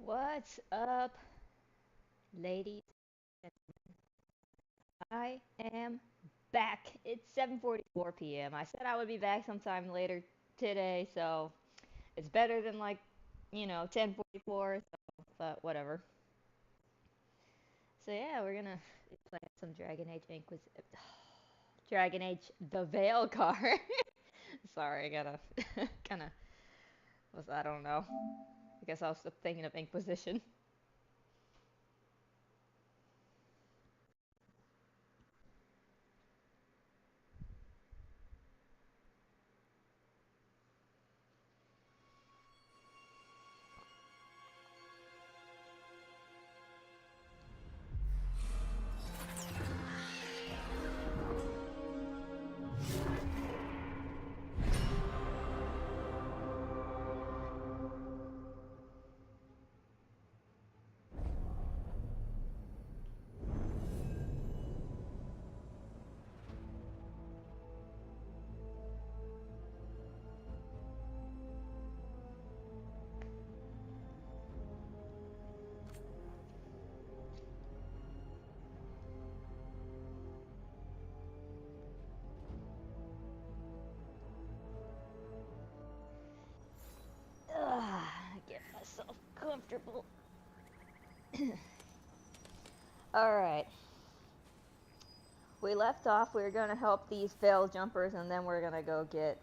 What's up, ladies? I am back. It's 7:44 p.m. I said I would be back sometime later today, so it's better than 10:44, but whatever. So yeah, we're gonna play some Dragon Age Inquisition. Dragon Age the Veil card. Sorry, I gotta kind of was I don't know. I guess I was thinking of Inquisition. Ugh, get myself comfortable. All right. We left off. We were gonna help these veil jumpers, and then we're gonna go get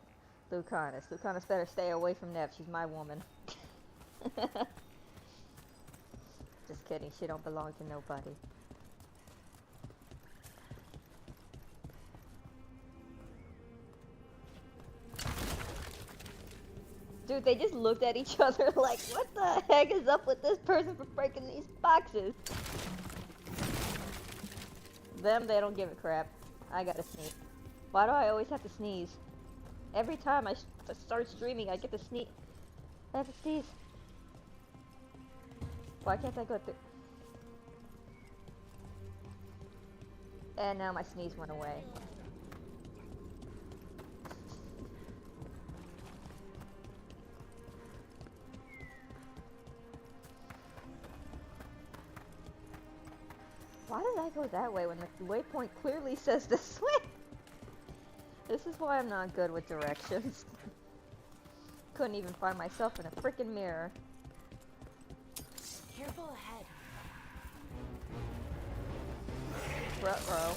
Lucanus. Lucanus better stay away from Neve. She's my woman. Just kidding. She don't belong to nobody. Dude, they just looked at each other like, what the heck is up with this person for breaking these boxes? Them, they don't give a crap. I gotta sneeze. Why do I always have to sneeze? Every time I start streaming, I get to sneeze. I have to sneeze. Why can't I go through? And now my sneeze went away. Why did I go that way when the waypoint clearly says this way? This is why I'm not good with directions. Couldn't even find myself in a freaking mirror. Careful ahead. Ruh-roh.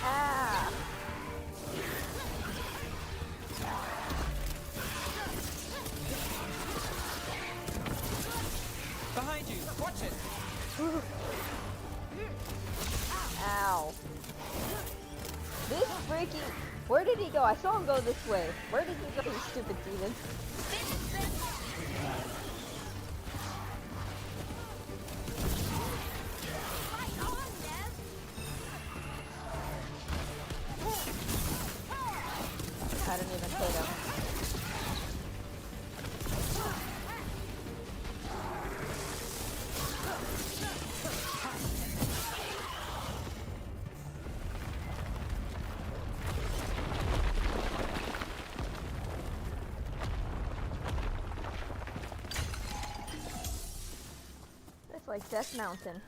Ah! Behind you! Watch it! Ow. This freaking... Where did he go? I saw him go this way. Where did he go, you stupid demon? I didn't even hit him. It's like Death Mountain.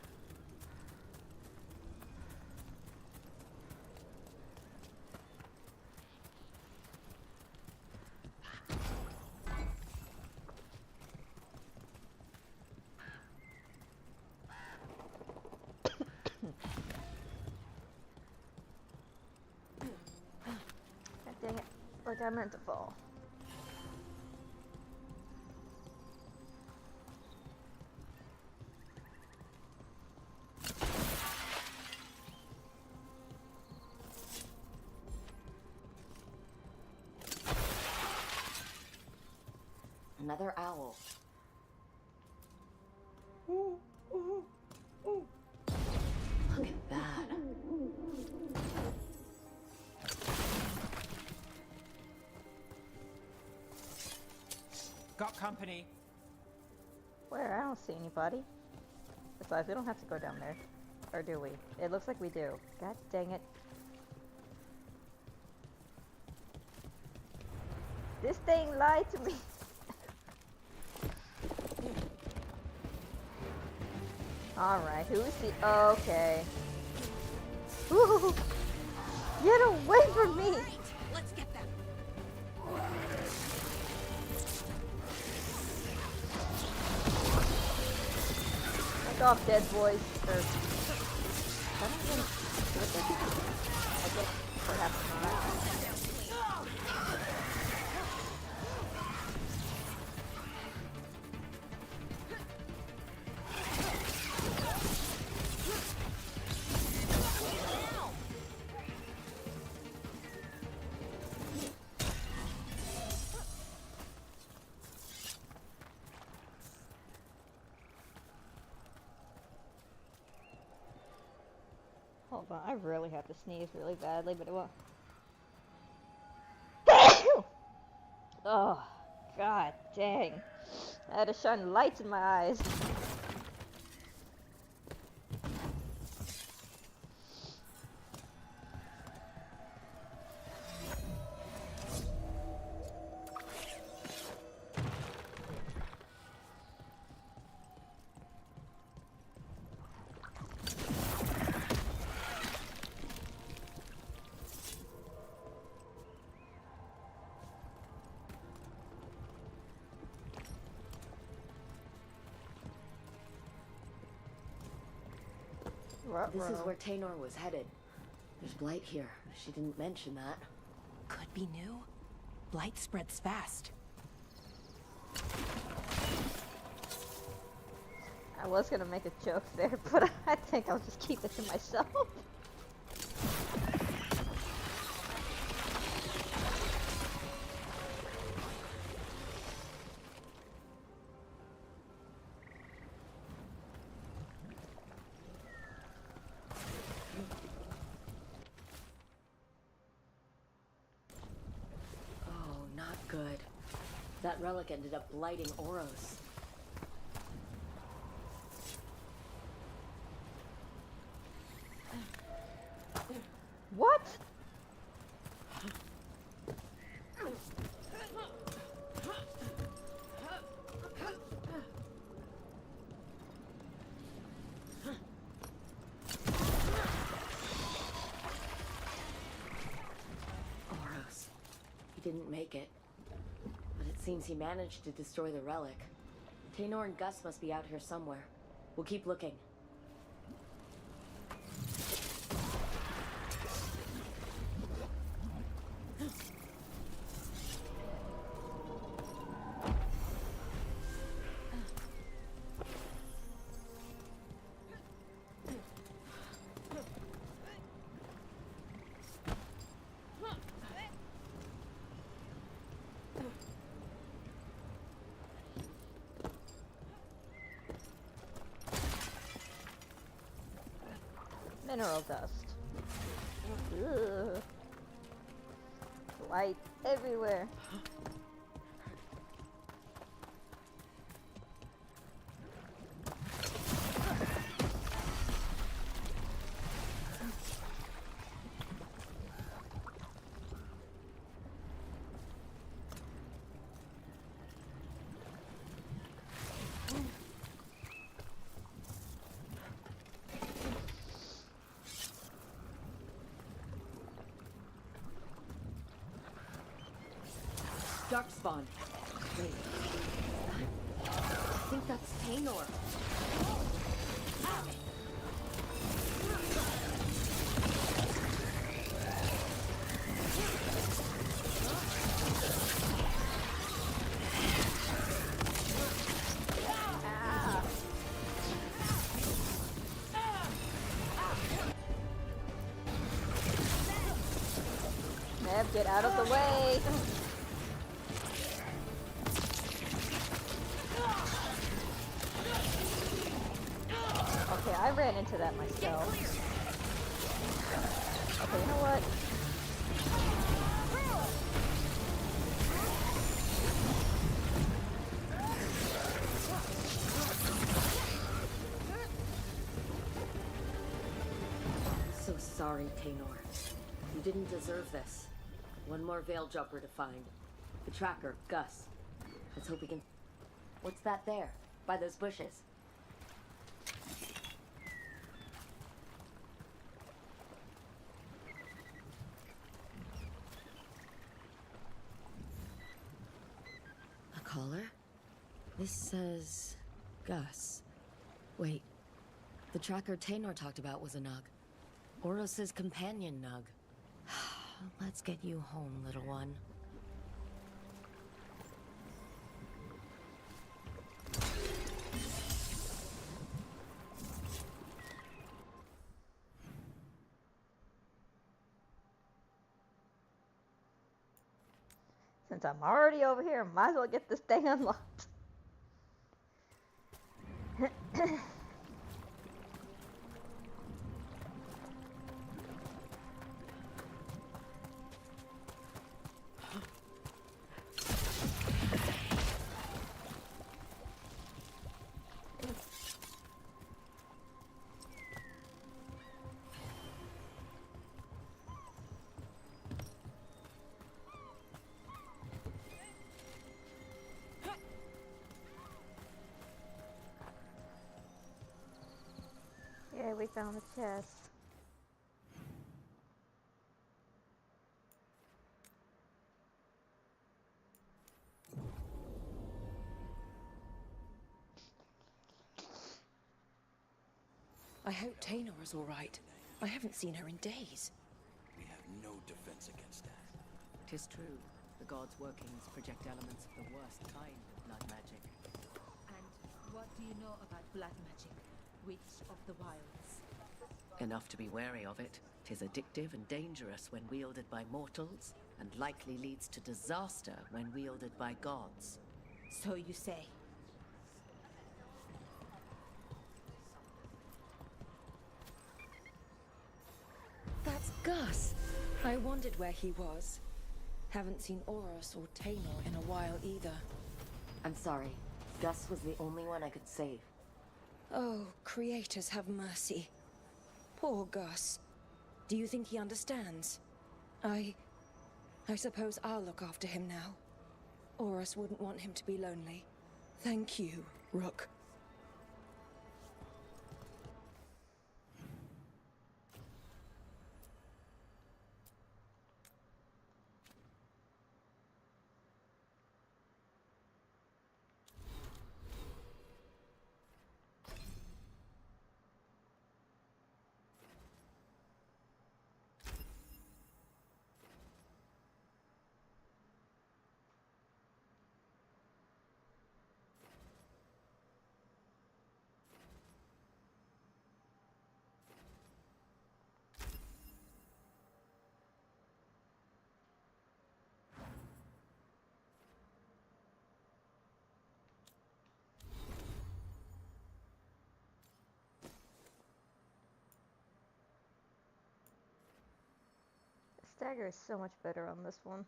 God dang it. Like I meant to fall. Another owl. Look at that. Got company. Where? I don't see anybody. Besides, we don't have to go down there. Or do we? It looks like we do. God dang it. This thing lied to me. Alright, who is he? Okay. Ooh, get away from me! Right, let's get them. Back off, dead boys. Or, I don't think. I guess perhaps not. Hold on, I really have to sneeze really badly, but it won't. Oh, god dang. I had to shine lights in my eyes. This is where Taynor was headed. There's blight here. She didn't mention that. Could be new. Blight spreads fast. I was gonna make a joke there, but I think I'll just keep it to myself. Oh, not good. That relic ended up blighting Oros. What? Oros. He didn't make it. But it seems he managed to destroy the relic. Taynor and Gus must be out here somewhere. We'll keep looking. Mineral dust. Ugh. Light everywhere. Darkspawn. Wait. I think that's Taynor. Neve, get out of the way. Okay, I ran into that myself. Okay, you know what? So sorry, Taynor. You didn't deserve this. One more Veil Jumper to find. The tracker, Gus. Let's hope we can... What's that there? By those bushes? A collar? This says... Gus. Wait. The tracker Taynor talked about was a Nug. Oros's companion Nug. Let's get you home, little one. Since I'm already over here, might as well get this thing unlocked. Yeah, we found the chest. I hope Taynor is all right. I haven't seen her in days. We have no defense against that. 'Tis true. The gods' workings project elements of the worst kind of blood magic. And what do you know about blood magic? Witch of the Wilds. Enough to be wary of it. 'Tis addictive and dangerous when wielded by mortals, and likely leads to disaster when wielded by gods. So you say. That's Gus. I wondered where he was. Haven't seen Oros or Taynor in a while either. I'm sorry. Gus was the only one I could save. Oh, creators have mercy. Poor Gus. Do you think he understands? I suppose I'll look after him now. Oros wouldn't want him to be lonely. Thank you, Rook. The stagger is so much better on this one.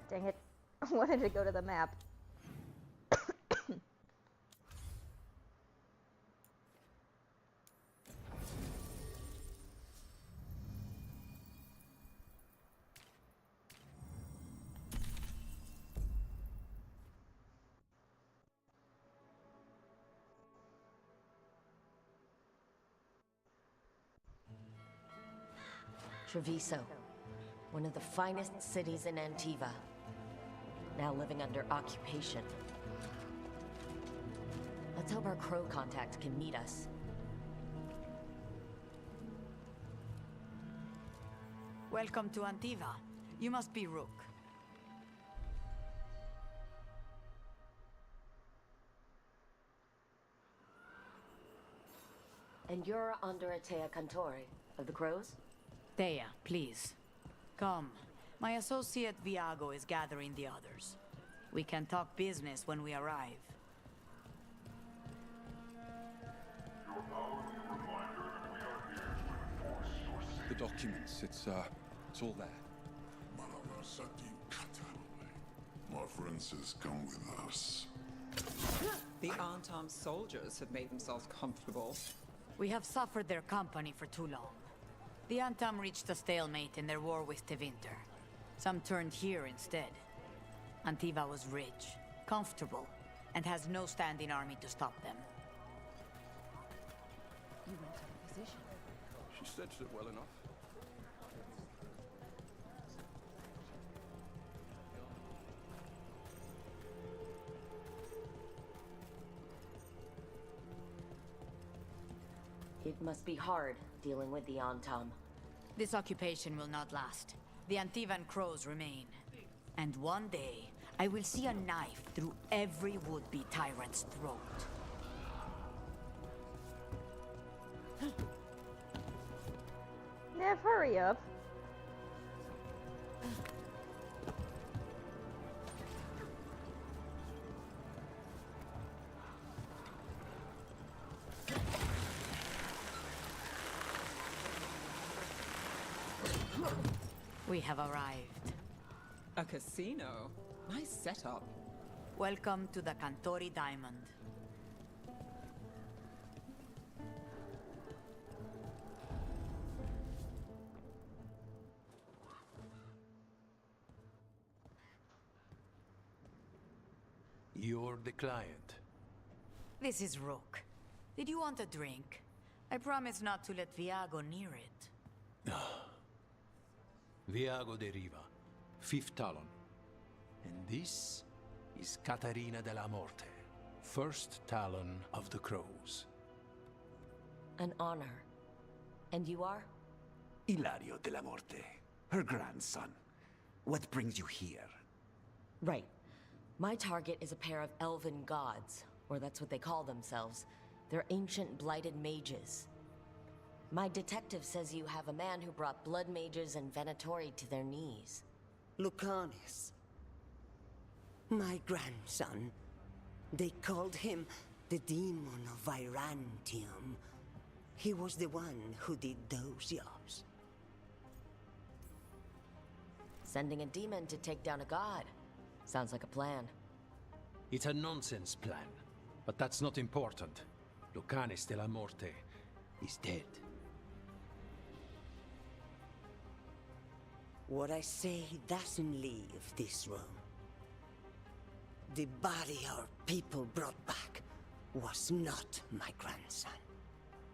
Dang it. I wanted to go to the map. Treviso, one of the finest cities in Antiva. Now living under occupation. Let's hope our crow contact can meet us. Welcome to Antiva. You must be Rook. And you're under Atea Cantori of the Crows? Thea, please. Come. My associate Viago is gathering the others. We can talk business when we arrive. The documents, it's all there. My friend says come with us. The Antam soldiers have made themselves comfortable. We have suffered their company for too long. The Antam reached a stalemate in their war with Tevinter. Some turned here instead. Antiva was rich, comfortable, and has no standing army to stop them. You went to the physician. She stitched it well enough. It must be hard dealing with the Antam. This occupation will not last. The Antivan crows remain. And one day, I will see a knife through every would-be tyrant's throat. Neve, hurry up. We have arrived. A casino? Nice setup. Welcome to the Cantori Diamond. You're the client. This is Rook. Did you want a drink? I promise not to let Viago near it. Viago de Riva, fifth talon. And this is Caterina della Morte, first talon of the Crows. An honor. And you are? Ilario della Morte, her grandson. What brings you here? Right. My target is a pair of elven gods, or that's what they call themselves. They're ancient blighted mages. My detective says you have a man who brought blood mages and Venatori to their knees. Lucanis. My grandson. They called him the Demon of Virantium. He was the one who did those jobs. Sending a demon to take down a god. Sounds like a plan. It's a nonsense plan, but that's not important. Lucanis della Morte is dead. What I say doesn't leave this room. The body our people brought back was not my grandson.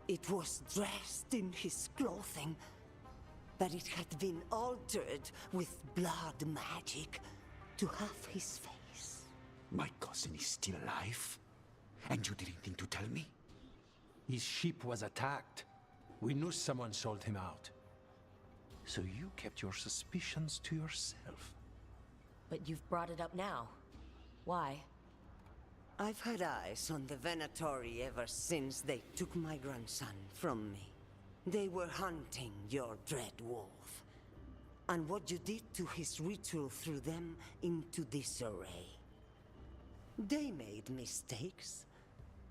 It was dressed in his clothing, but it had been altered with blood magic to have his face. My cousin is still alive? And you didn't think to tell me? His ship was attacked. We knew someone sold him out. So you kept your suspicions to yourself. But you've brought it up now. Why? I've had eyes on the Venatori ever since they took my grandson from me. They were hunting your dread wolf. And what you did to his ritual threw them into disarray. They made mistakes,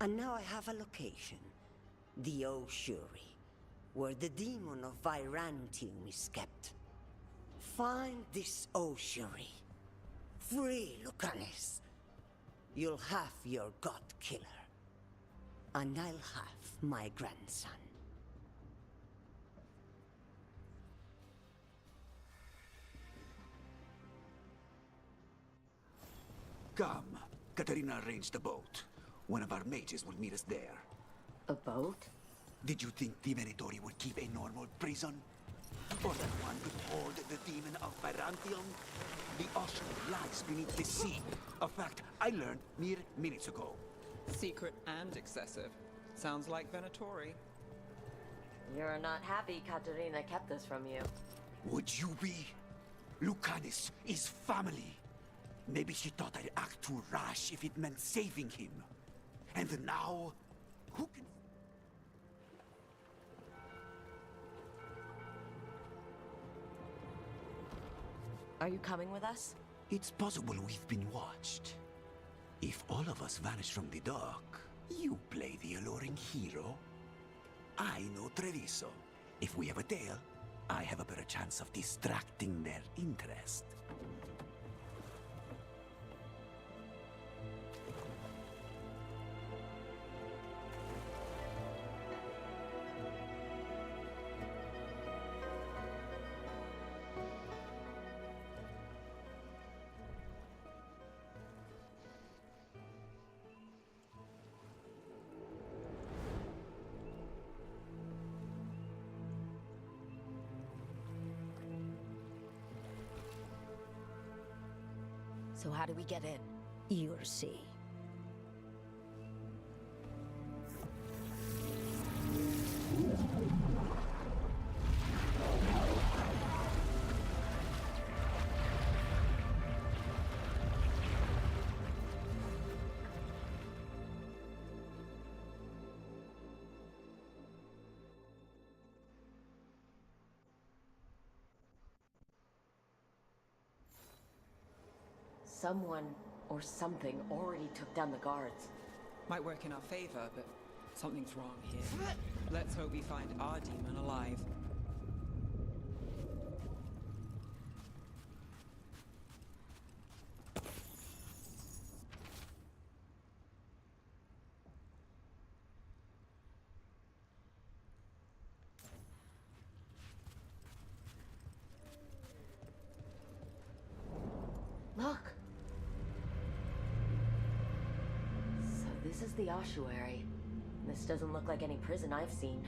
and now I have a location. The Ossuary, where the demon of Virantium is kept. Find this Ossuary. Free Lucanis. You'll have your god killer. And I'll have my grandson. Come. Katerina arranged a boat. One of our mages will meet us there. A boat? Did you think the Venatori would keep a normal prison? Or that one could hold the demon of Virantium? The Ossuary lies beneath the sea. A fact I learned mere minutes ago. Secret and excessive. Sounds like Venatori. You're not happy Caterina kept this from you. Would you be? Lucanis is family. Maybe she thought I'd act too rash if it meant saving him. And now, who can... Are you coming with us? It's possible we've been watched. If all of us vanish from the dock, you play the alluring hero. I know Treviso. If we have a tail, I have a better chance of distracting their interest. So how do we get in? You'll see. Someone or something already took down the guards. Might work in our favor, but something's wrong here. Let's hope we find our demon alive. Look! So this is the ossuary. This doesn't look like any prison I've seen.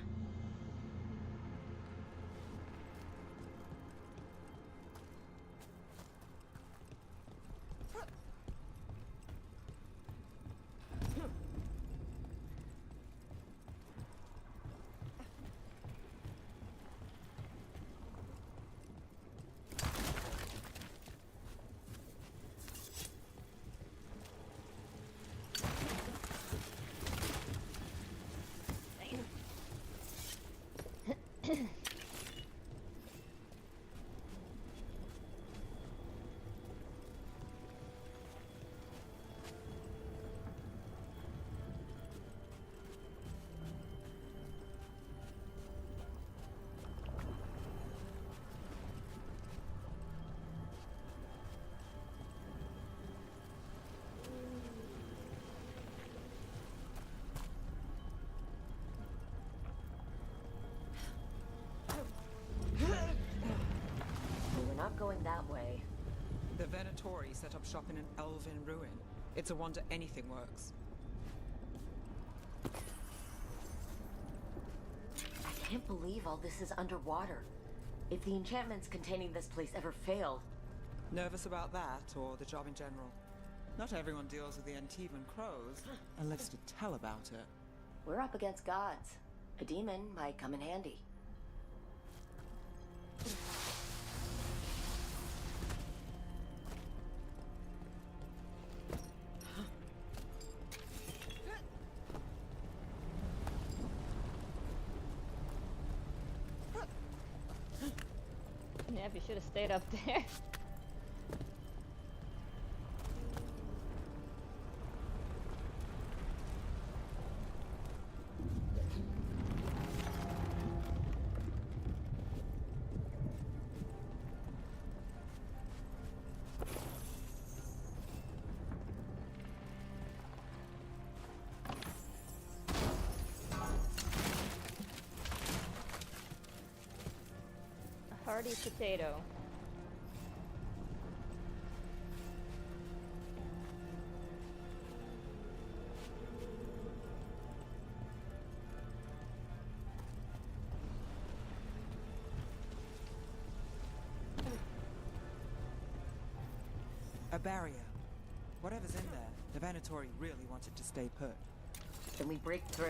We're not going that way. The Venatori set up shop in an elven ruin. It's a wonder anything works. I can't believe all this is underwater. If the enchantments containing this place ever failed... Nervous about that, or the job in general? Not everyone deals with the Antivan crows, and lives to tell about it. We're up against gods. A demon might come in handy. Neve, you should have stayed up there. A hearty potato. A barrier. Whatever's in there, the Venatori really wanted to stay put. Then we break through.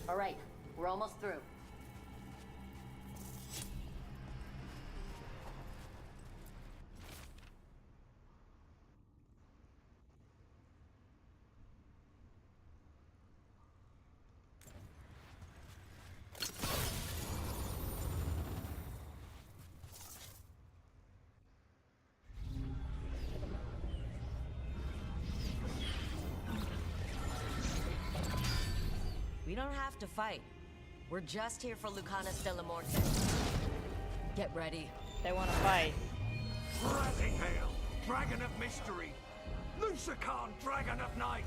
All right, we're almost through. don't have to fight. We're just here for Lucanus de la Morte. Get ready. They want to fight. Rising Hail, Dragon of Mystery, Lucican, Dragon of Night,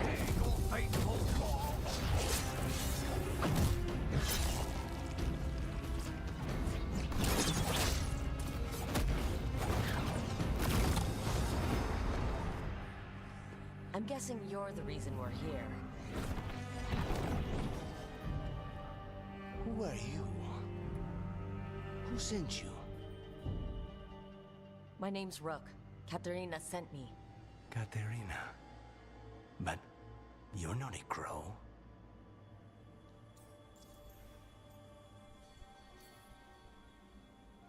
Eagle Faithful Call. I'm guessing you're the reason we're here. Who are you? Who sent you? My name's Rook. Katerina sent me. Katerina. But you're not a crow.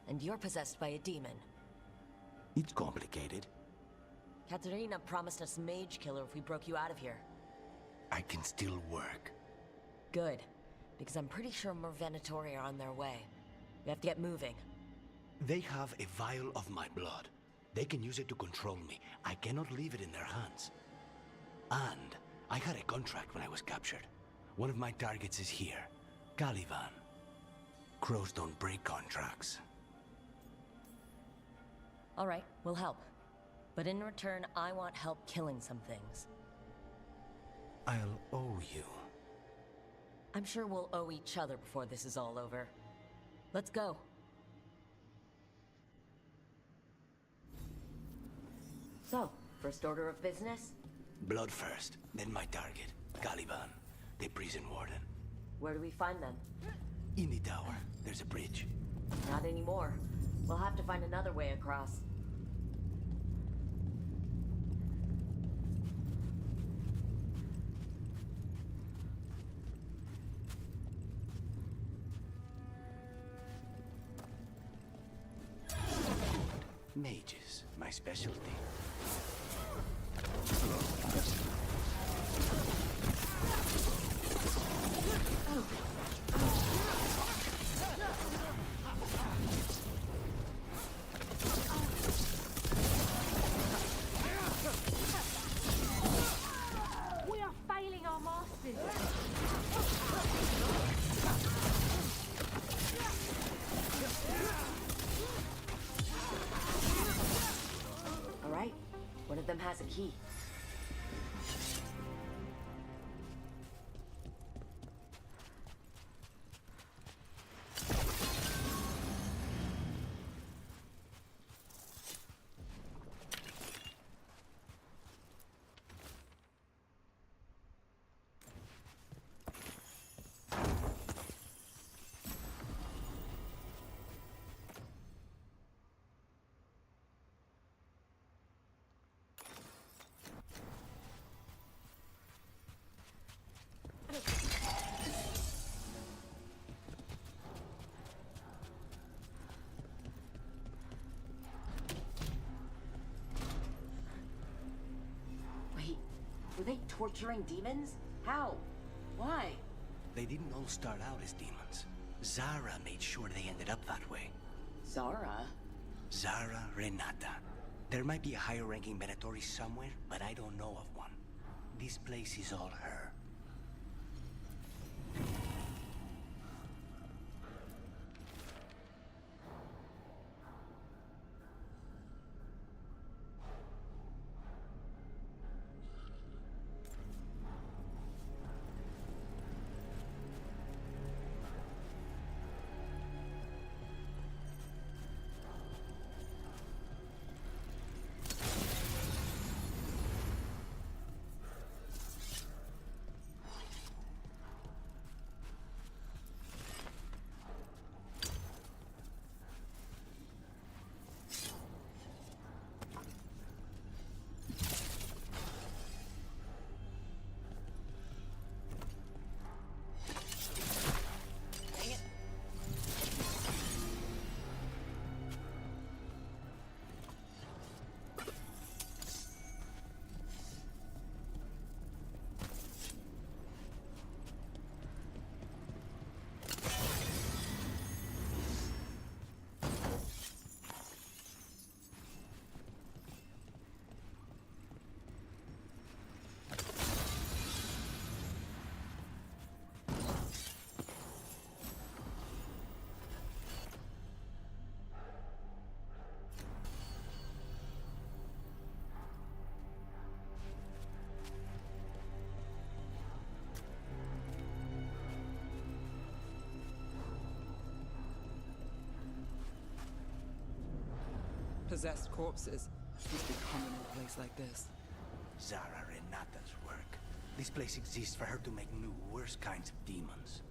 And you're possessed by a demon. It's complicated. Katerina promised us Mage Killer if we broke you out of here. I can still work. Good. Because I'm pretty sure more Venatori are on their way. We have to get moving. They have a vial of my blood. They can use it to control me. I cannot leave it in their hands. And I had a contract when I was captured. One of my targets is here. Caliban. Crows don't break contracts. All right, we'll help. But in return, I want help killing some things. I'll owe you. I'm sure we'll owe each other before this is all over. Let's go. So, first order of business? Blood first, then my target. Caliban, the prison warden. Where do we find them? In the tower, there's a bridge. Not anymore. We'll have to find another way across. Mages, my specialty. We are failing our masters. All right, one of them has a key. Wait, were they torturing demons? How? Why? They didn't all start out as demons. Zara made sure they ended up that way. Zara? Zara Renata. There might be a higher-ranking Venatori somewhere, but I don't know of one. This place is all her. Possessed corpses must be common in a place like this. Zara Renata's work. This place exists for her to make new, worse kinds of demons.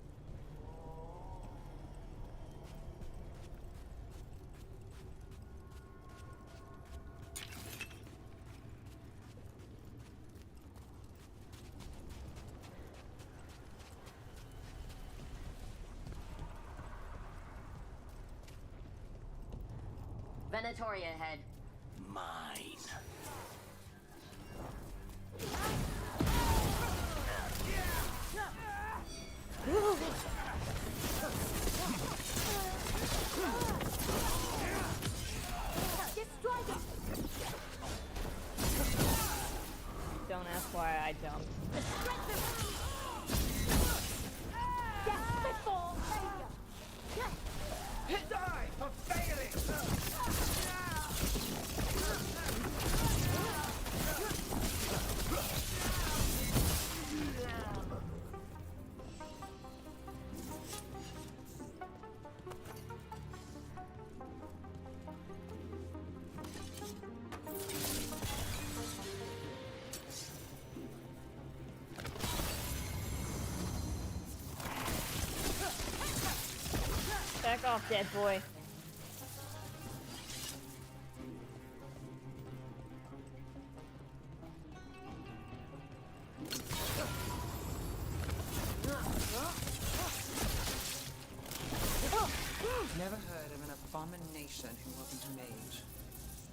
Venatoria ahead. Mine. Don't ask why I jumped. Die for failing! Back off, dead boy. Never heard of an abomination who wasn't a mage.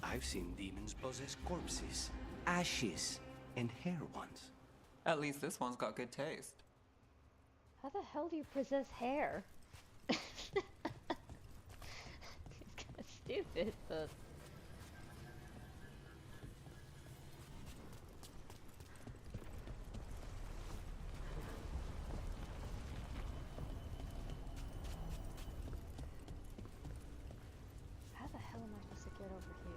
I've seen demons possess corpses, ashes, and hair once. At least this one's got good taste. How the hell do you possess hair? It's kind of stupid, but... How the hell am I supposed to get over here?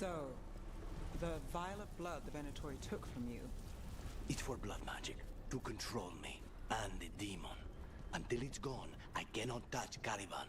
So, the vial of blood the Venatori took from you, It's for blood magic, to control me, and the demon. Until it's gone, I cannot touch Caliban.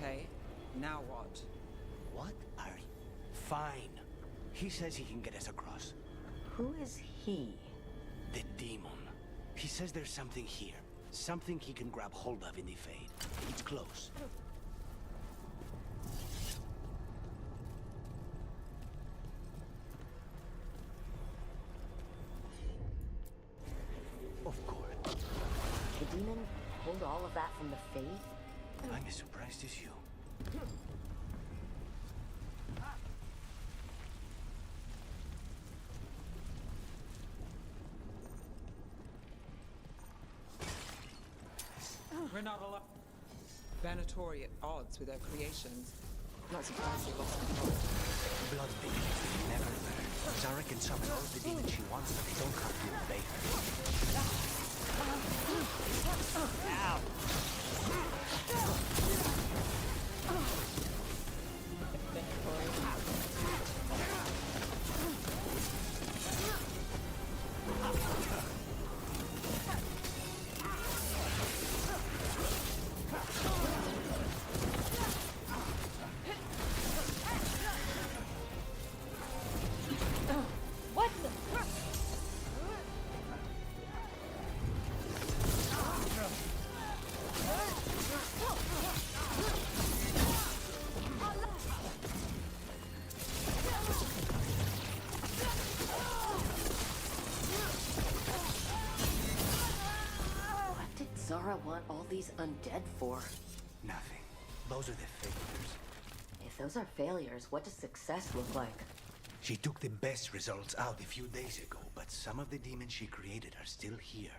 okay, now what? What are you? Fine. He says he can get us across. Who is he? The demon. He says there's something here. Something he can grab hold of in the Fade. It's close. Of course. The demon pulled all of that from the Faith? I'm as surprised as you. We're not alone. Venatori at odds with their creations. Not surprised they lost control. Blood demons never learn. Zara can summon all the demons she wants, but they don't have to obey her. Ow! What the? What did Zara want all these undead for? Nothing. Those are the failures. If those are failures, what does success look like? She took the best results out a few days ago, but some of the demons she created are still here.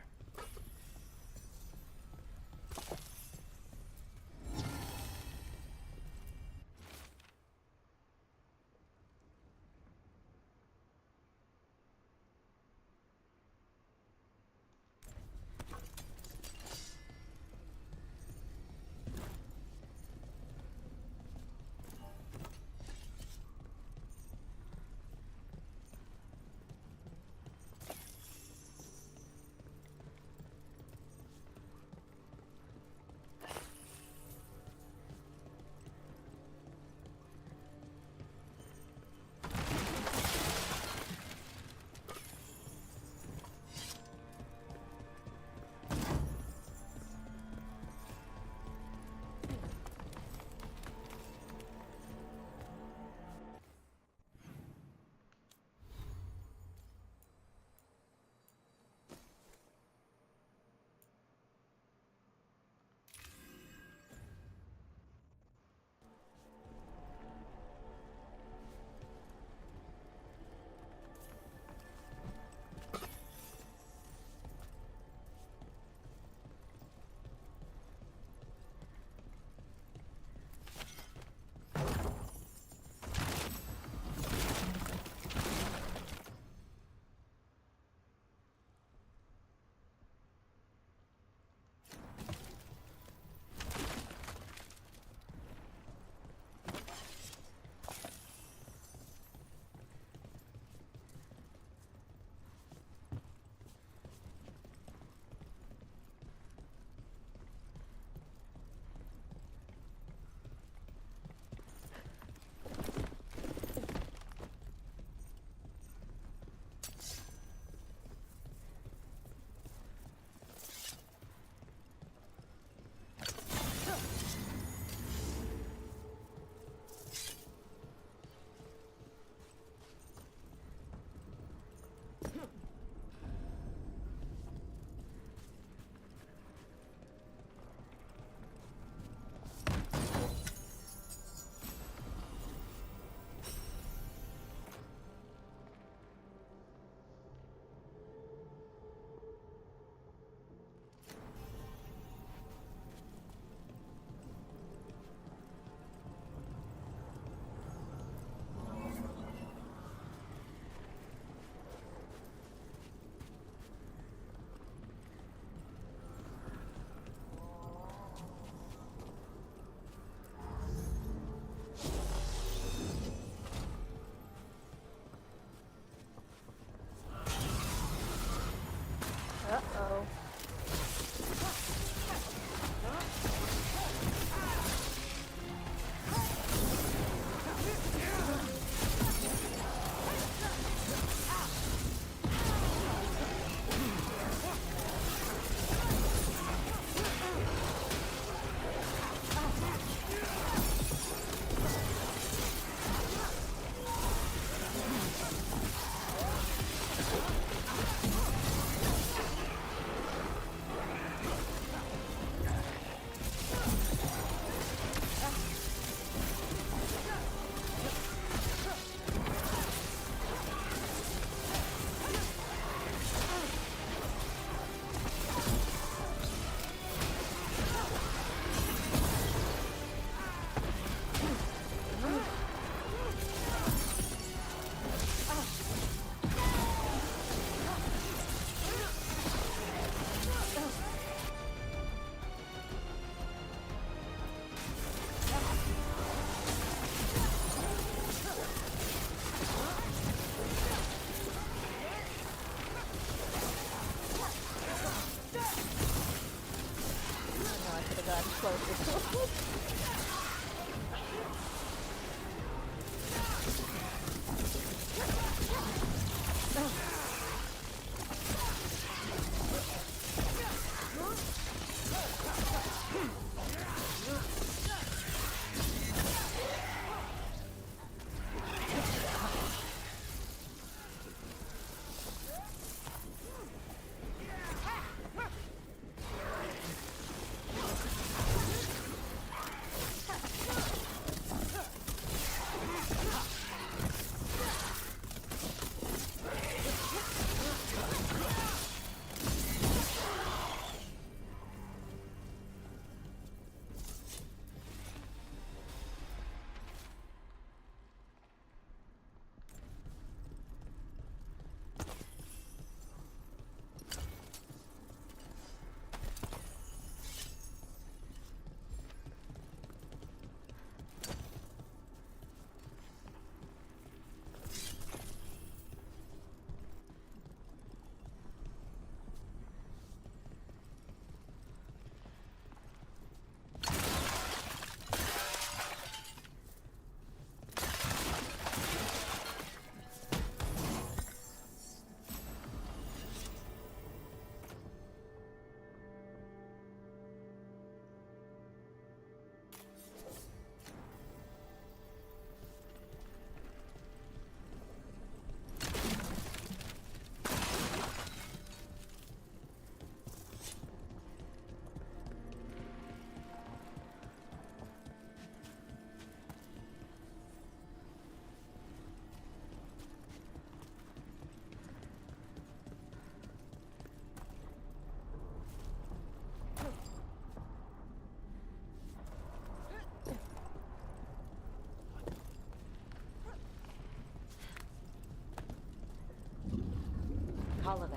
Colavan,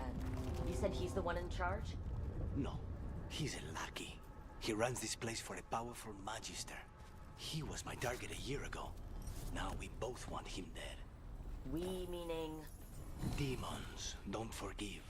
you said he's the one in charge? No, he's a lackey. He runs this place for a powerful magister. He was my target a year ago. Now we both want him dead. We meaning? Demons don't forgive.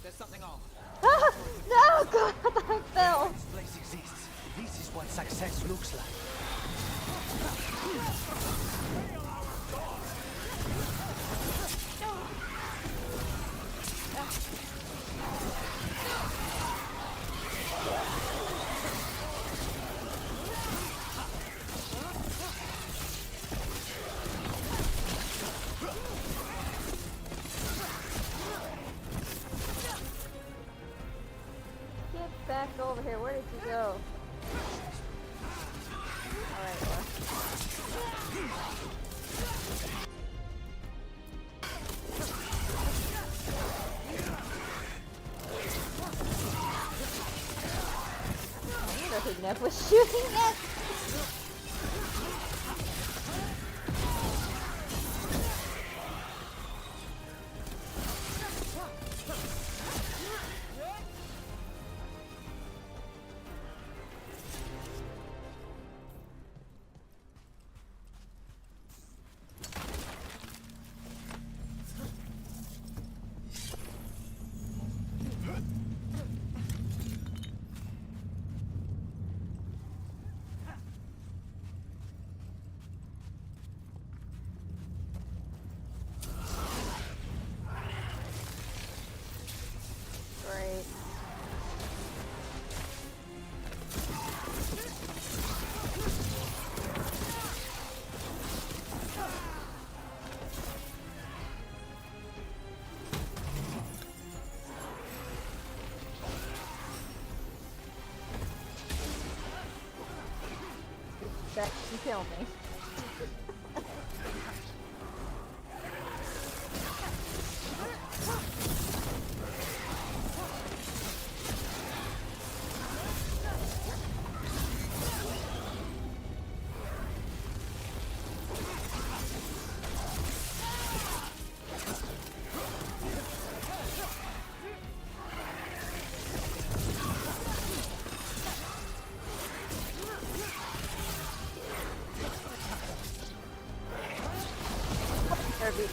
There's something off. Ah! No! God, I fell! This place exists. This is what success looks like. Get back over here. Where did you go? Alright, well. I wonder who Neve was shooting at. That can kill me. Kirby.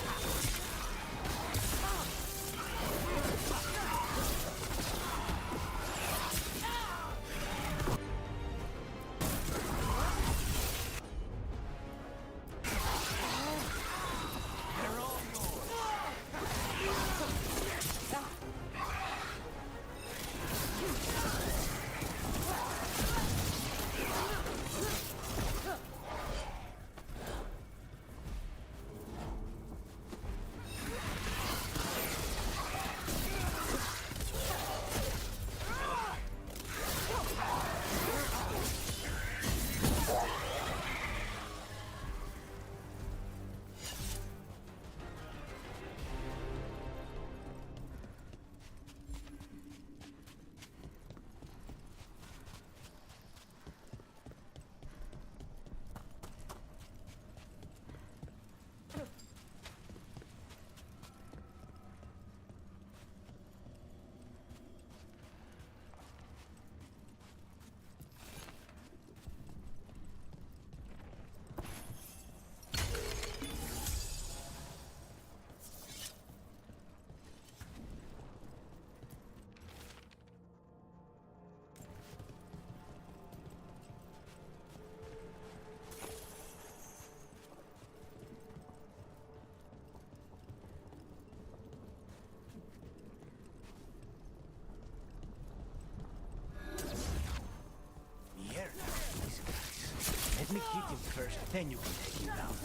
Let me hit him first, then you can take him down.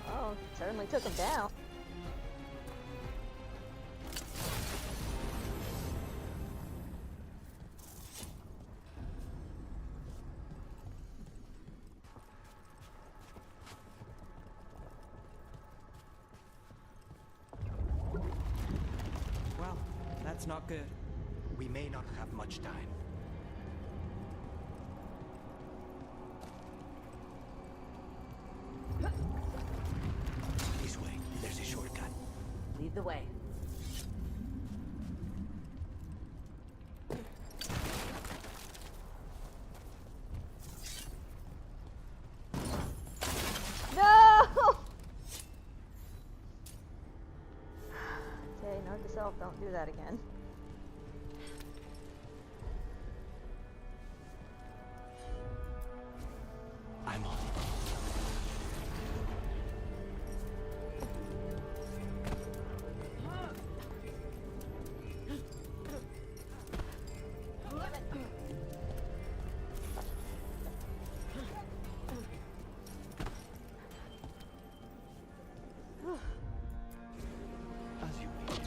Oh, certainly took him down. Well, that's not good. We may not have much time. This way, there's a shortcut. Lead the way. No! Okay, note to self, don't do that again. I'm on. As you wish.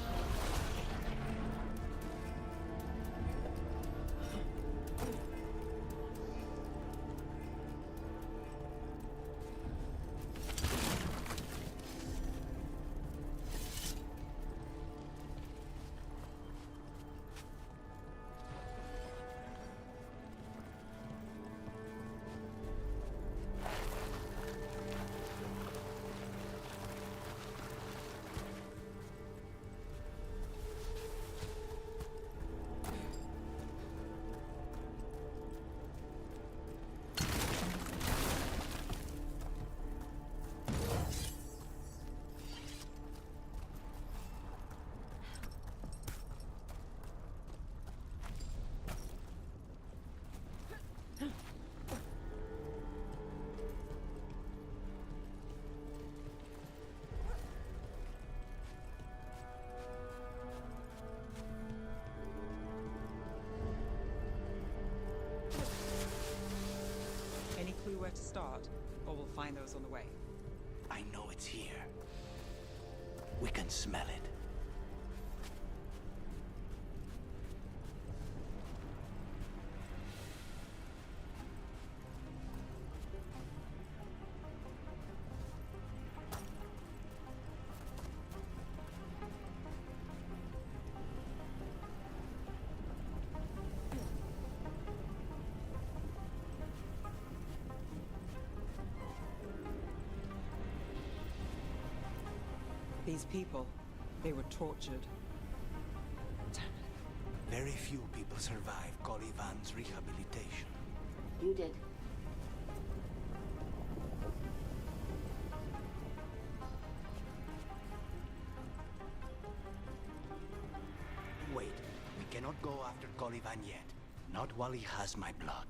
Any clue where to start? Or we'll find those on the way. I know it's here. We can smell it. These people, they were tortured. Very few people survive Colivan's rehabilitation. You did. Wait, we cannot go after Colivan yet. Not while he has my blood.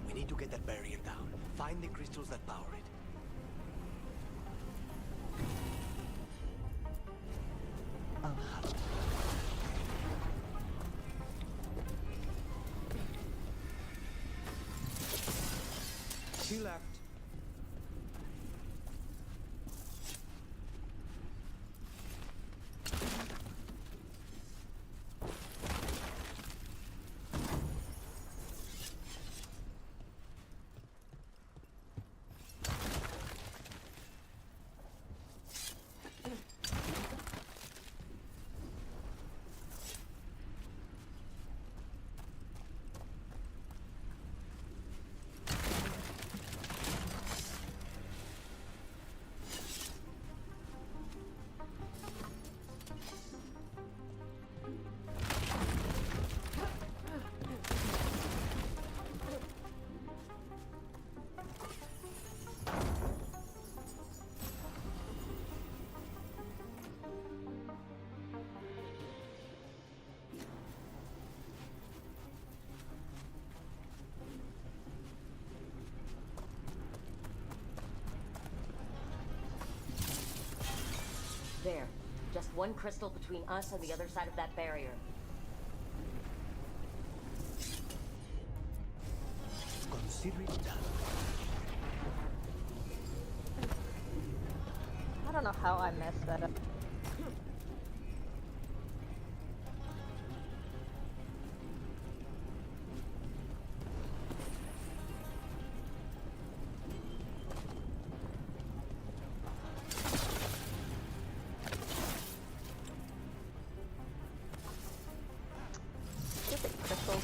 We need to get that barrier down. Find the crystals that power it. I'll have it. She left. There. Just one crystal between us and the other side of that barrier. Consider it done. I don't know how I messed that up. Stupid crystals.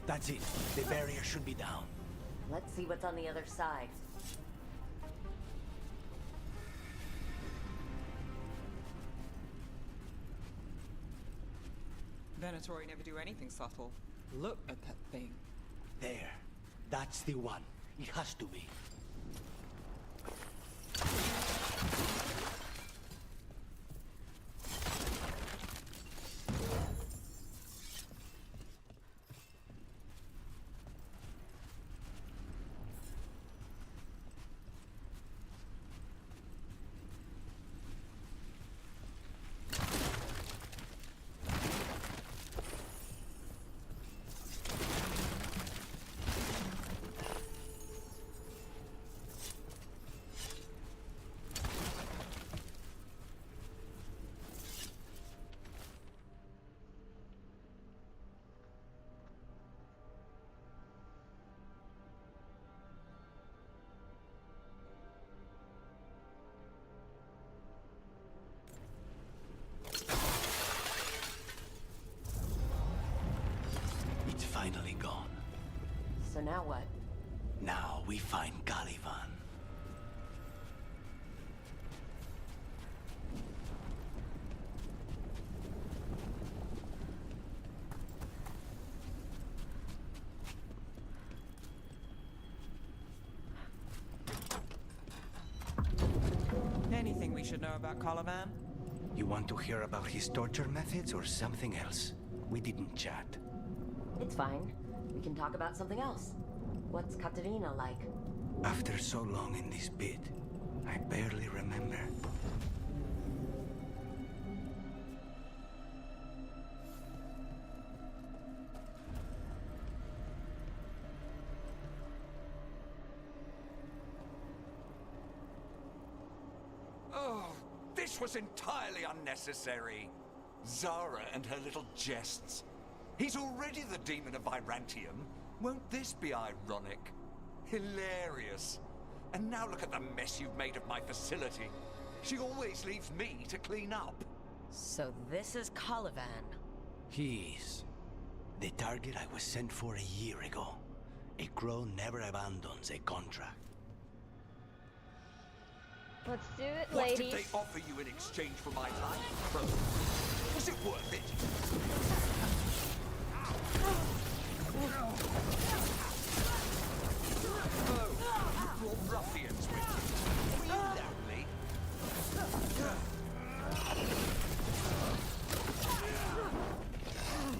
That's it. The barrier should be down. Let's see what's on the other side. Venatori never do anything subtle. Look at that thing. There. That's the one. It has to be. It's finally gone. So now what? Now we find Caliban. Anything we should know about Caliban? You want to hear about his torture methods or something else? We didn't chat. It's fine. We can talk about something else. What's Katerina like? After so long in this pit, I barely remember. Oh, this was entirely unnecessary. Zara and her little jests. He's already the demon of Virantium. Won't this be ironic? Hilarious. And now look at the mess you've made of my facility. She always leaves me to clean up. So this is Caliban. He is. The target I was sent for a year ago. A crow never abandons a contract. Let's do it, What ladies. did they offer you in exchange for my life, bro? Was it worth it? Oh, you brought ruffians with you. Lovely.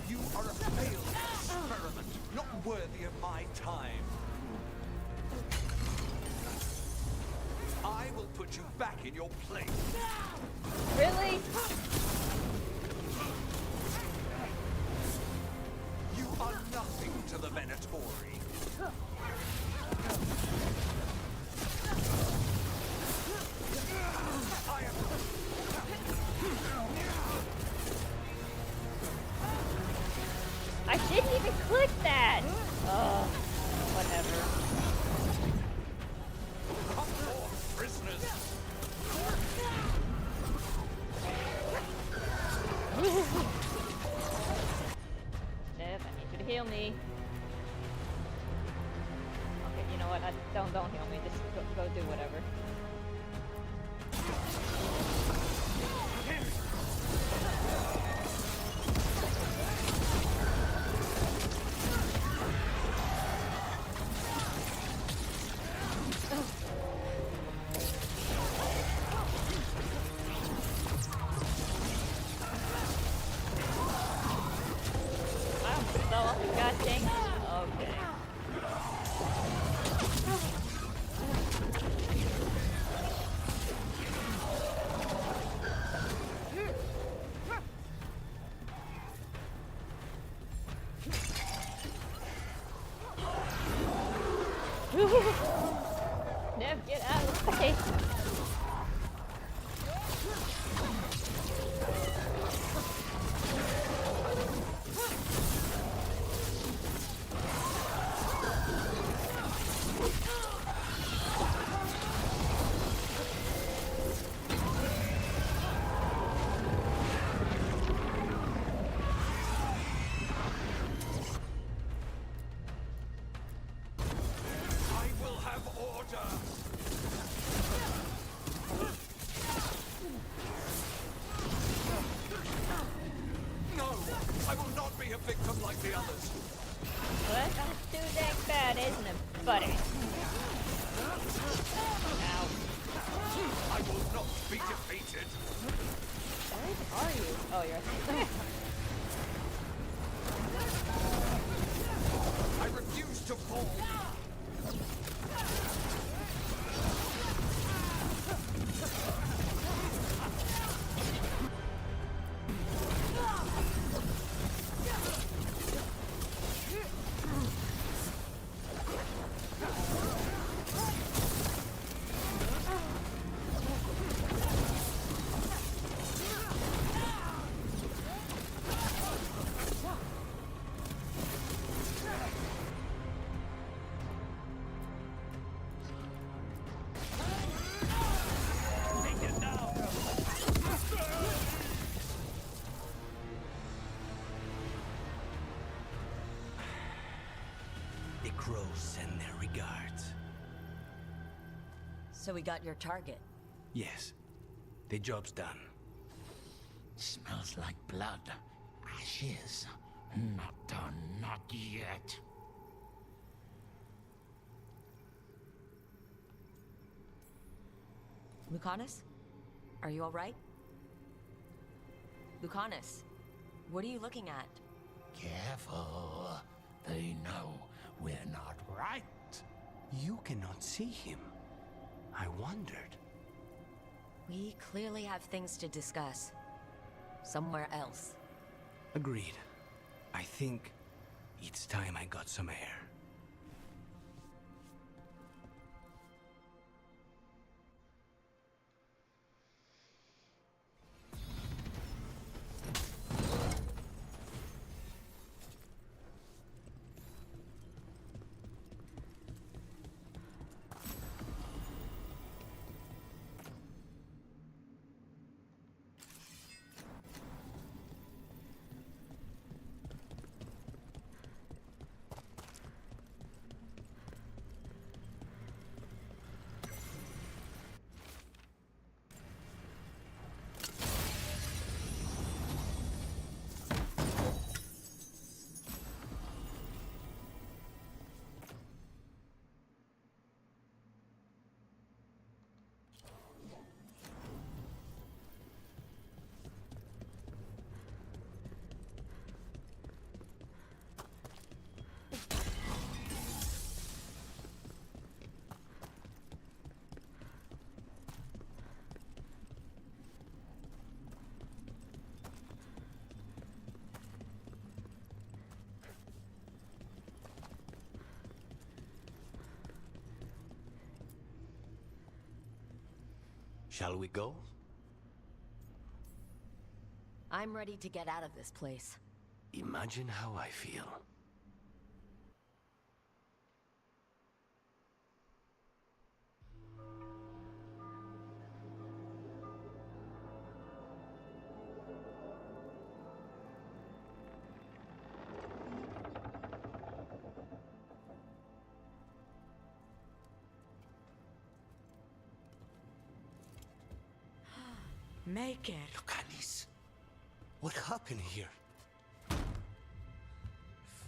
You are a failed experiment, not worthy of my time. I will put you back in your place. Really? You are nothing to the Venatori. I am... I didn't even click that! Oh, whatever. Come forth, prisoners. Neve, I need you to heal me. Okay, you know what? Don't heal me. Just go do whatever. Neve, get out of the face. a victim like the others. Well, that's not too dang bad, isn't it, buddy? Ow. I will not be defeated. Where are you? Oh, you're right there. I refuse to fall. The crows send their regards. So we got your target. Yes. The job's done. Smells like blood. Ashes. Not done, not yet. Lucanus? Are you alright? Lucanus, what are you looking at? Careful. They know we're not right. You cannot see him. I wondered. We clearly have things to discuss. Somewhere else. Agreed. I think it's time I got some air. Shall we go? I'm ready to get out of this place. Imagine how I feel. Make it. Lucanis, what happened here?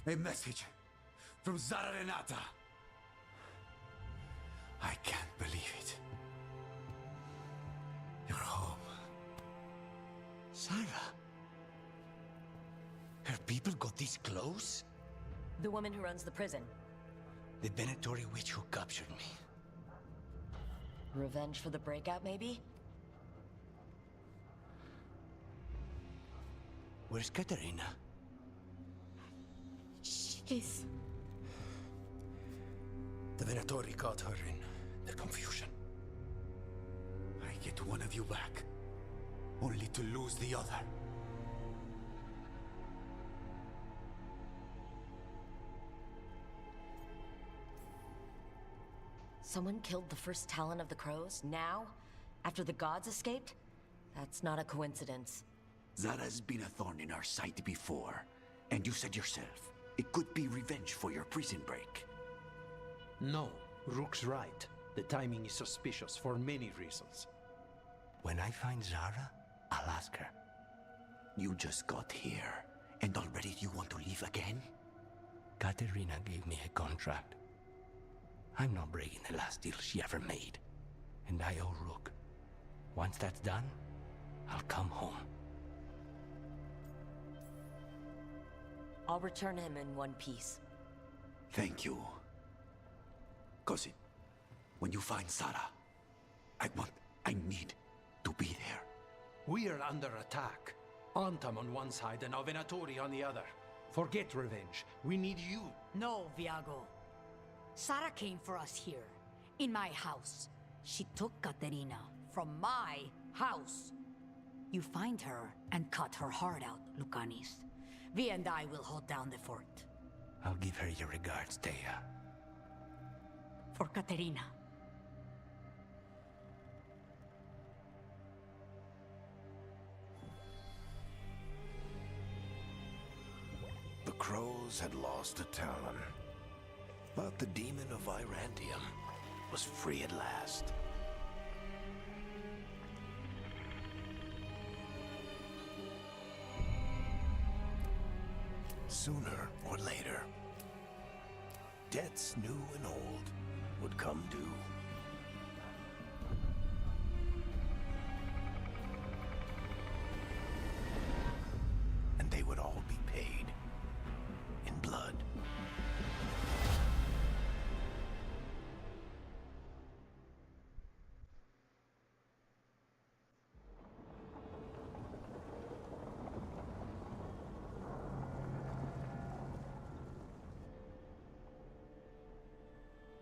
A message from Zara Renata. I can't believe it. You're home. Sarah? Her people got this close? The woman who runs the prison. The Venatori witch who captured me. Revenge for the breakout, maybe? Where's Katerina? She's... The Venatori caught her in the confusion. I get one of you back, only to lose the other. Someone killed the first Talon of the Crows, now? After the gods escaped? That's not a coincidence. Zara's been a thorn in our side before, and you said yourself, it could be revenge for your prison break. No, Rook's right. The timing is suspicious for many reasons. When I find Zara, I'll ask her. You just got here, And already you want to leave again? Katerina gave me a contract. I'm not breaking the last deal she ever made. And I owe Rook. Once that's done, I'll come home. I'll return him in one piece. Thank you. Cousin, when you find Sarah, I need to be there. We are under attack. Antam on one side and Avenatori on the other. Forget revenge. We need you. No, Viago. Sara came for us here, in my house. She took Katerina from my house. You find her and cut her heart out, Lucanis. Vi and I will hold down the fort. I'll give her your regards, Thea. For Katerina. The Crows had lost a Talon, but the demon of Irantium was free at last. Sooner or later, debts new and old would come due. And they would all be paid in blood.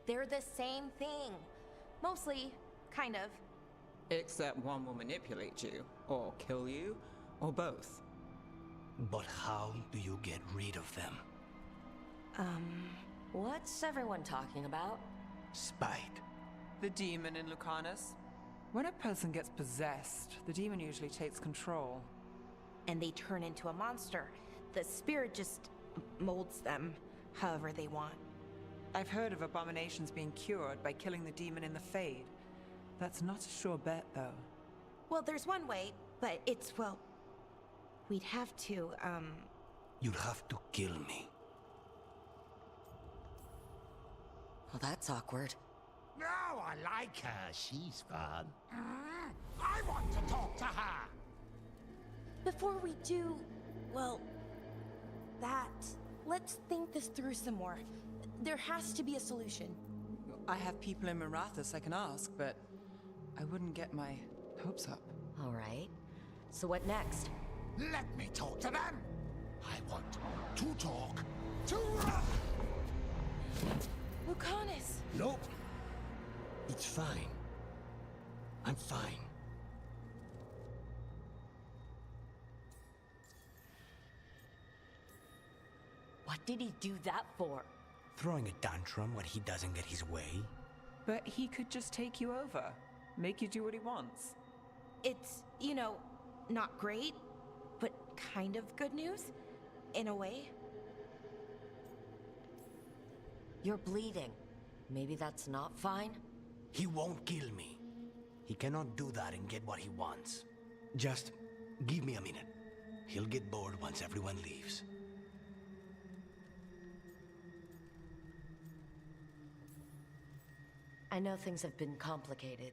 They're the same thing. Mostly, kind of. Except one will manipulate you, or kill you, or both. But how do you get rid of them? What's everyone talking about? Spite. The demon in Lucanus. When a person gets possessed, the demon usually takes control. And they turn into a monster. The spirit just molds them however they want. I've heard of abominations being cured by killing the demon in the Fade. That's not a sure bet, though. Well, there's one way, but it's, well... We'd have to, You'd have to kill me. Well, that's awkward. No, I like her. She's fun. I want to talk to her. Before we do, well, that... Let's think this through some more. There has to be a solution. I have people in Marathas I can ask, but I wouldn't get my hopes up. All right. So what next? Let me talk to them. I want to talk to... Lucanus! Nope. It's fine. I'm fine. What did he do that for? Throwing a tantrum when he doesn't get his way? But he could just take you over. Make you do what he wants. It's, you know, not great, but kind of good news, in a way. You're bleeding. Maybe that's not fine? He won't kill me. He cannot do that and get what he wants. Just give me a minute. He'll get bored once everyone leaves. I know things have been complicated,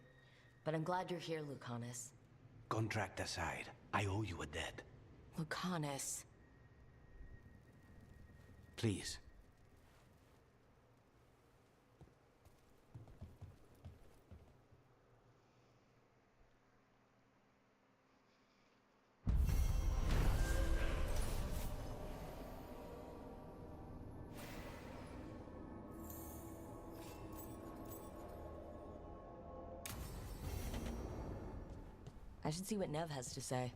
but I'm glad you're here, Lucanus. Contract aside, I owe you a debt. Lucanus. Please. I should see what Neve has to say.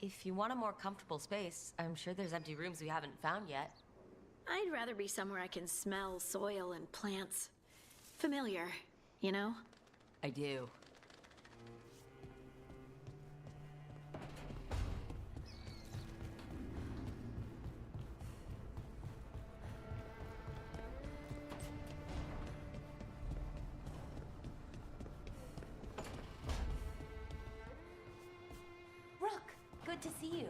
If you want a more comfortable space, I'm sure there's empty rooms we haven't found yet. I'd rather be somewhere I can smell soil and plants. Familiar, you know? I do. Good to see you.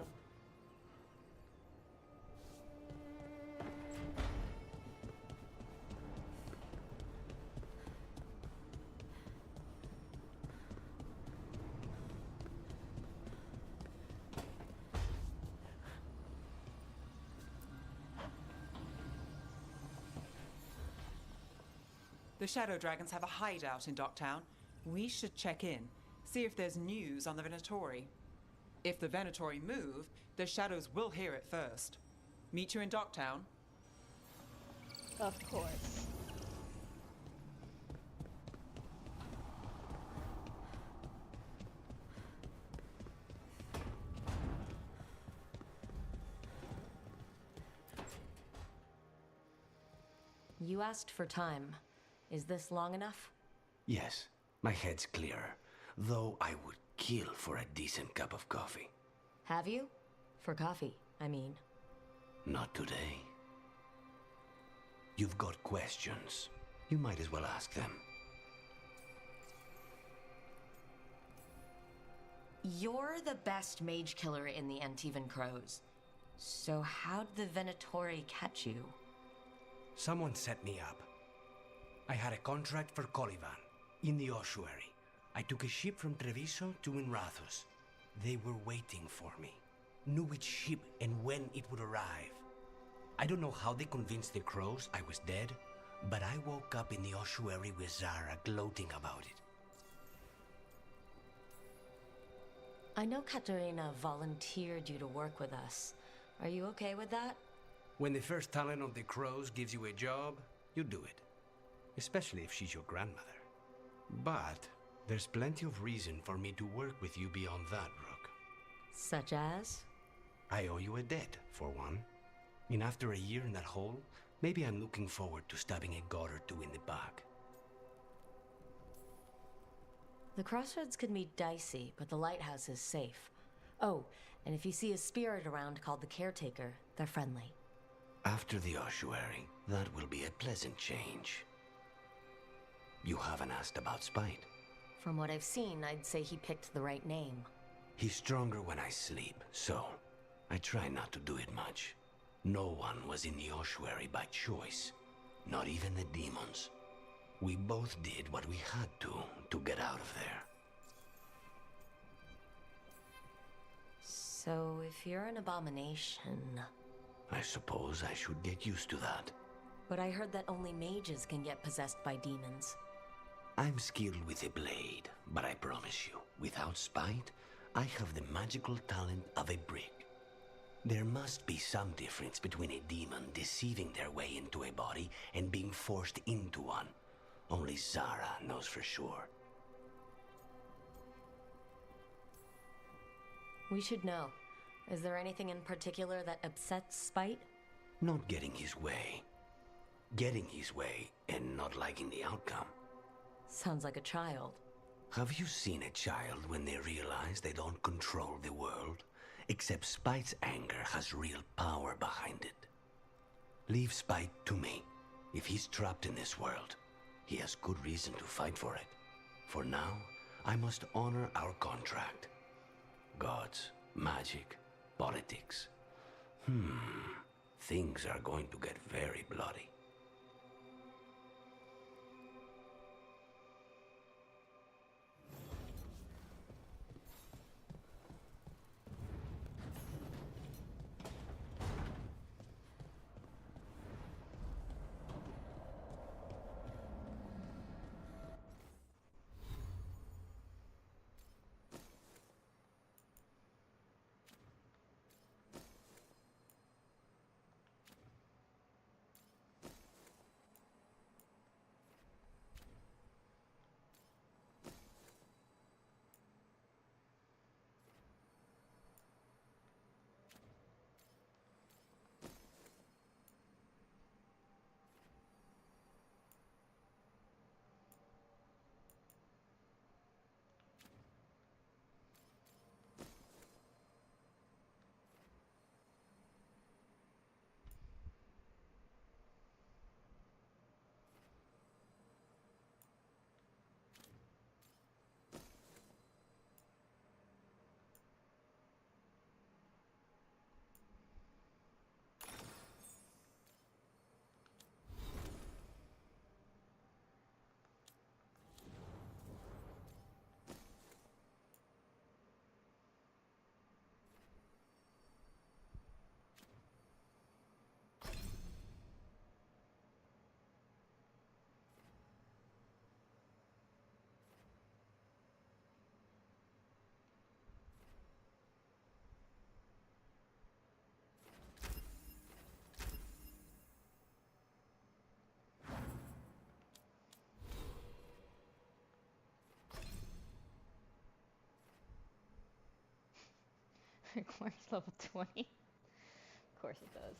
The Shadow Dragons have a hideout in Docktown. We should check in, see if there's news on the Venatori. If the Venatori move, the Shadows will hear it first. Meet you in Docktown. Of course. You asked for time. Is this long enough? Yes, my head's clearer, though I would kill for a decent cup of coffee. Have you? For coffee, I mean. Not today. You've got questions. You might as well ask them. You're the best mage killer in the Antivan Crows. So how'd the Venatori catch you? Someone set me up. I had a contract for Colivan, in the ossuary. I took a ship from Treviso to Inrathus. They were waiting for me. Knew which ship and when it would arrive. I don't know how they convinced the Crows I was dead, but I woke up in the ossuary with Zara gloating about it. I know Katerina volunteered you to work with us. Are you okay with that? When the first talent of the Crows gives you a job, you do it. Especially if she's your grandmother. But there's plenty of reason for me to work with you beyond that, Rook. Such as? I owe you a debt, for one. And after a year in that hole, maybe I'm looking forward to stabbing a god or two in the back. The crossroads can be dicey, but the lighthouse is safe. Oh, and if you see a spirit around called the Caretaker, they're friendly. After the ossuary, that will be a pleasant change. You haven't asked about Spite. From what I've seen, I'd say he picked the right name. He's stronger when I sleep, so I try not to do it much. No one was in the ossuary by choice, not even the demons. We both did what we had to get out of there. So if you're an abomination... I suppose I should get used to that. But I heard that only mages can get possessed by demons. I'm skilled with a blade, but I promise you, without Spite, I have the magical talent of a brick. There must be some difference between a demon deceiving their way into a body and being forced into one. Only Zara knows for sure. We should know. Is there anything in particular that upsets Spite? Not getting his way. Getting his way and not liking the outcome. Sounds like a child. Have you seen a child when they realize they don't control the world? Except Spite's anger has real power behind it. Leave Spite to me. If he's trapped in this world, he has good reason to fight for it. For now, I must honor our contract. Gods, magic, politics. Things are going to get very bloody. requires level 20. Of course it does.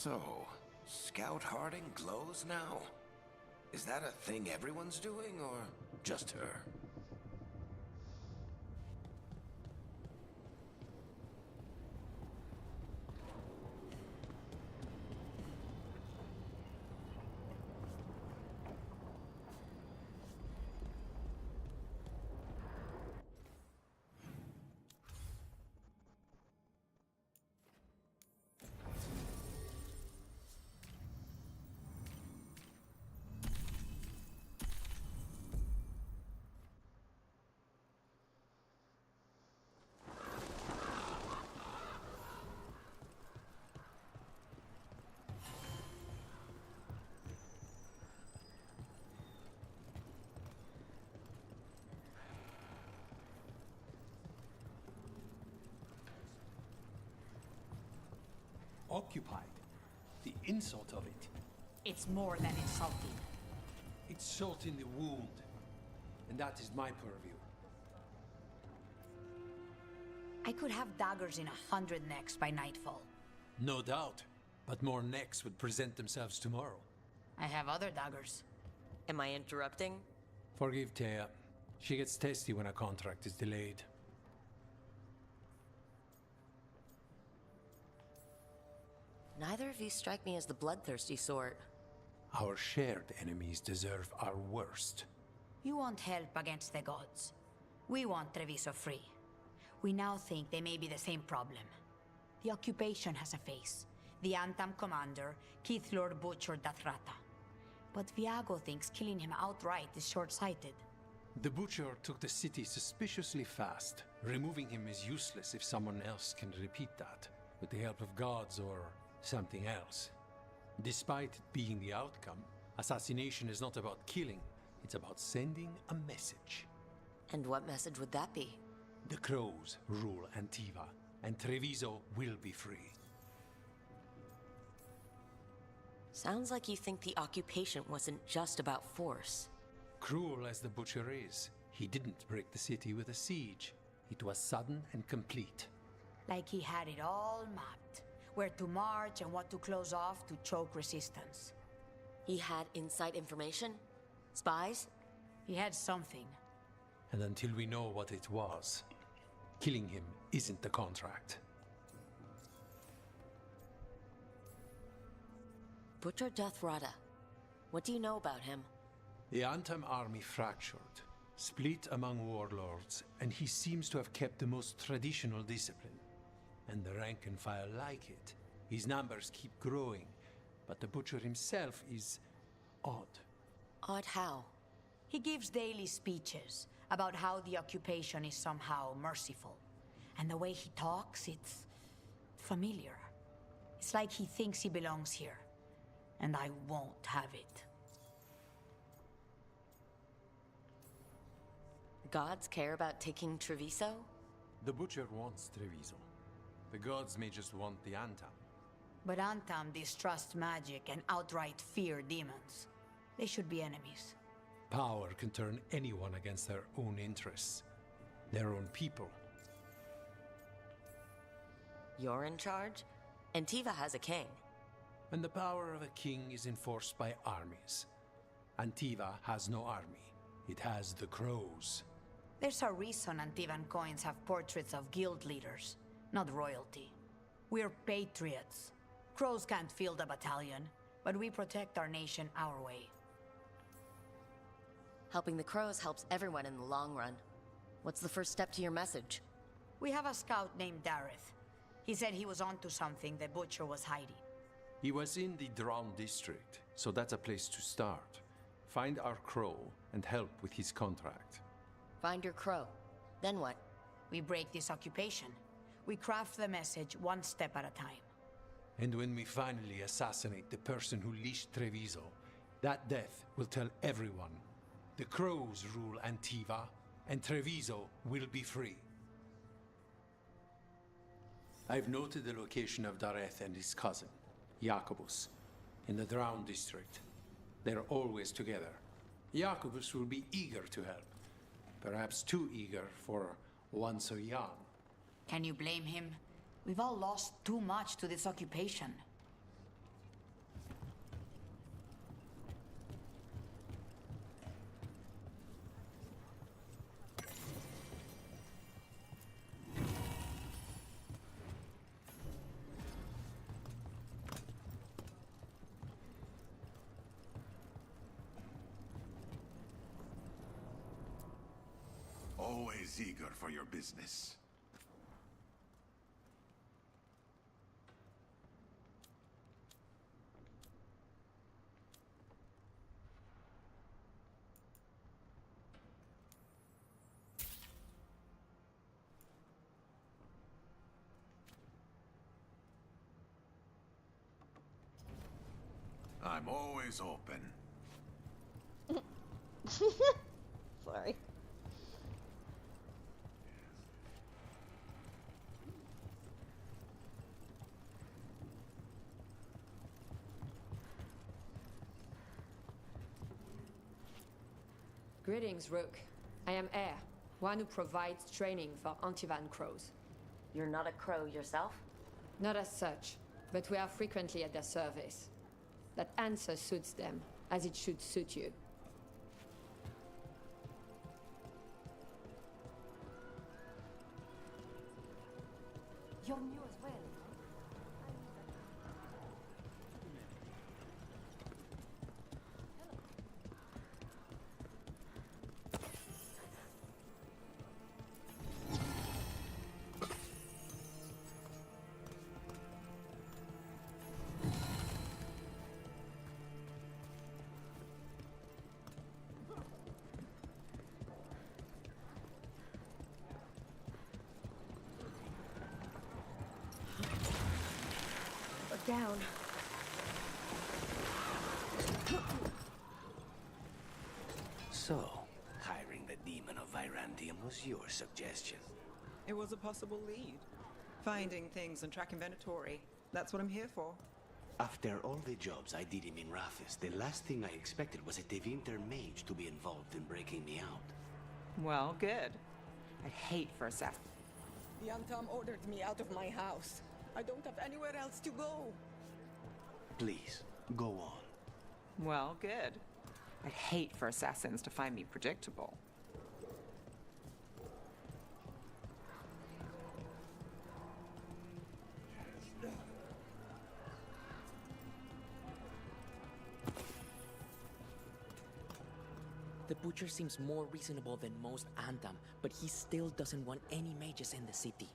So, Scout Harding glows now? Is that a thing everyone's doing, or just her? Occupied. The insult of it. It's more than insulting. It's salt in the wound. And that is my purview. I could have daggers in 100 necks by nightfall. No doubt. But more necks would present themselves tomorrow. I have other daggers. Am I interrupting? Forgive Thea. She gets testy when a contract is delayed. Neither of you strike me as the bloodthirsty sort. Our shared enemies deserve our worst. You want help against the gods. We want Treviso free. We now think they may be the same problem. The occupation has a face. The Antam commander, Keith Lord Butcher Dathrata. But Viago thinks killing him outright is short-sighted. The Butcher took the city suspiciously fast. Removing him is useless if someone else can repeat that, with the help of gods or something else. Despite it being the outcome, assassination is not about killing, it's about sending a message. And what message would that be? The Crows rule Antiva, and Treviso will be free. Sounds like you think the occupation wasn't just about force. Cruel as the Butcher is, he didn't break the city with a siege. It was sudden and complete. Like he had it all mapped. Where to march and what to close off to choke resistance. He had inside information? Spies? He had something. And until we know what it was, killing him isn't the contract. Butcher Dathrata. What do you know about him? The Antam army fractured, split among warlords, and he seems to have kept the most traditional discipline. And the rank and file like it. His numbers keep growing, but the Butcher himself is odd. Odd how? He gives daily speeches about how the occupation is somehow merciful. And the way he talks, it's familiar. It's like he thinks he belongs here. And I won't have it. Gods care about taking Treviso? The Butcher wants Treviso. The gods may just want the Antam. But Antam distrust magic and outright fear demons. They should be enemies. Power can turn anyone against their own interests. Their own people. You're in charge? Antiva has a king. And the power of a king is enforced by armies. Antiva has no army. It has the crows. There's a reason Antivan coins have portraits of guild leaders, not royalty. We're patriots. Crows can't field a battalion, but we protect our nation our way. Helping the crows helps everyone in the long run. What's the first step to your message? We have a scout named Dareth. He said he was onto something the butcher was hiding. He was in the Drown district, so that's a place to start. Find our crow and help with his contract. Find your crow. Then what? We break this occupation. We craft the message one step at a time. And when we finally assassinate the person who leashed Treviso, that death will tell everyone. The crows rule Antiva, and Treviso will be free. I've noted the location of Dareth and his cousin, Jacobus, in the Drown district. They're always together. Jacobus will be eager to help. Perhaps too eager for one so young. Can you blame him? We've all lost too much to this occupation. Always eager for your business. I'm always open. Sorry. Greetings, Rook. I am Air, one who provides training for Antivan crows. You're not a crow yourself? Not as such, but we are frequently at their service. That answer suits them, as it should suit you. You're new as well. Down. So, hiring the demon of Virantium was your suggestion. It was a possible lead. Finding things and tracking Venatori. That's what I'm here for. After all the jobs I did in Rathis, the last thing I expected was a Tevinter mage to be involved in breaking me out. Well, good. I'd hate for assassin. The Antam ordered me out of my house. I don't have anywhere else to go. Please, go on. Well, good. I'd hate for assassins to find me predictable. The butcher seems more reasonable than most Antam, but he still doesn't want any mages in the city.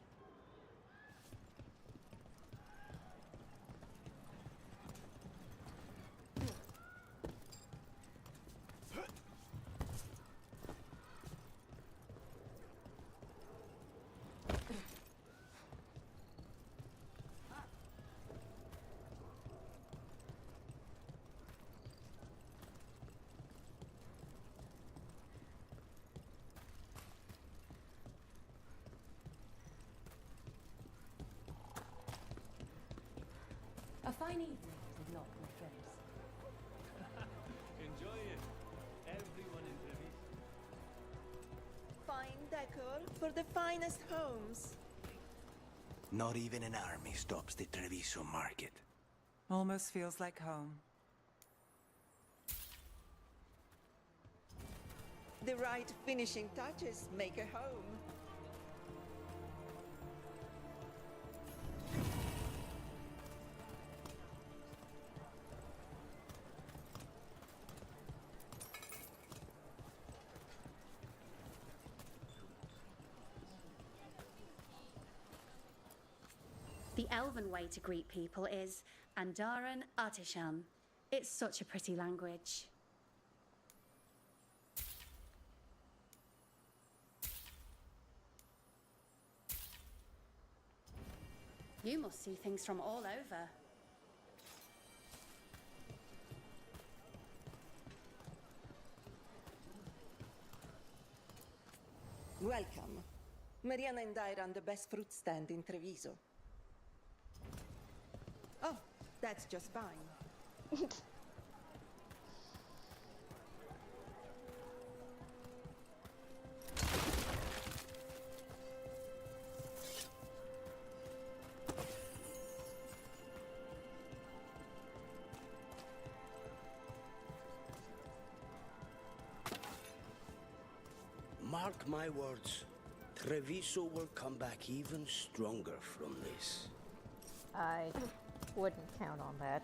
A fine evening, is it not, my friends? Enjoy it. Everyone in Treviso. Fine decor for the finest homes. Not even an army stops the Treviso market. Almost feels like home. The right finishing touches make a home. The Elven way to greet people is Andaran Artishan. It's such a pretty language. You must see things from all over. Welcome. Mariana and I run the best fruit stand in Treviso. Oh, that's just fine. Mark my words, Treviso will come back even stronger from this. I wouldn't count on that.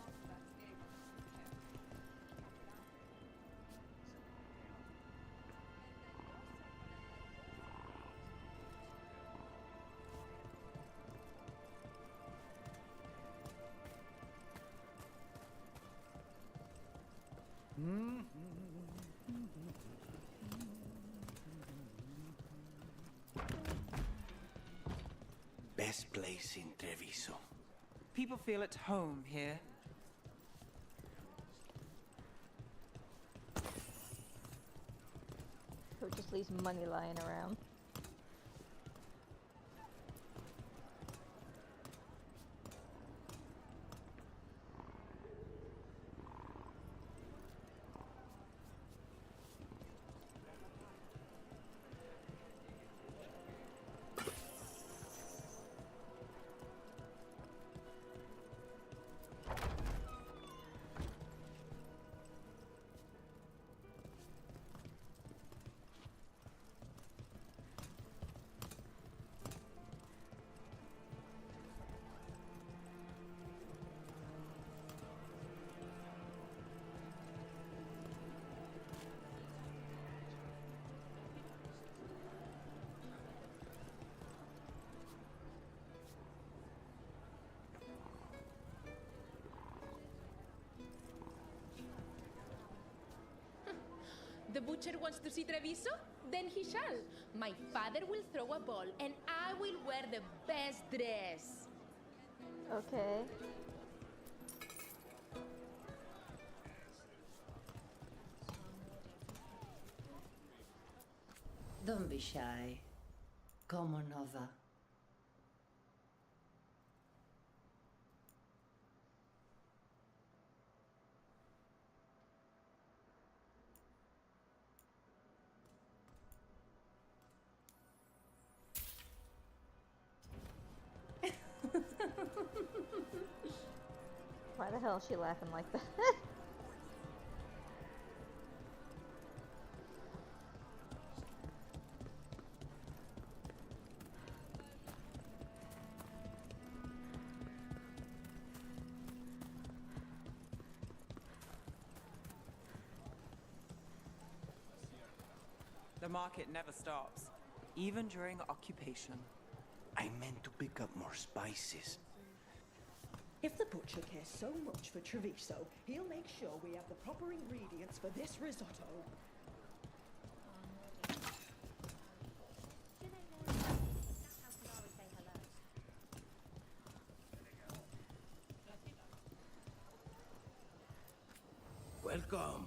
Best place in Treviso. People feel at home here. So it just leaves money lying around. The butcher wants to see Treviso? Then he shall. My father will throw a ball, and I will wear the best dress. Okay. Don't be shy. Como nova. Why the hell is she laughing like that? The market never stops, even during occupation. I meant to pick up more spices. If the butcher cares so much for Treviso, he'll make sure we have the proper ingredients for this risotto. Welcome.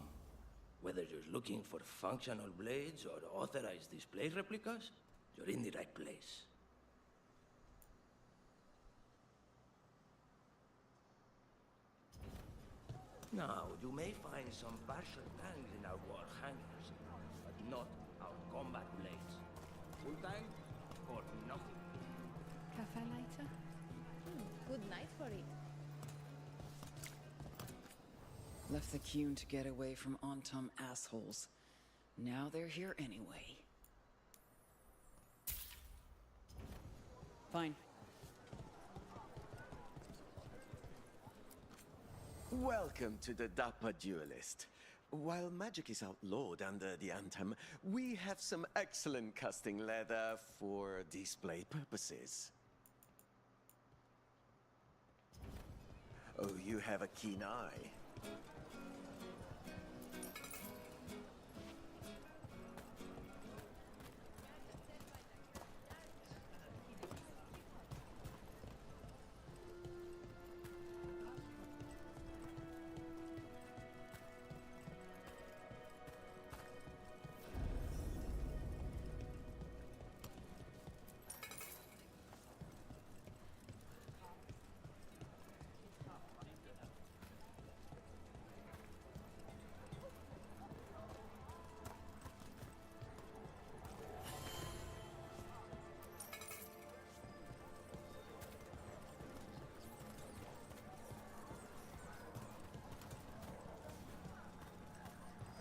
Whether you're looking for functional blades or authorized display replicas, you're in the right place. Now, you may find some partial tanks in our war hangars, but not our combat blades. Full tank or nothing. Cafe later? Good night for it. Left the Qun to get away from Antam assholes. Now they're here anyway. Fine. Welcome to the Dapper Duelist. While magic is outlawed under the Anthem, we have some excellent casting leather for display purposes. Oh, you have a keen eye.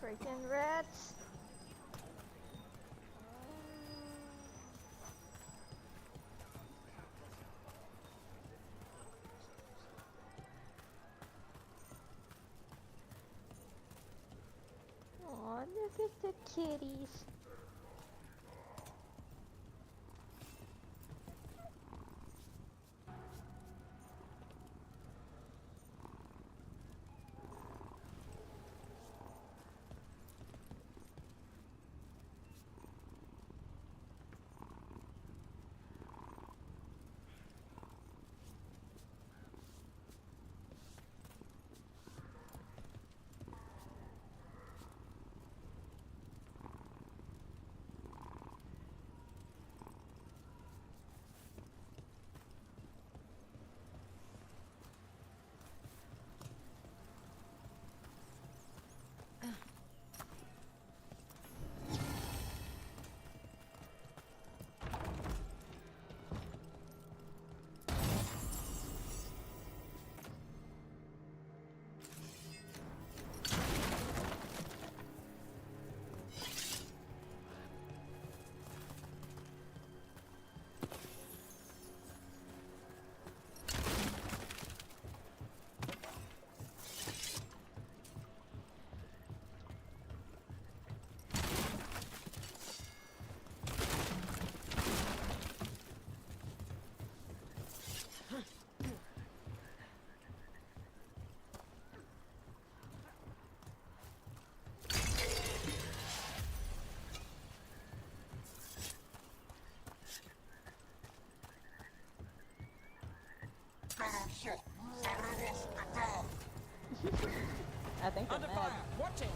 Freaking rats. Aw, look at the kitties. I think they're mad. Watch it!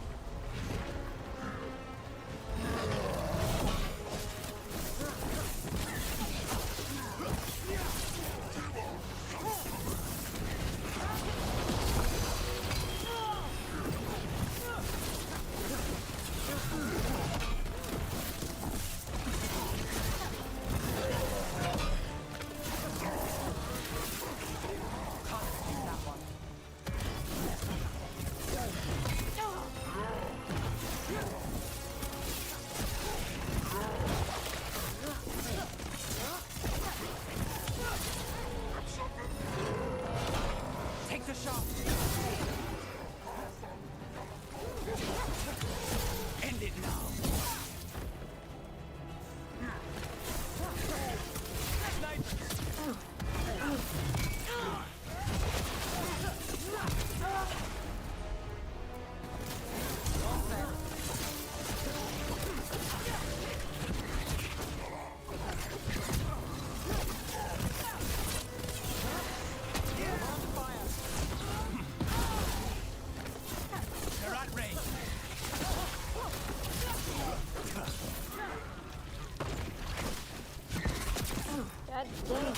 Take the shot! End it now! They're at range. God damn.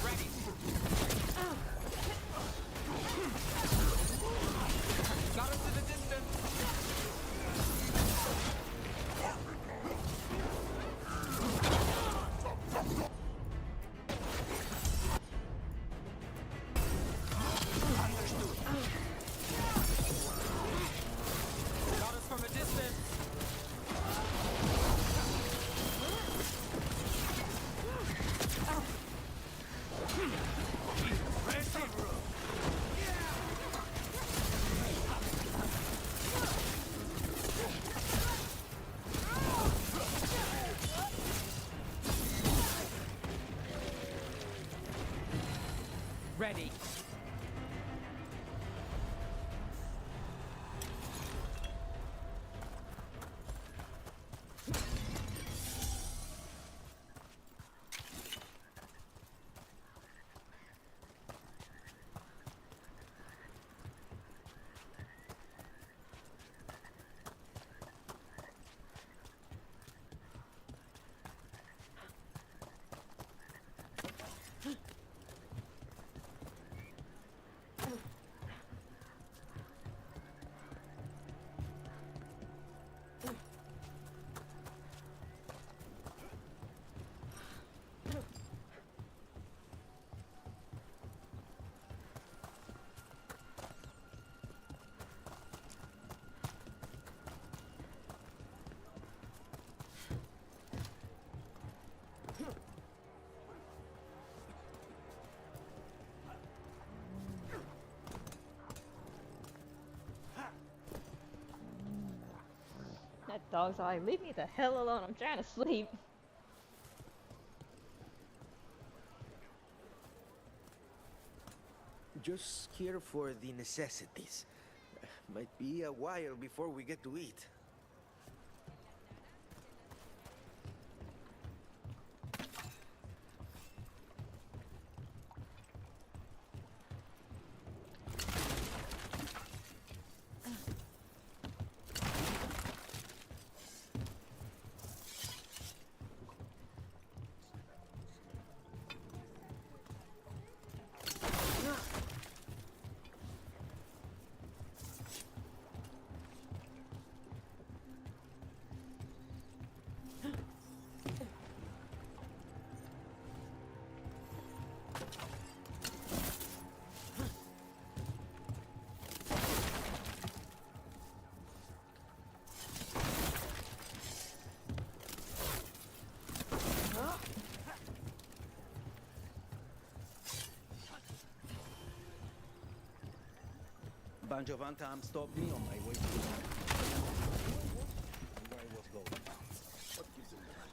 Ready. Got us to the distance. Dog's like, leave me the hell alone. I'm trying to sleep. Just here for the necessities. Might be a while before we get to eat. Bunch of Antam stopped me on my way to where I was going. What gives him the right?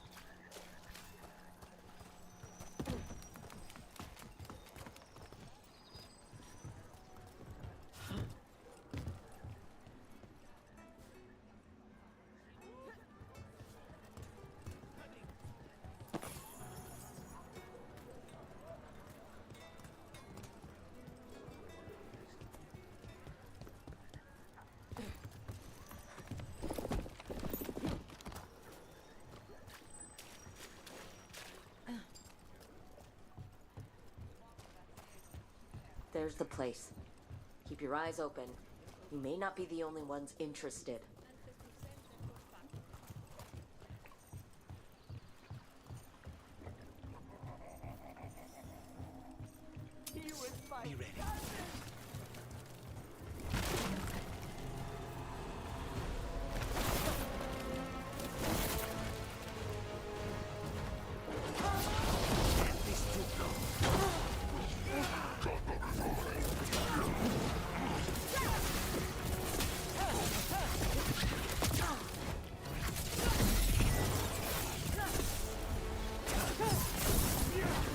There's the place. Keep your eyes open. You may not be the only ones interested. Be ready.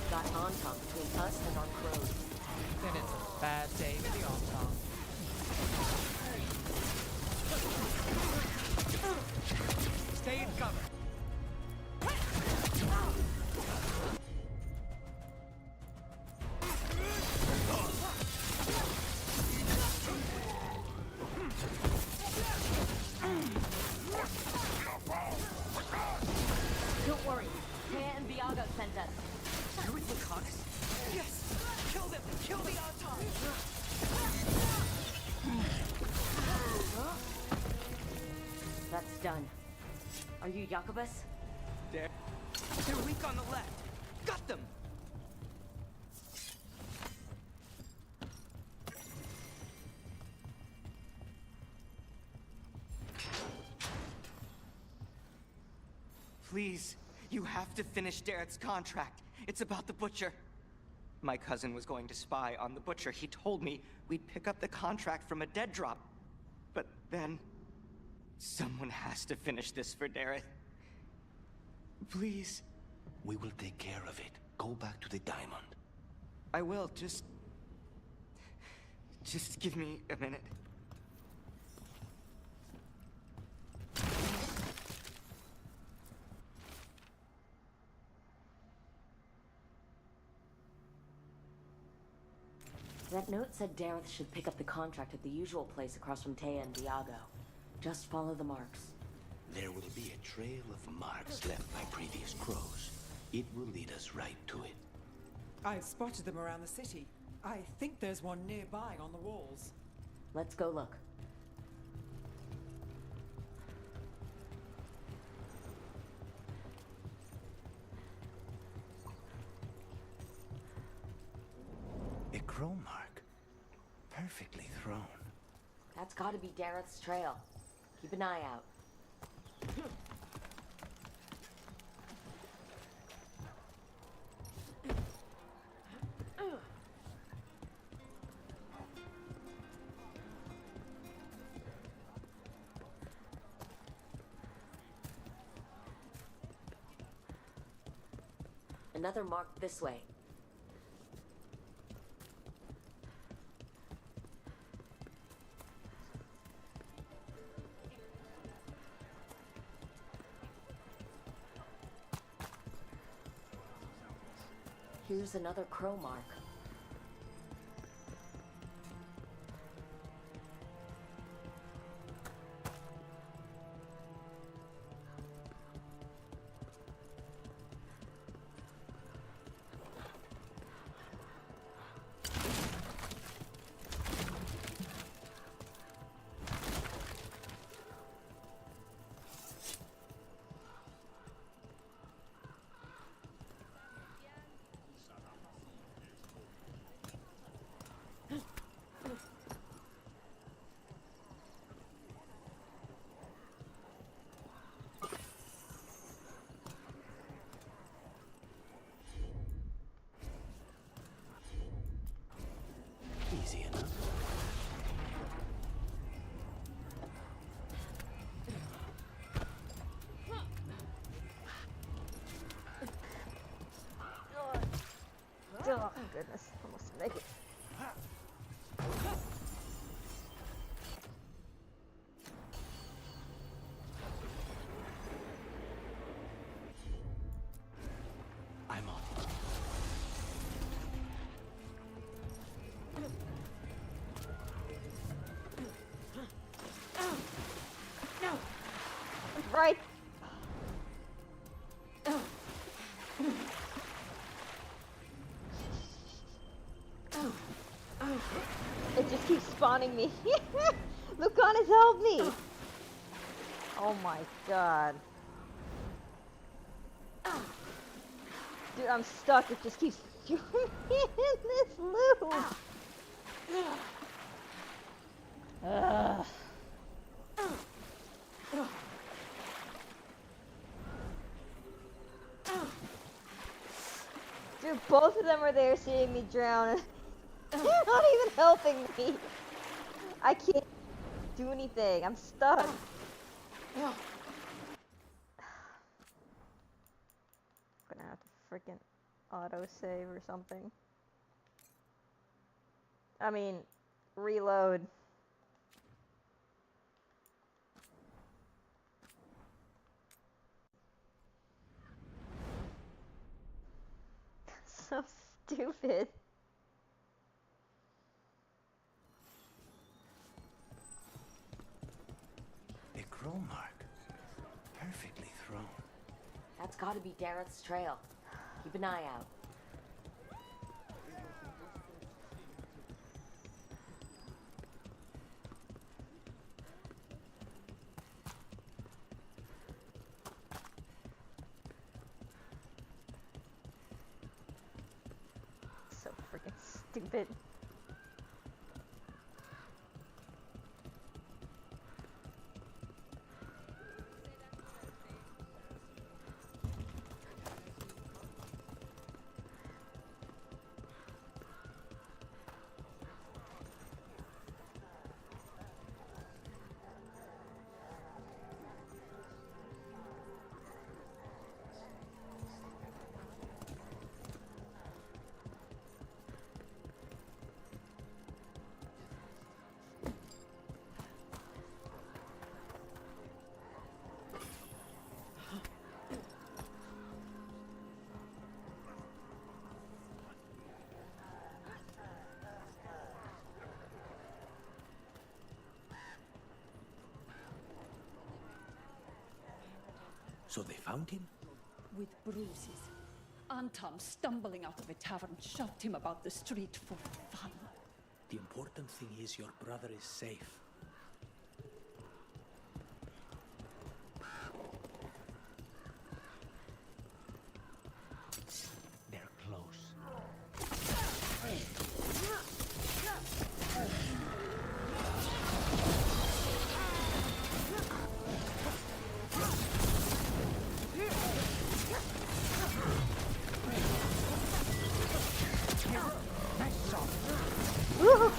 Got Anton between us and our crows. Then it's a bad day for the Antam. Stay in cover. Don't worry. Taya and Viago sent us. You're with Lucanus? Yes! Kill them! Kill the Antam! That's done. Are you Jacobus? They're weak on the left. Got them! Please, you have to finish Darrett's contract. It's about the Butcher. My cousin was going to spy on the Butcher. He told me we'd pick up the contract from a dead drop. But then, someone has to finish this for Darrett. Please. We will take care of it. Go back to the diamond. I will, just give me a minute. That note said Dareth should pick up the contract at the usual place across from Taya and Diago. Just follow the marks. There will be a trail of marks left by previous crows. It will lead us right to it. I've spotted them around the city. I think there's one nearby on the walls. Let's go look. A crow mark. Perfectly thrown. That's gotta be Dareth's trail. Keep an eye out. Another marked this way. Here's another crow mark. Easy enough. Oh, goodness. Almost make it. I'm on. No. Right. It just keeps spawning me. Lucan has helped me. Oh my god. Dude, I'm stuck. It just keeps throwing me in this loop. Ugh. Dude, both of them are there seeing me drown. They're not even helping me. I can't do anything. I'm stuck. I'm gonna have to freaking autosave or something. I mean, reload. So stupid. A crow mark. Perfectly thrown. That's gotta be Dareth's trail. Keep an eye out. So freaking stupid. So they found him? With bruises. Anton, stumbling out of a tavern, shoved him about the street for fun. The important thing is your brother is safe. They're close. Woo!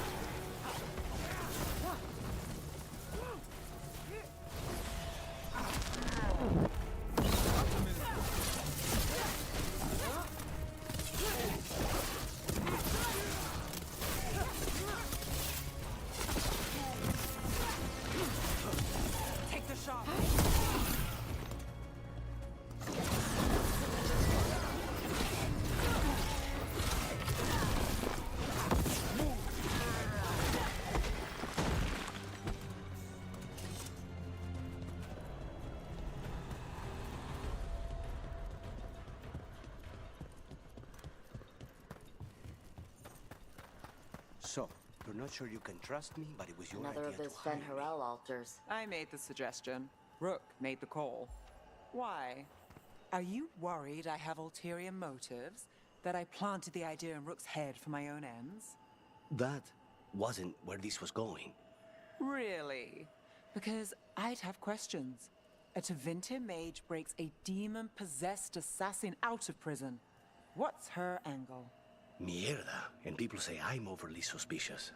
So, you're not sure you can trust me, but it was your Another idea of those to hire Ben me. Harrell altars. I made the suggestion. Rook made the call. Why? Are you worried I have ulterior motives? That I planted the idea in Rook's head for my own ends? That wasn't where this was going. Really? Because I'd have questions. A Tevinter mage breaks a demon-possessed assassin out of prison. What's her angle? Mierda. And people say I'm overly suspicious.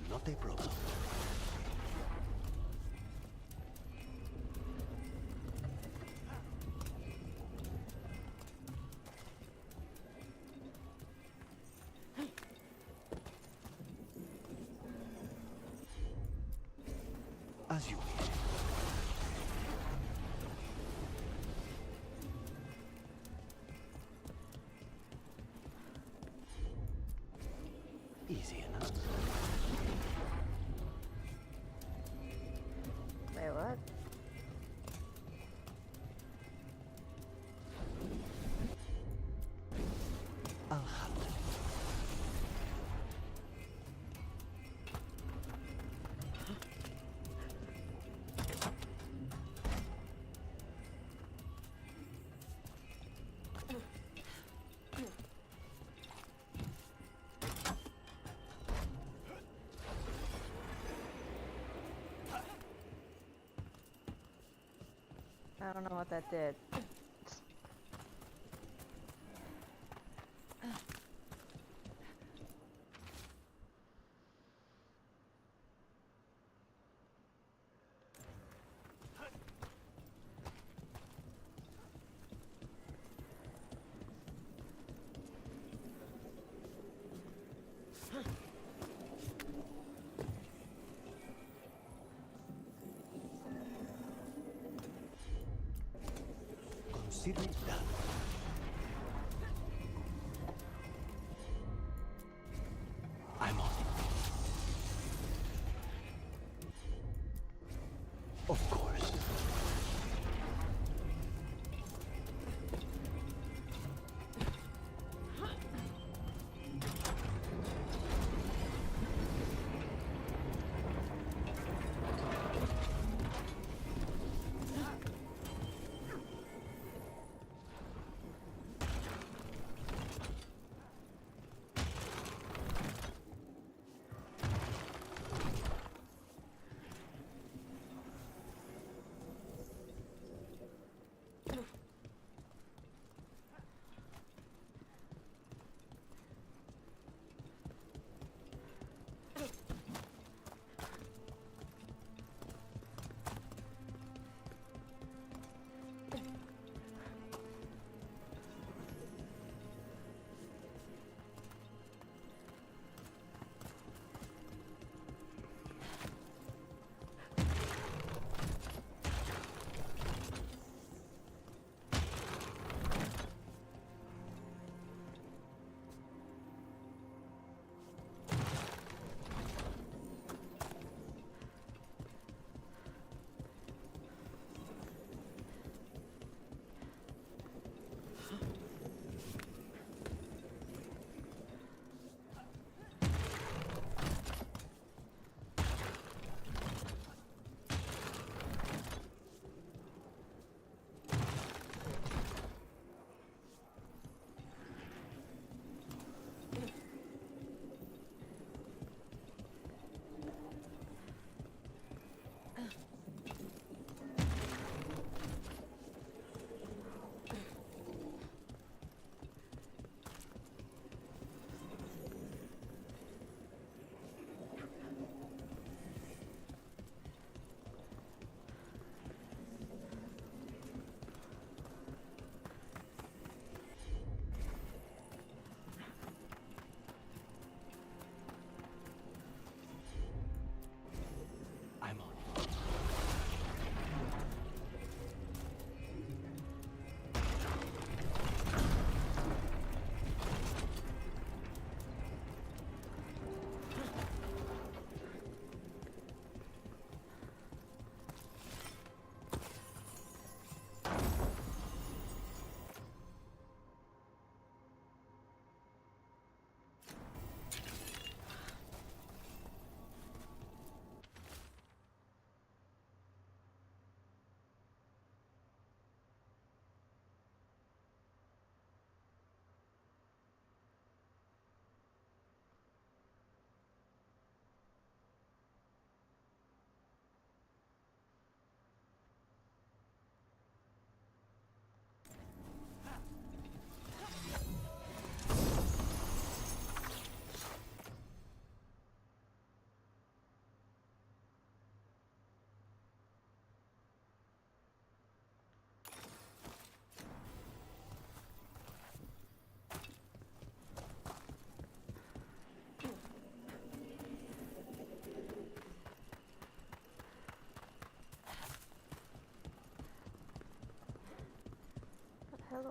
Not a problem. As you wish. Easy enough. Wait, what? I'll handle it. I don't know what that did. Consider it done. I'm on it. Of course.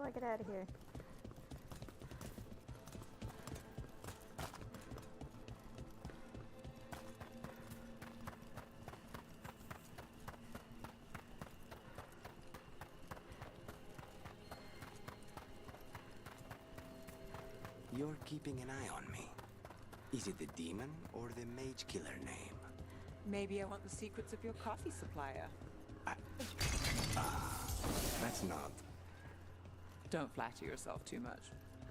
I get out of here? You're keeping an eye on me. Is it the demon or the mage killer name? Maybe I want the secrets of your coffee supplier. That's not. Don't flatter yourself too much.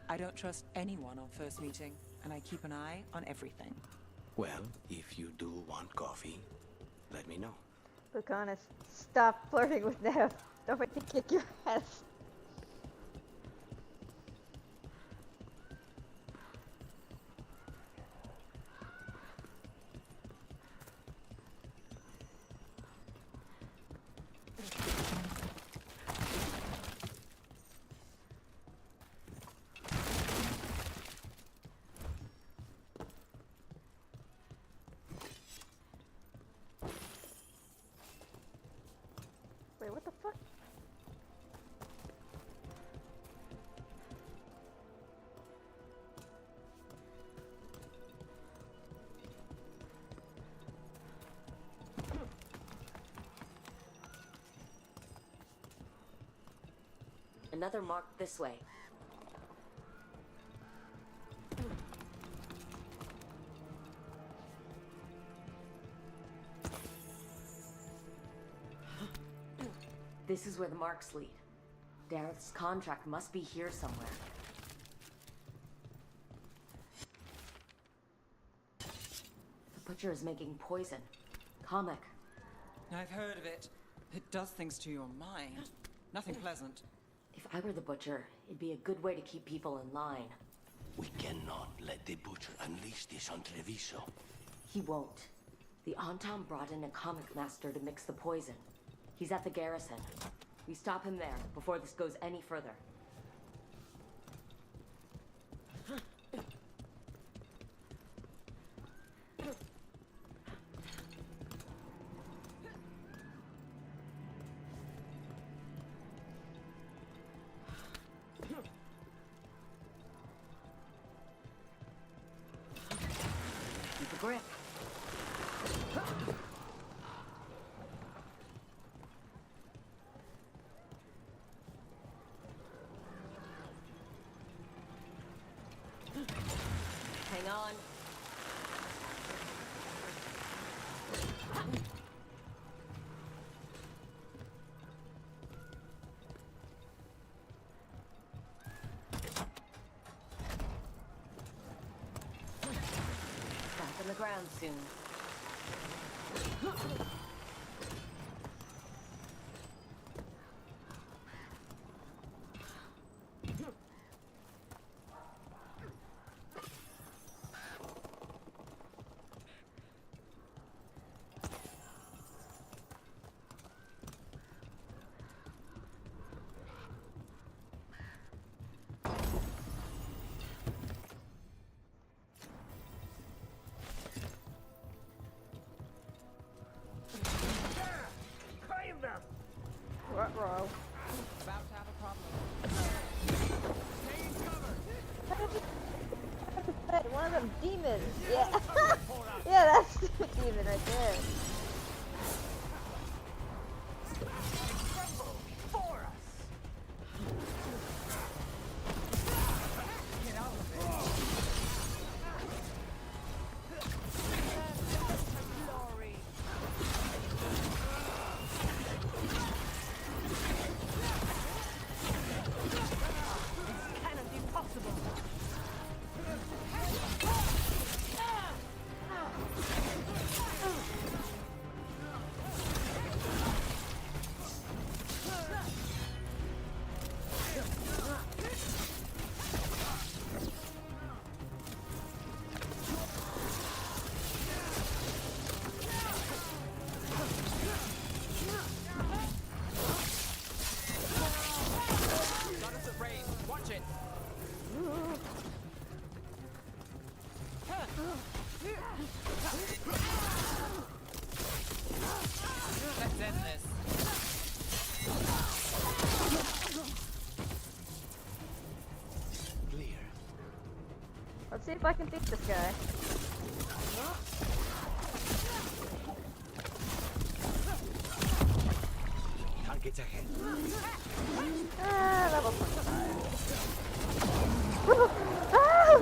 I don't trust anyone on first meeting, and I keep an eye on everything. Well, if you do want coffee, let me know. Look honest. Stop flirting with Neve. Don't make me kick your ass. Wait, what the fuck? Another mark this way. This is where the marks lead. Dareth's contract must be here somewhere. The butcher is making poison. Comic. I've heard of it. It does things to your mind. Nothing pleasant. If I were the butcher, it'd be a good way to keep people in line. We cannot let the butcher unleash this on Treviso. He won't. The Antam brought in a comic master to mix the poison. He's at the garrison. We stop him there before this goes any further. Keep a grip. Hang on. Back on the ground soon. Ruh-roh. About to have a problem. One of them demons. Yeah. Yeah, that's the demon right there. if I can beat this guy. Targets ahead. Level 25. Ah!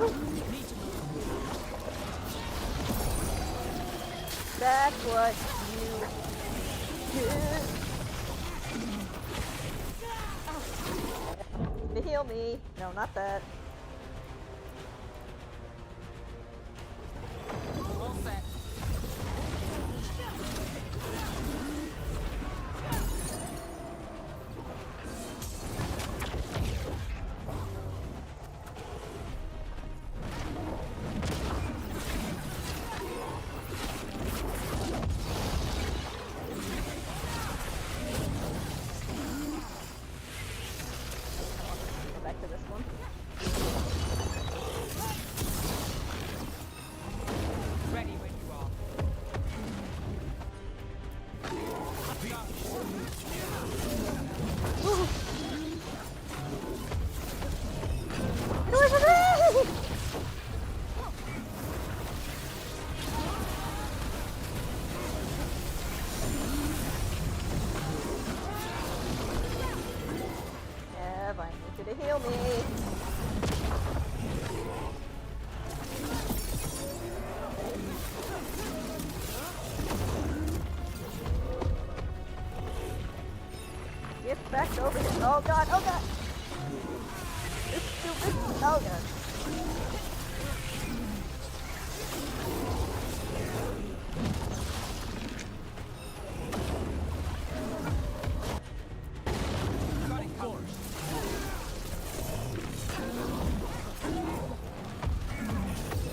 That's what you do. Heal me. No, not that. All set. Go back to this one. Ready when you are. Get away from me! Ev, I need you to heal me. Get back over here. Oh god, oh god! This stupid. Oh god.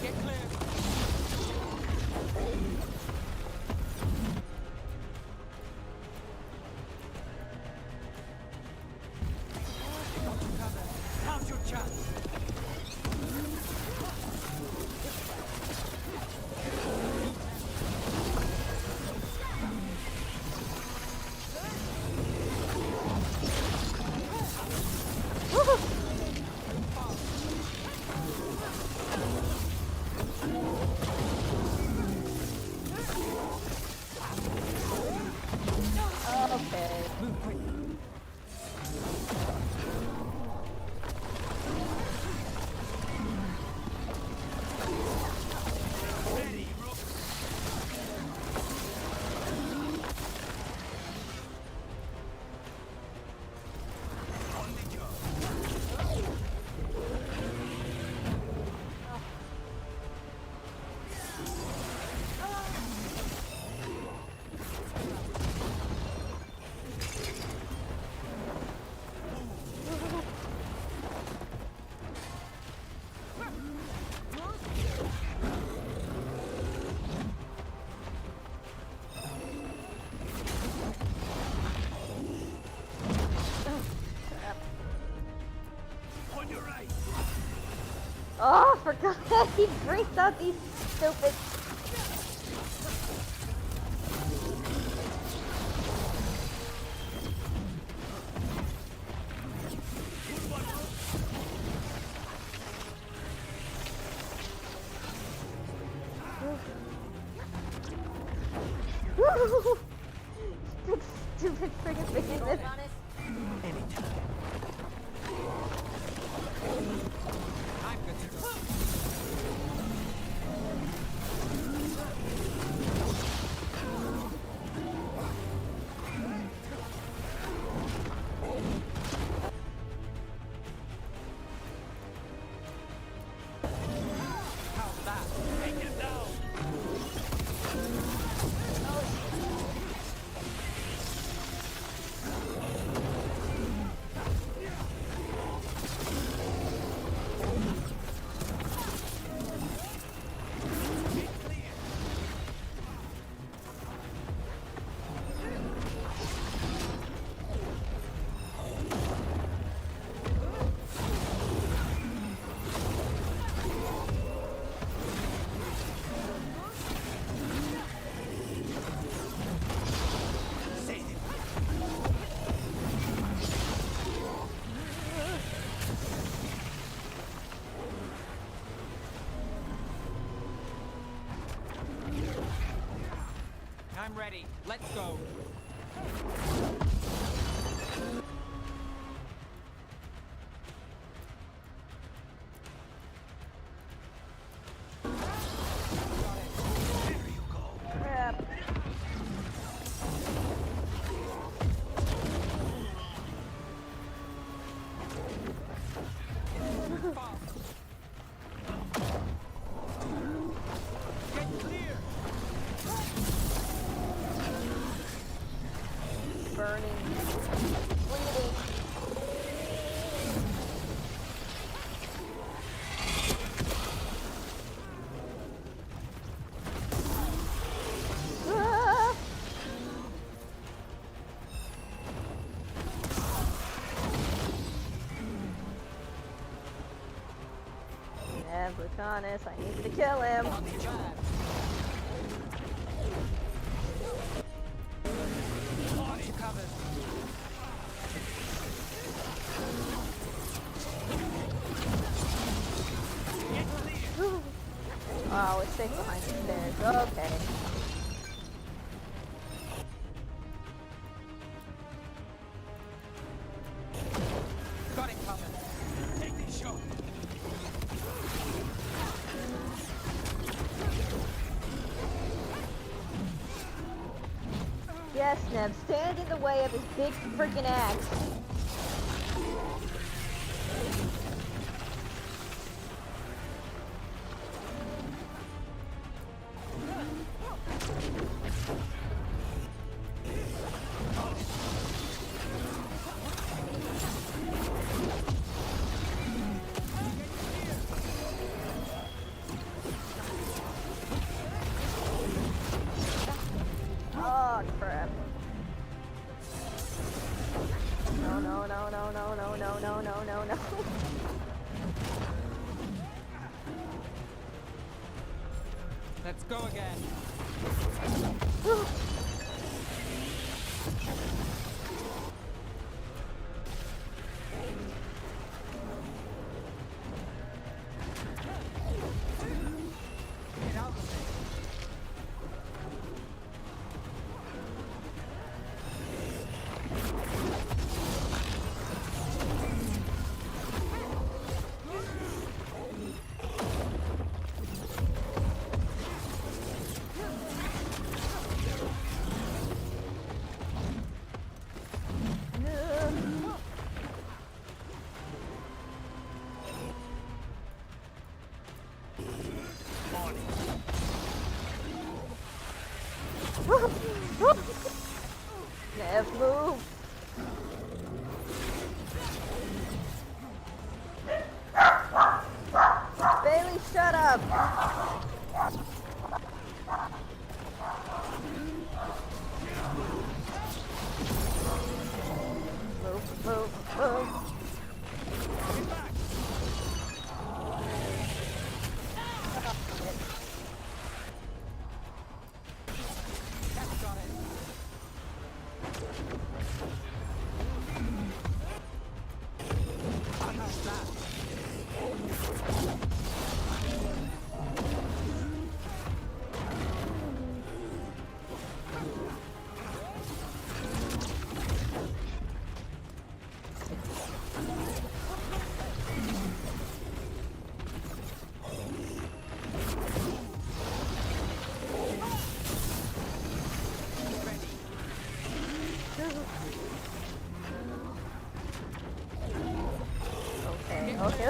Get clear. Now's your chance. Okay. Move quick. Oh, for God's sake, he drinks out these stupid. Stupid friggin' behemoth. I'm good to go. How's that? Take him down. ready. Let's go. Crap. Burning. Bleeding. Ah! Neve, Lucanus, I need you to kill him. Oh, it's safe behind the stairs. Okay. Got it covered. Take this shot. Yes, Neb, stand in the way of his big freaking axe. Oh, crap. No, no, no, no, no, no, no, no, no, no, no. Let's go again. Get out of there. Neve, move. Bailey, shut up. Move, move, move. Okay, okay.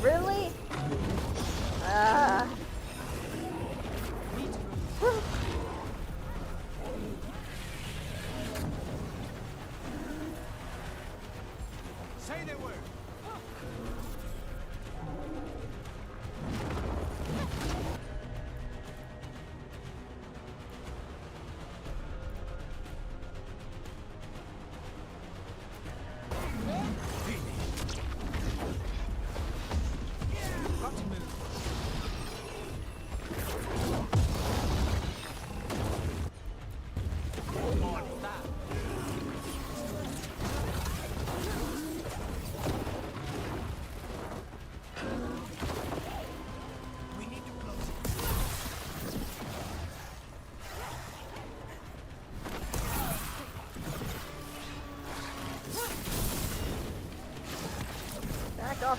Really? Say the word.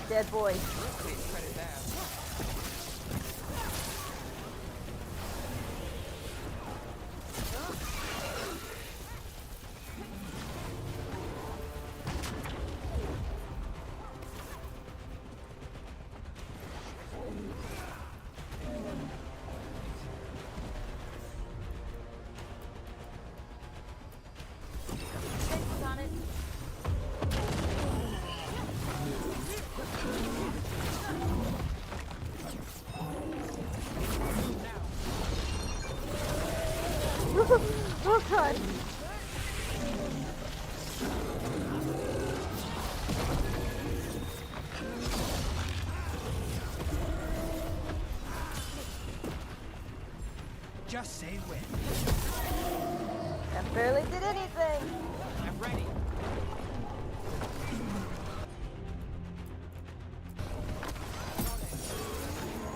dead boy. Credit there. On it. Oh god. Just say when. That barely did anything. I'm ready.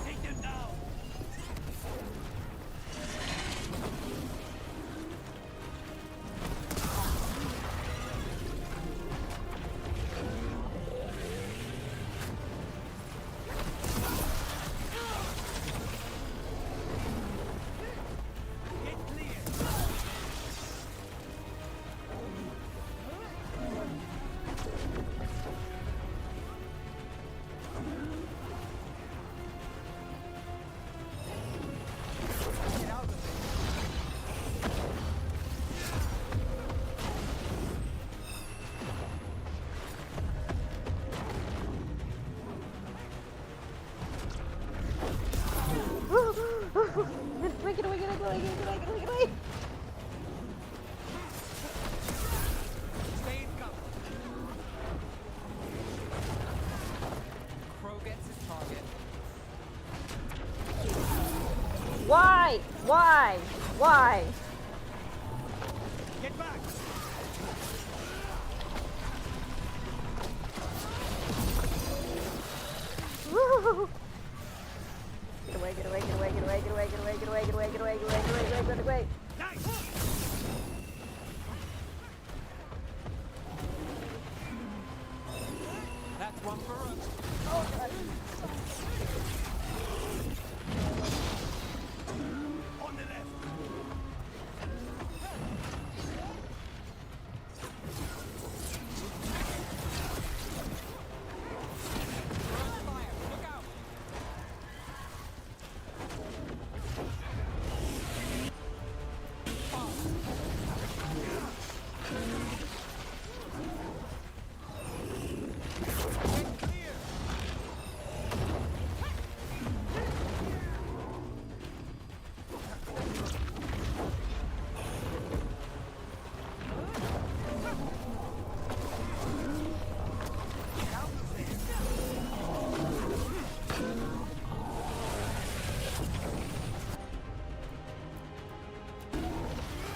Take them down. Get away, get away, get away, get away, get away, get away. Stay in cover. Crow gets his target. Why? Why? Why? Get back. Woo! Get away, get away, get away, get away, get away, get away, get away, get away, get away, get away, get away, get away, get away. Nice. That's one for us. Oh god. On the left. Fire. Look out.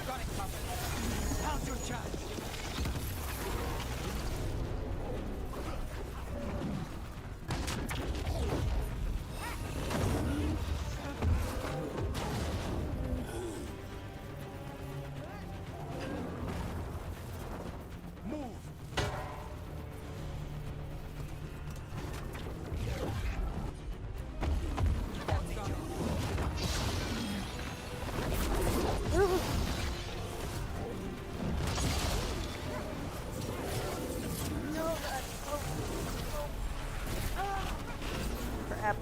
Got it covered. How's your charge? Move. That's got it. No, god. Oh. Oh. Ah. Crap.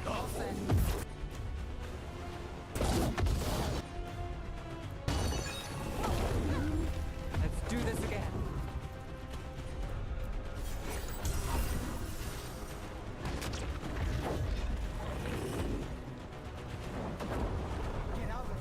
All set. Let's do this again. Get out of there.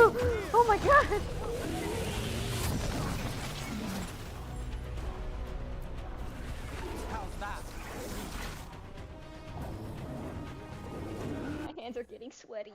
Oh my god! How's that? My hands are getting sweaty.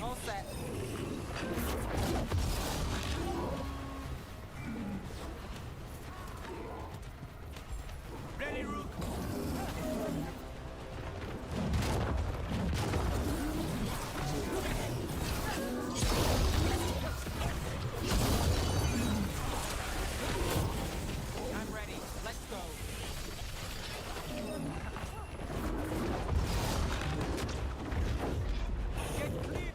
All set. Ready, Rook? I'm ready. Let's go. Get clear.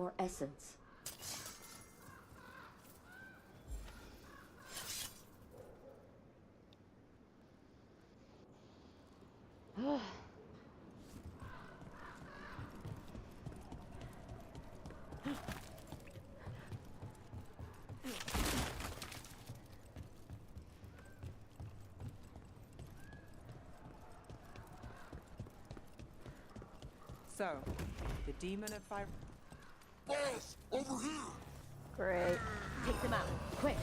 More essence. So, the demon of fire. Boss, over here! Great. Take them out, quick!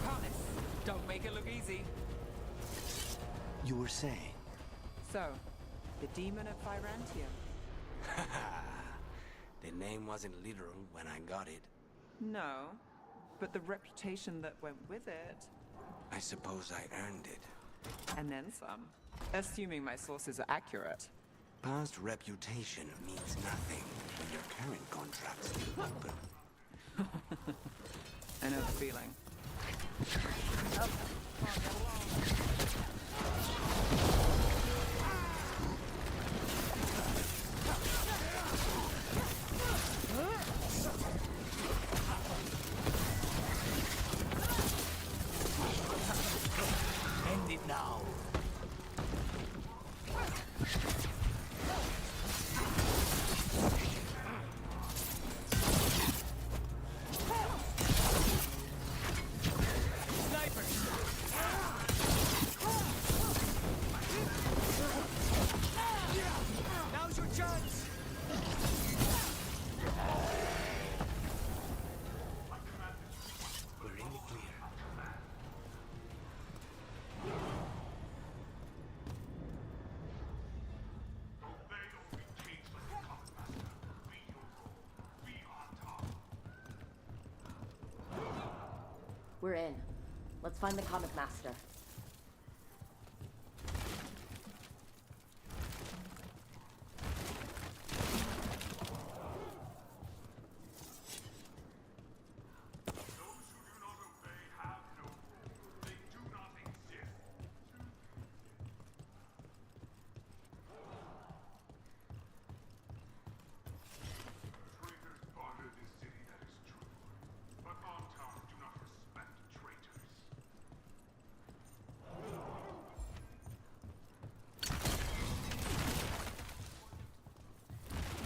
Promise, don't make it look easy. You were saying? So, the demon of Fyrantium. The name wasn't literal when I got it. No, but the reputation that went with it. I suppose I earned it. And then some. Assuming my sources are accurate. Past reputation means nothing when your current contract's still open. I know the feeling. End it now. Now's your chance! We're in the clear. We're in. Let's find the comic master.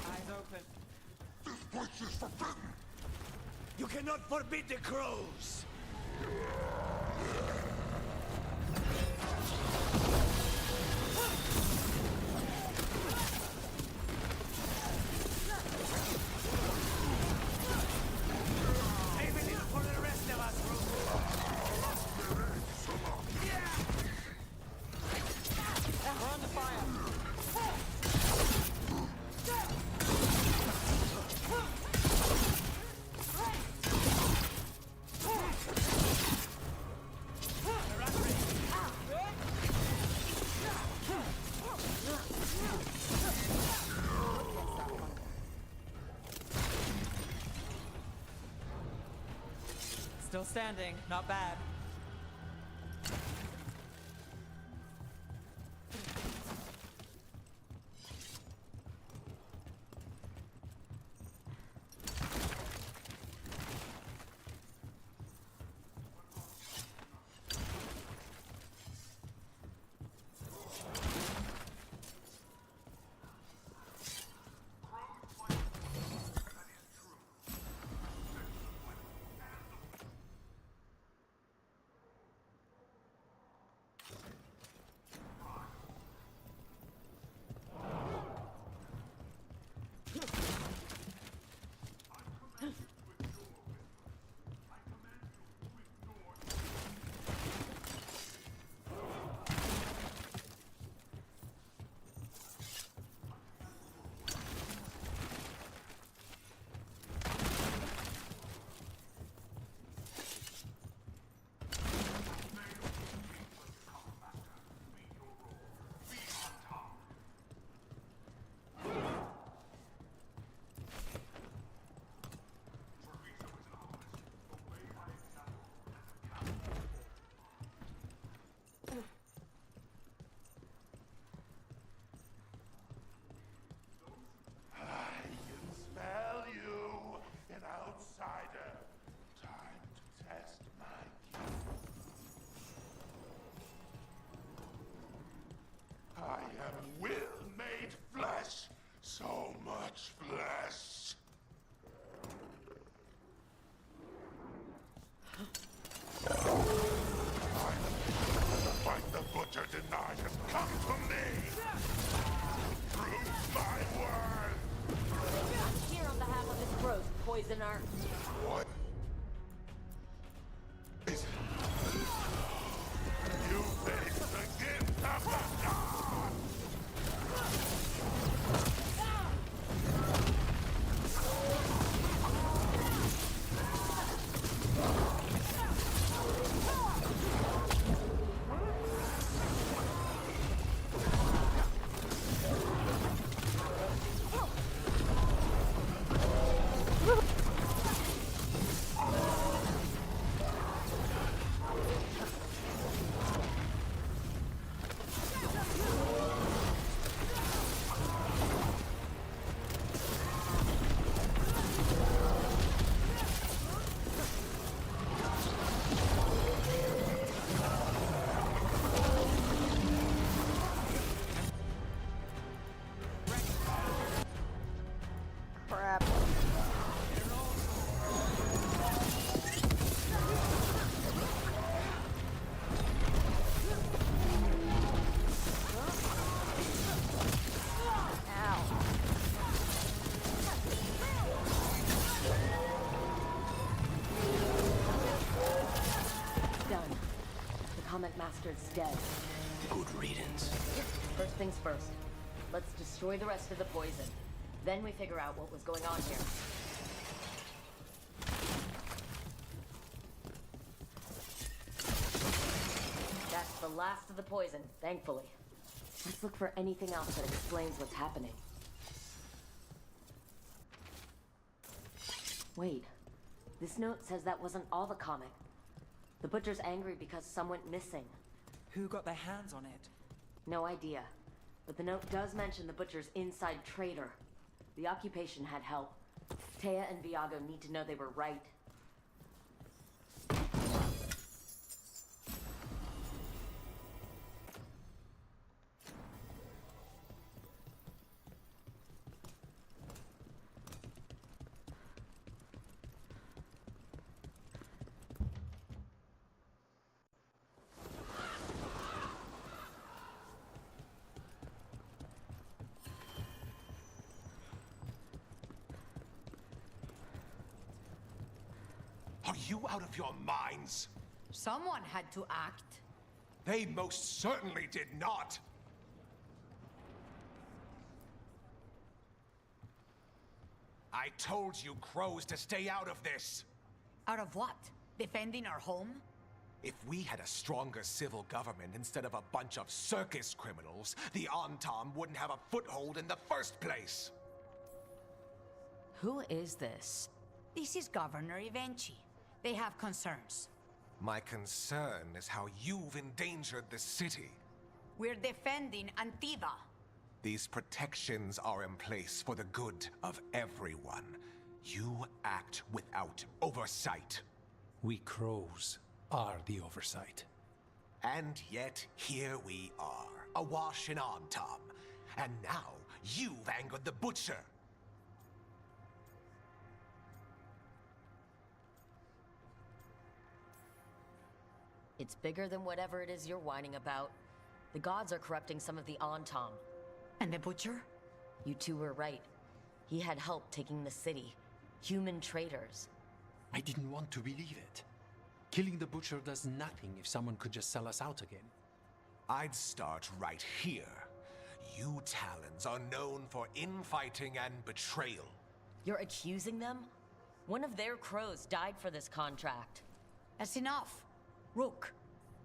Eyes open. This place is forbidden! You cannot forbid the crows! Save it for the rest of us, We're on the fire. Still standing, not bad. Master's dead. Good riddance. First things first. Let's destroy the rest of the poison. Then we figure out what was going on here. That's the last of the poison, thankfully. Let's look for anything else that explains what's happening. Wait. This note says that wasn't all the comic. The Butcher's angry because some went missing. Who got their hands on it? No idea. But the note does mention the Butcher's inside trader. The occupation had help. Taya and Viago need to know they were right. Are you out of your minds? Someone had to act. They most certainly did not. I told you crows to stay out of this. Out of what? Defending our home? If we had a stronger civil government instead of a bunch of circus criminals, the Antam wouldn't have a foothold in the first place. Who is this? This is Governor Evenchi. They have concerns. My concern is how you've endangered the city. We're defending Antiva. These protections are in place for the good of everyone. You act without oversight. We crows are the oversight. And yet, here we are, awash in Antam. And now, you've angered the Butcher. It's bigger than whatever it is you're whining about. The gods are corrupting some of the Antam. And the Butcher? You two were right. He had help taking the city. Human traitors. I didn't want to believe it. Killing the Butcher does nothing if someone could just sell us out again. I'd start right here. You Talons are known for infighting and betrayal. You're accusing them? One of their crows died for this contract. That's enough. Rook,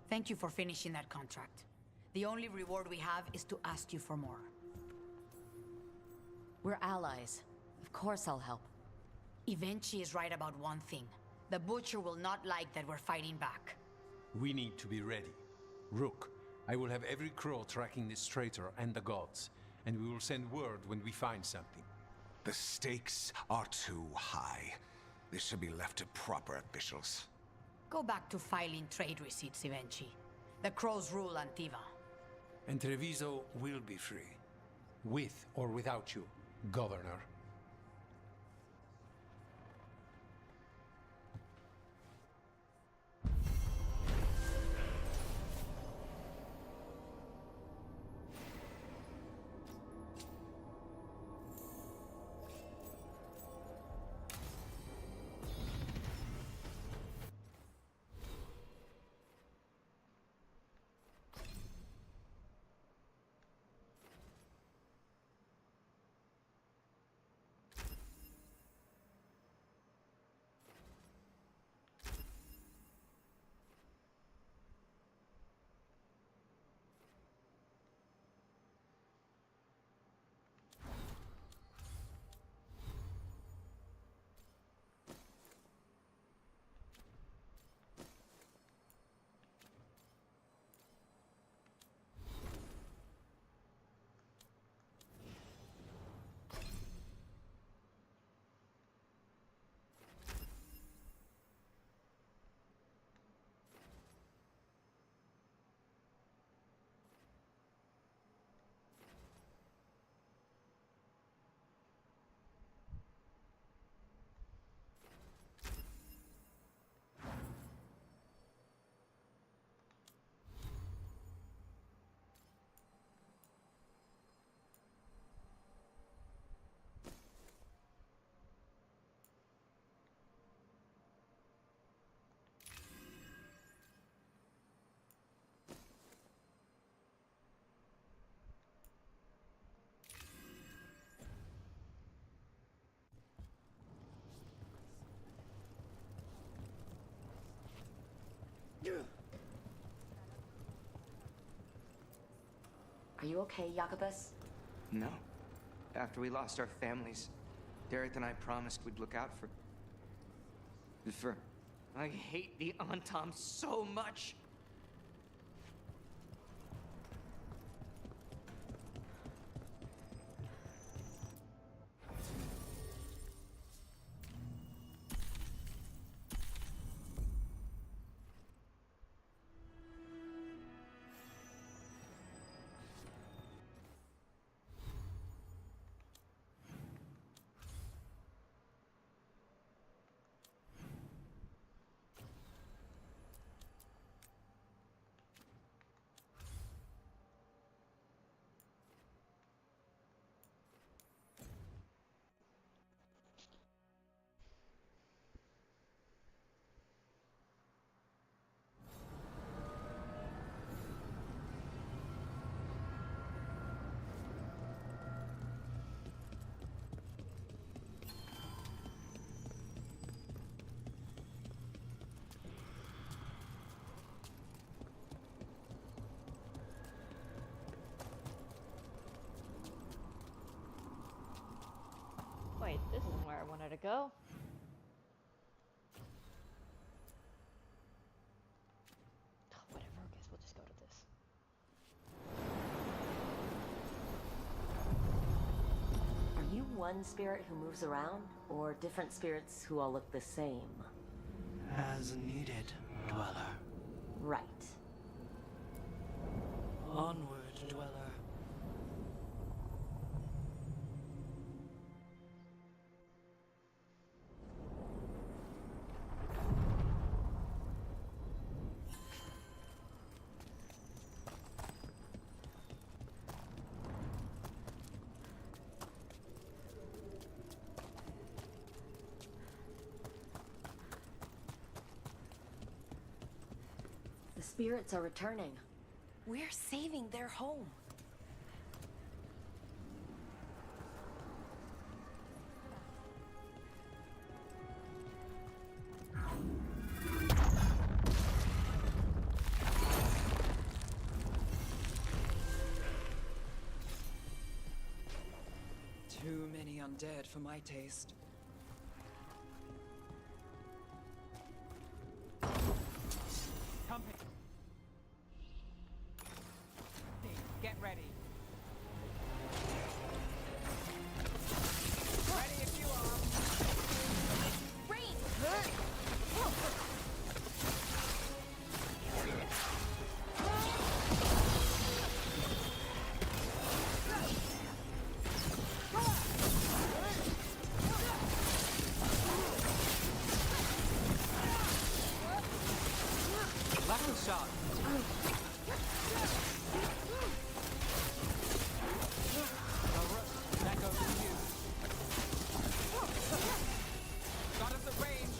thank you for finishing that contract. The only reward we have is to ask you for more. We're allies. Of course I'll help. Evenchi is right about one thing. The Butcher will not like that we're fighting back. We need to be ready. Rook, I will have every crow tracking this traitor and the gods, and we will send word when we find something. The stakes are too high. This should be left to proper officials. Go back to filing trade receipts, Evenchi. The crows rule Antiva. And Treviso will be free. With or without you, Governor. you okay, Jacobus? No. After we lost our families, Derek and I promised we'd look out for... I hate the Antam so much! Wait, this isn't where I wanted to go. Oh, whatever, I guess we'll just go to this. Are you one spirit who moves around, or different spirits who all look the same? As needed, Dweller. Right. Onward, Dweller. The spirits are returning. We're saving their home. Too many undead for my taste. Company. Get ready. Ready if you are. Lucky shot. That goes to you. Got us at range.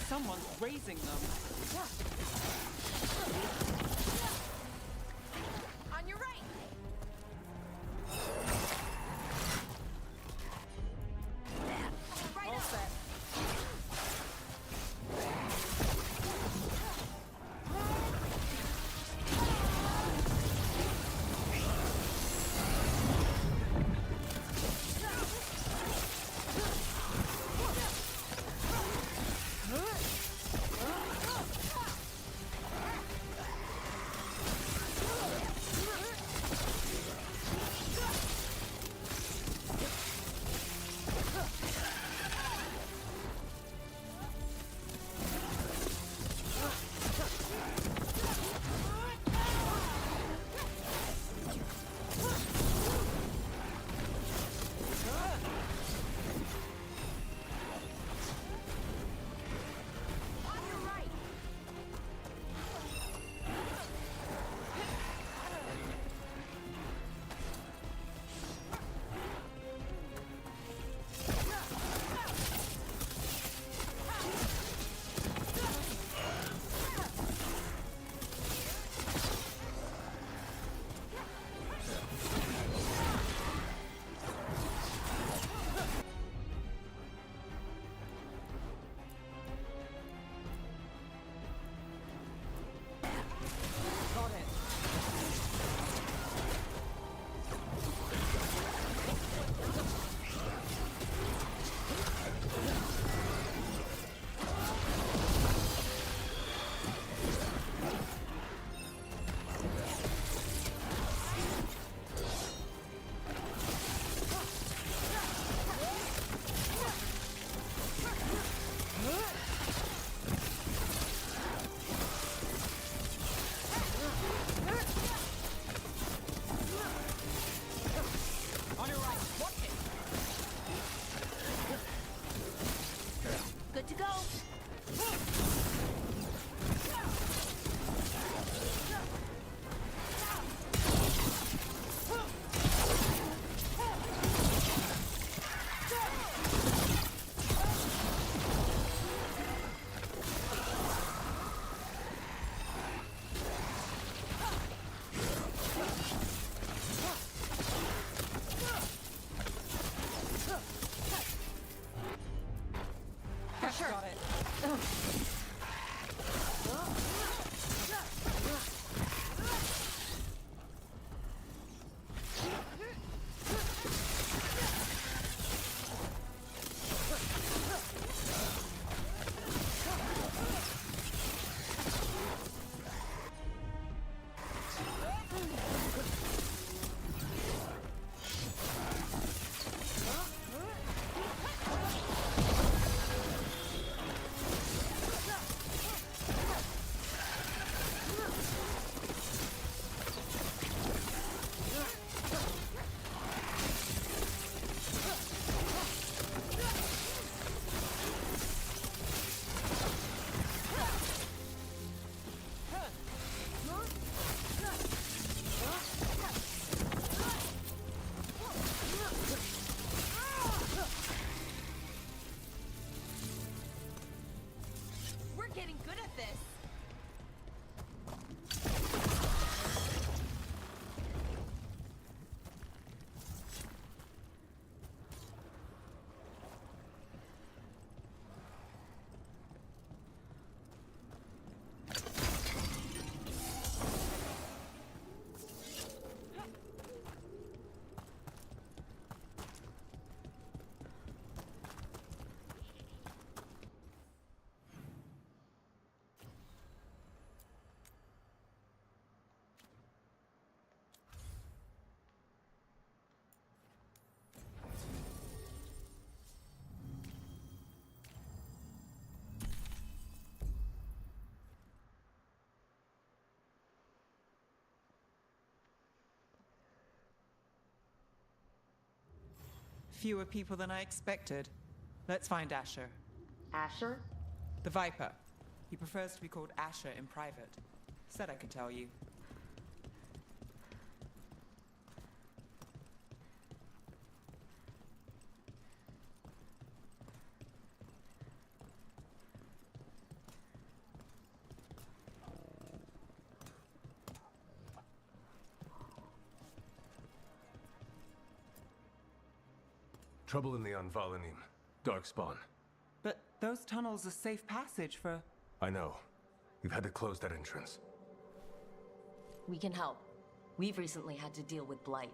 Someone's raising them. On your right. All set. We're getting good at this. Fewer people than I expected. Let's find Asher. Asher? The Viper. He prefers to be called Asher in private. Said I could tell you. Trouble in the Anvalanim. Darkspawn. But those tunnels are safe passage for... I know. We've had to close that entrance. We can help. We've recently had to deal with Blight.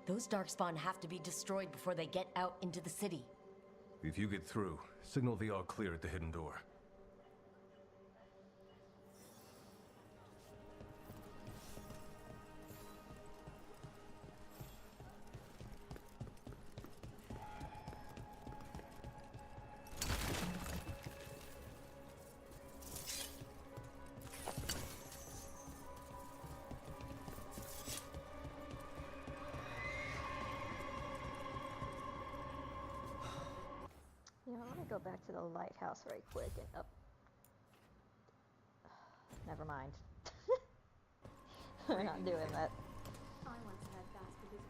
Those Darkspawn have to be destroyed before they get out into the city. If you get through, signal the all clear at the hidden door. You know, let me go back to the lighthouse very quick and up. Never mind. We're not doing that. I once had that because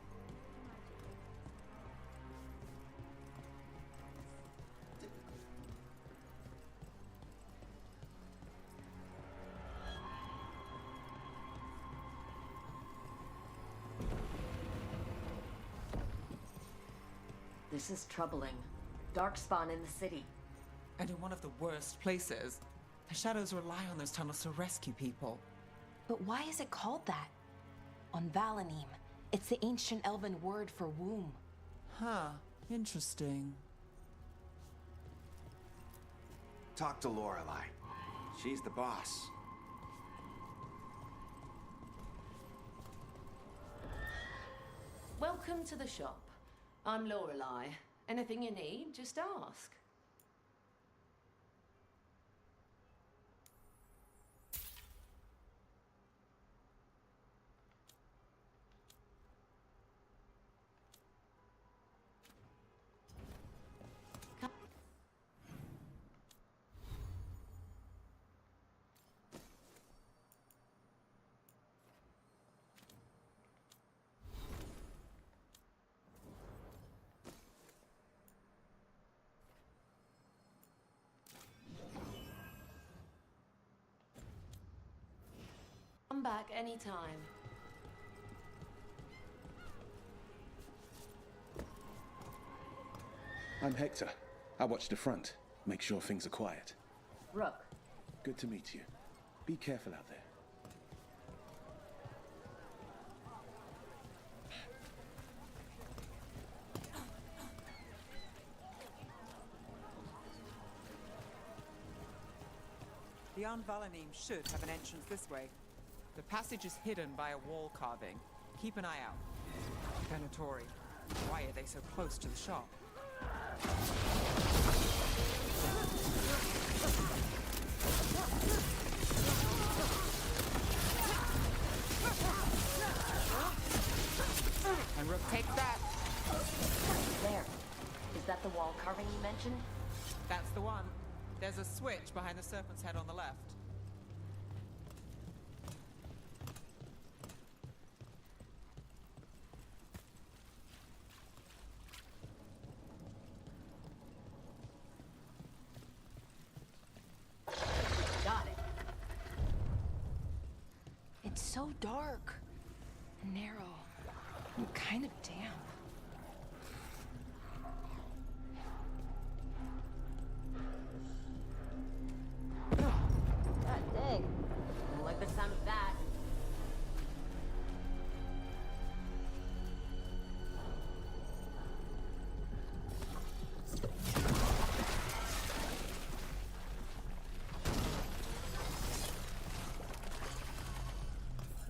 This is troubling. Darkspawn in the city. And in one of the worst places. The Shadows rely on those tunnels to rescue people. But why is it called that? On Valanim, it's the ancient elven word for womb. Huh. Interesting. Talk to Lorelei. She's the boss. Welcome to the shop. I'm Lorelei. Anything you need, just ask. Come back anytime. I'm Hector. I watch the front. Make sure things are quiet. Rook. Good to meet you. Be careful out there. The Anvalanim should have an entrance this way. The passage is hidden by a wall carving. Keep an eye out. Venatori. Why are they so close to the shop? And Rook takes that. There. Is that the wall carving you mentioned? That's the one. There's a switch behind the serpent's head on the left. Got it. It's so dark. Narrow. And kind of damp. God dang. Don't like the sound of that.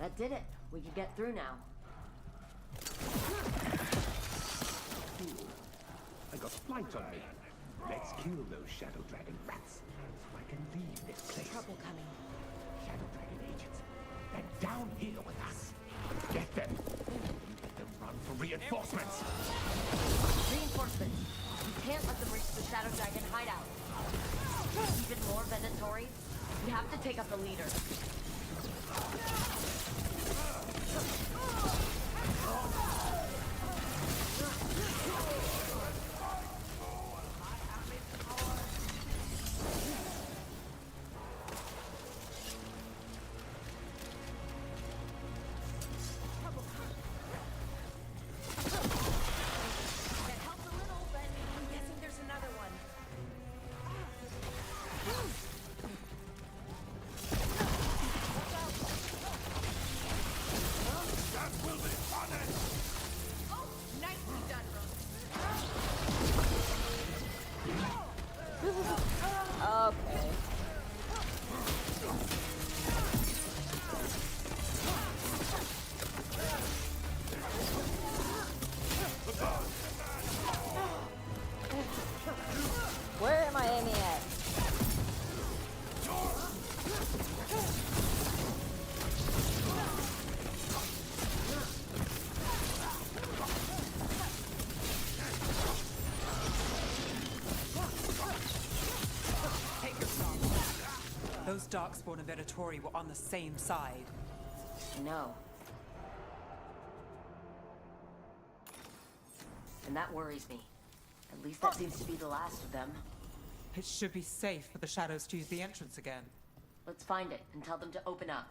That did it. We can get through now. I got flight on me. Let's kill those Shadow Dragon rats, so I can leave this place. Trouble coming. Shadow Dragon agents, they're down here with us. Get them. You get them run for reinforcements. Reinforcements. We can't let them reach the Shadow Dragon hideout. Even more Venatori. We have to take out the leader. That helped a little, but I'm guessing there's another one. That will be punished! Oh, nicely done, Okay. Where am I aiming at? Take your shot. Those Darkspawn and Venatori were on the same side. No. And that worries me. At least that seems to be the last of them. It should be safe for the shadows to use the entrance again. Let's find it and tell them to open up.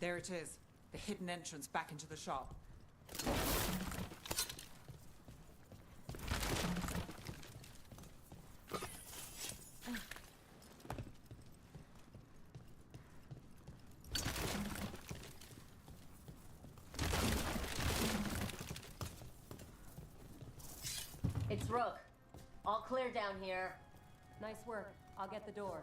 There it is. The hidden entrance back into the shop. Rook. All clear down here. Nice work. I'll get the door.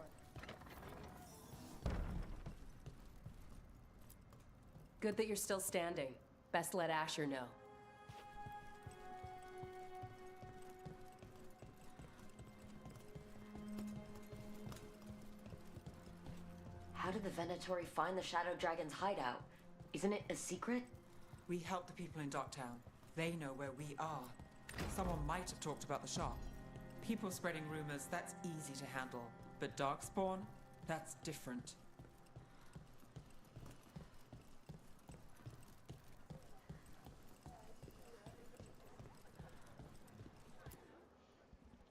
Good that you're still standing. Best let Asher know. How did the Venatori find the Shadow Dragon's hideout? Isn't it a secret? We help the people in Docktown. They know where we are. Someone might have talked about the shop. People spreading rumors, that's easy to handle. But Darkspawn, that's different.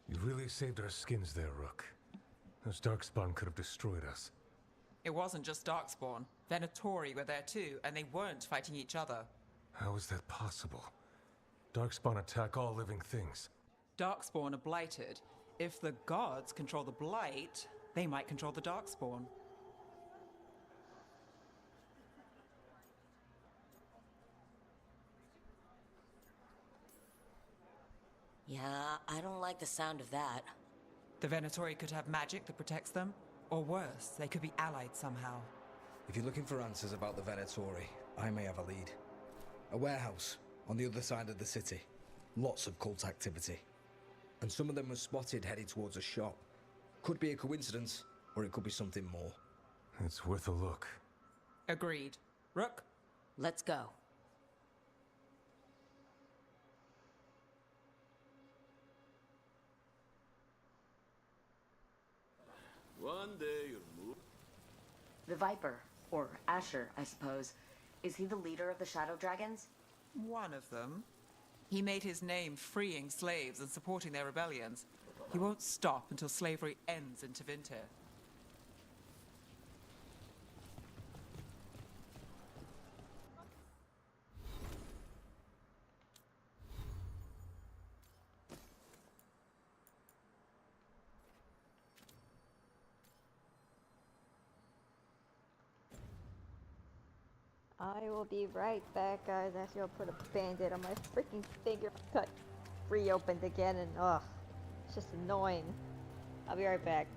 You really saved our skins there, Rook. Those Darkspawn could have destroyed us. It wasn't just Darkspawn. Venatori were there too, and they weren't fighting each other. How is that possible? Darkspawn attack all living things. Darkspawn are blighted. If the gods control the blight, they might control the Darkspawn. Yeah, I don't like the sound of that. The Venatori could have magic that protects them, or worse, they could be allied somehow. If you're looking for answers about the Venatori, I may have a lead. A warehouse on the other side of the city. Lots of cult activity. And some of them were spotted headed towards a shop. Could be a coincidence, or it could be something more. It's worth a look. Agreed. Rook? Let's go. One day you'll move. The Viper, or Asher, I suppose. Is he the leader of the Shadow Dragons? One of them. He made his name freeing slaves and supporting their rebellions. He won't stop until slavery ends in Tevinter. I will be right back, guys. Actually, I'll put a band-aid on my freaking finger. Cut reopened again, and ugh, it's just annoying. I'll be right back.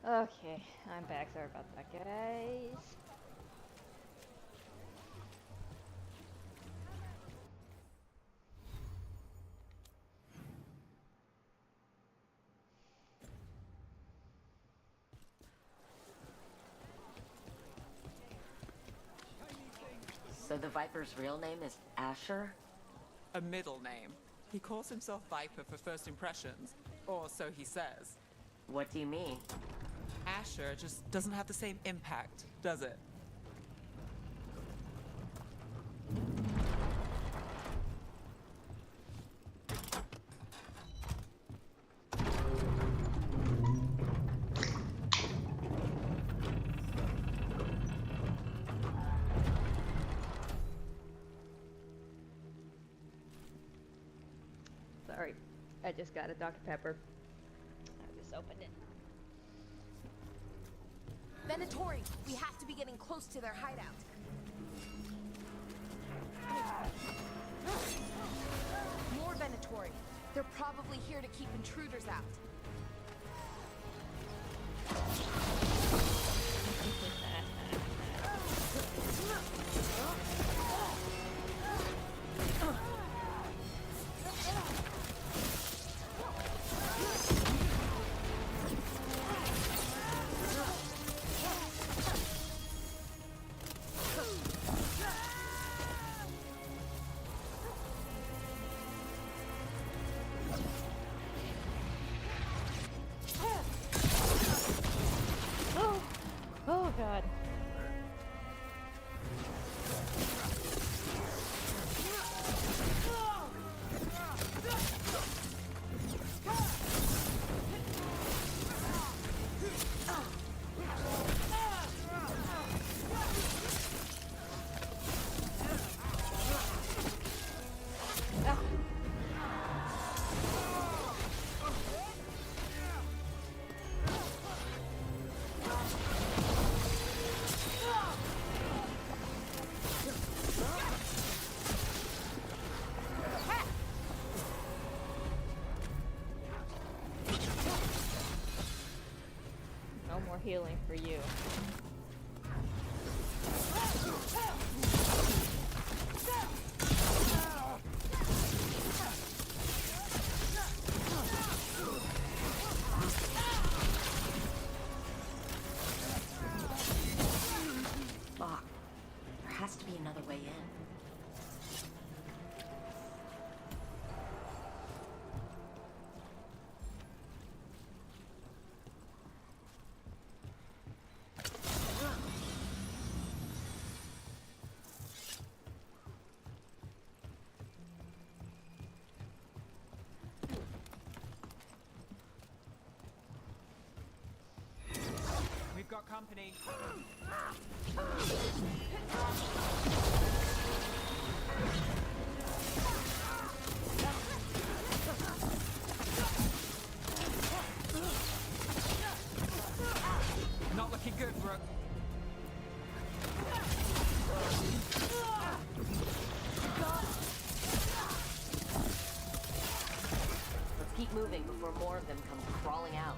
Okay, I'm back. Sorry about that, guys. So the Viper's real name is Asher? A middle name. He calls himself Viper for first impressions, or so he says. What do you mean? Asher just doesn't have the same impact, does it? Sorry, I just got a Dr. Pepper. I just opened it. Venatori, we have to be getting close to their hideout. More Venatori. They're probably here to keep intruders out. Oh god. No more healing for you. Fuck. There has to be another way in. We've got company. Not looking good, Brooke. Let's keep moving before more of them come crawling out.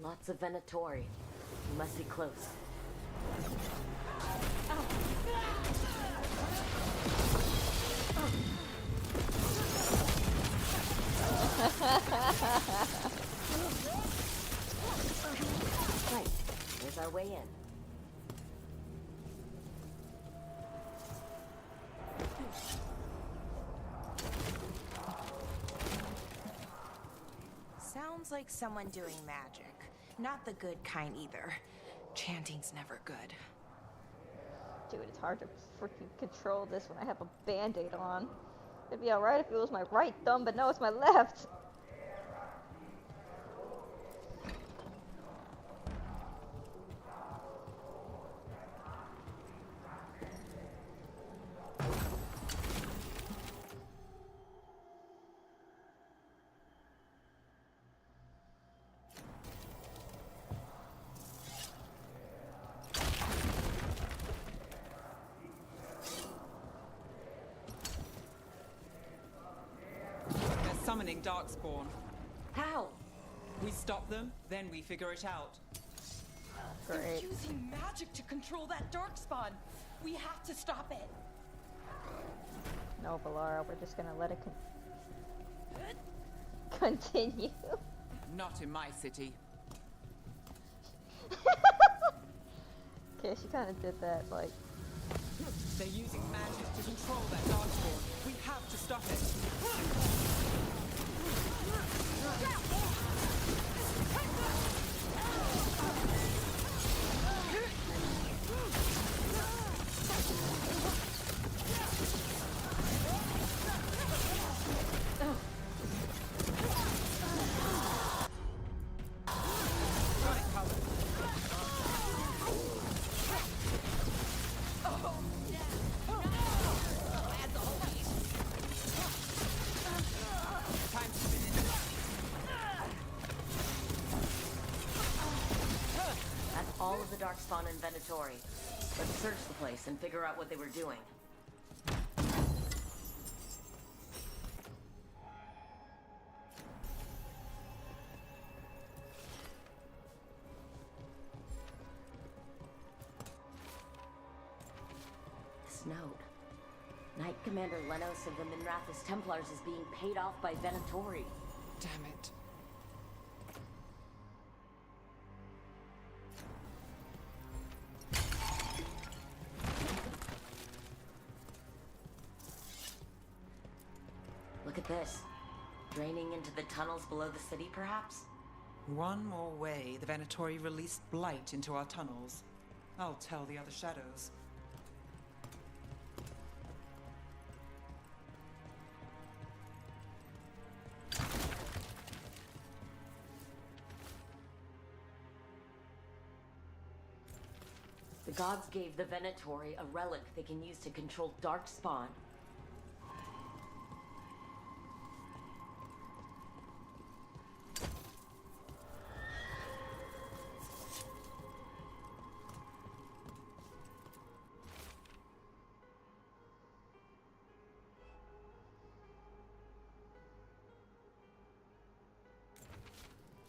Lots of Venatori. We must be close. Right, there's our way in. Sounds like someone doing magic. Not the good kind either. Chanting's never good. Dude, it's hard to freaking control this when I have a band-aid on. It'd be alright if it was my right thumb, but no, it's my left. summoning Darkspawn. How? We stop them, then we figure it out. They're Great. using magic to control that darkspawn. We have to stop it. No, Valara, we're just gonna let it continue. Not in my city. Okay, she kind of did that, like... They're using magic to control that Darkspawn. We have to stop it. That's all of the Darkspawn inventory. Let's search the place and figure out what they were doing. This note. Knight Commander Lenos of the Minrathous Templars is being paid off by Venatori. Damn it. Look at this. Draining into the tunnels below the city, perhaps? One more way the Venatori released blight into our tunnels. I'll tell the other shadows. The gods gave the Venatori a relic they can use to control Darkspawn.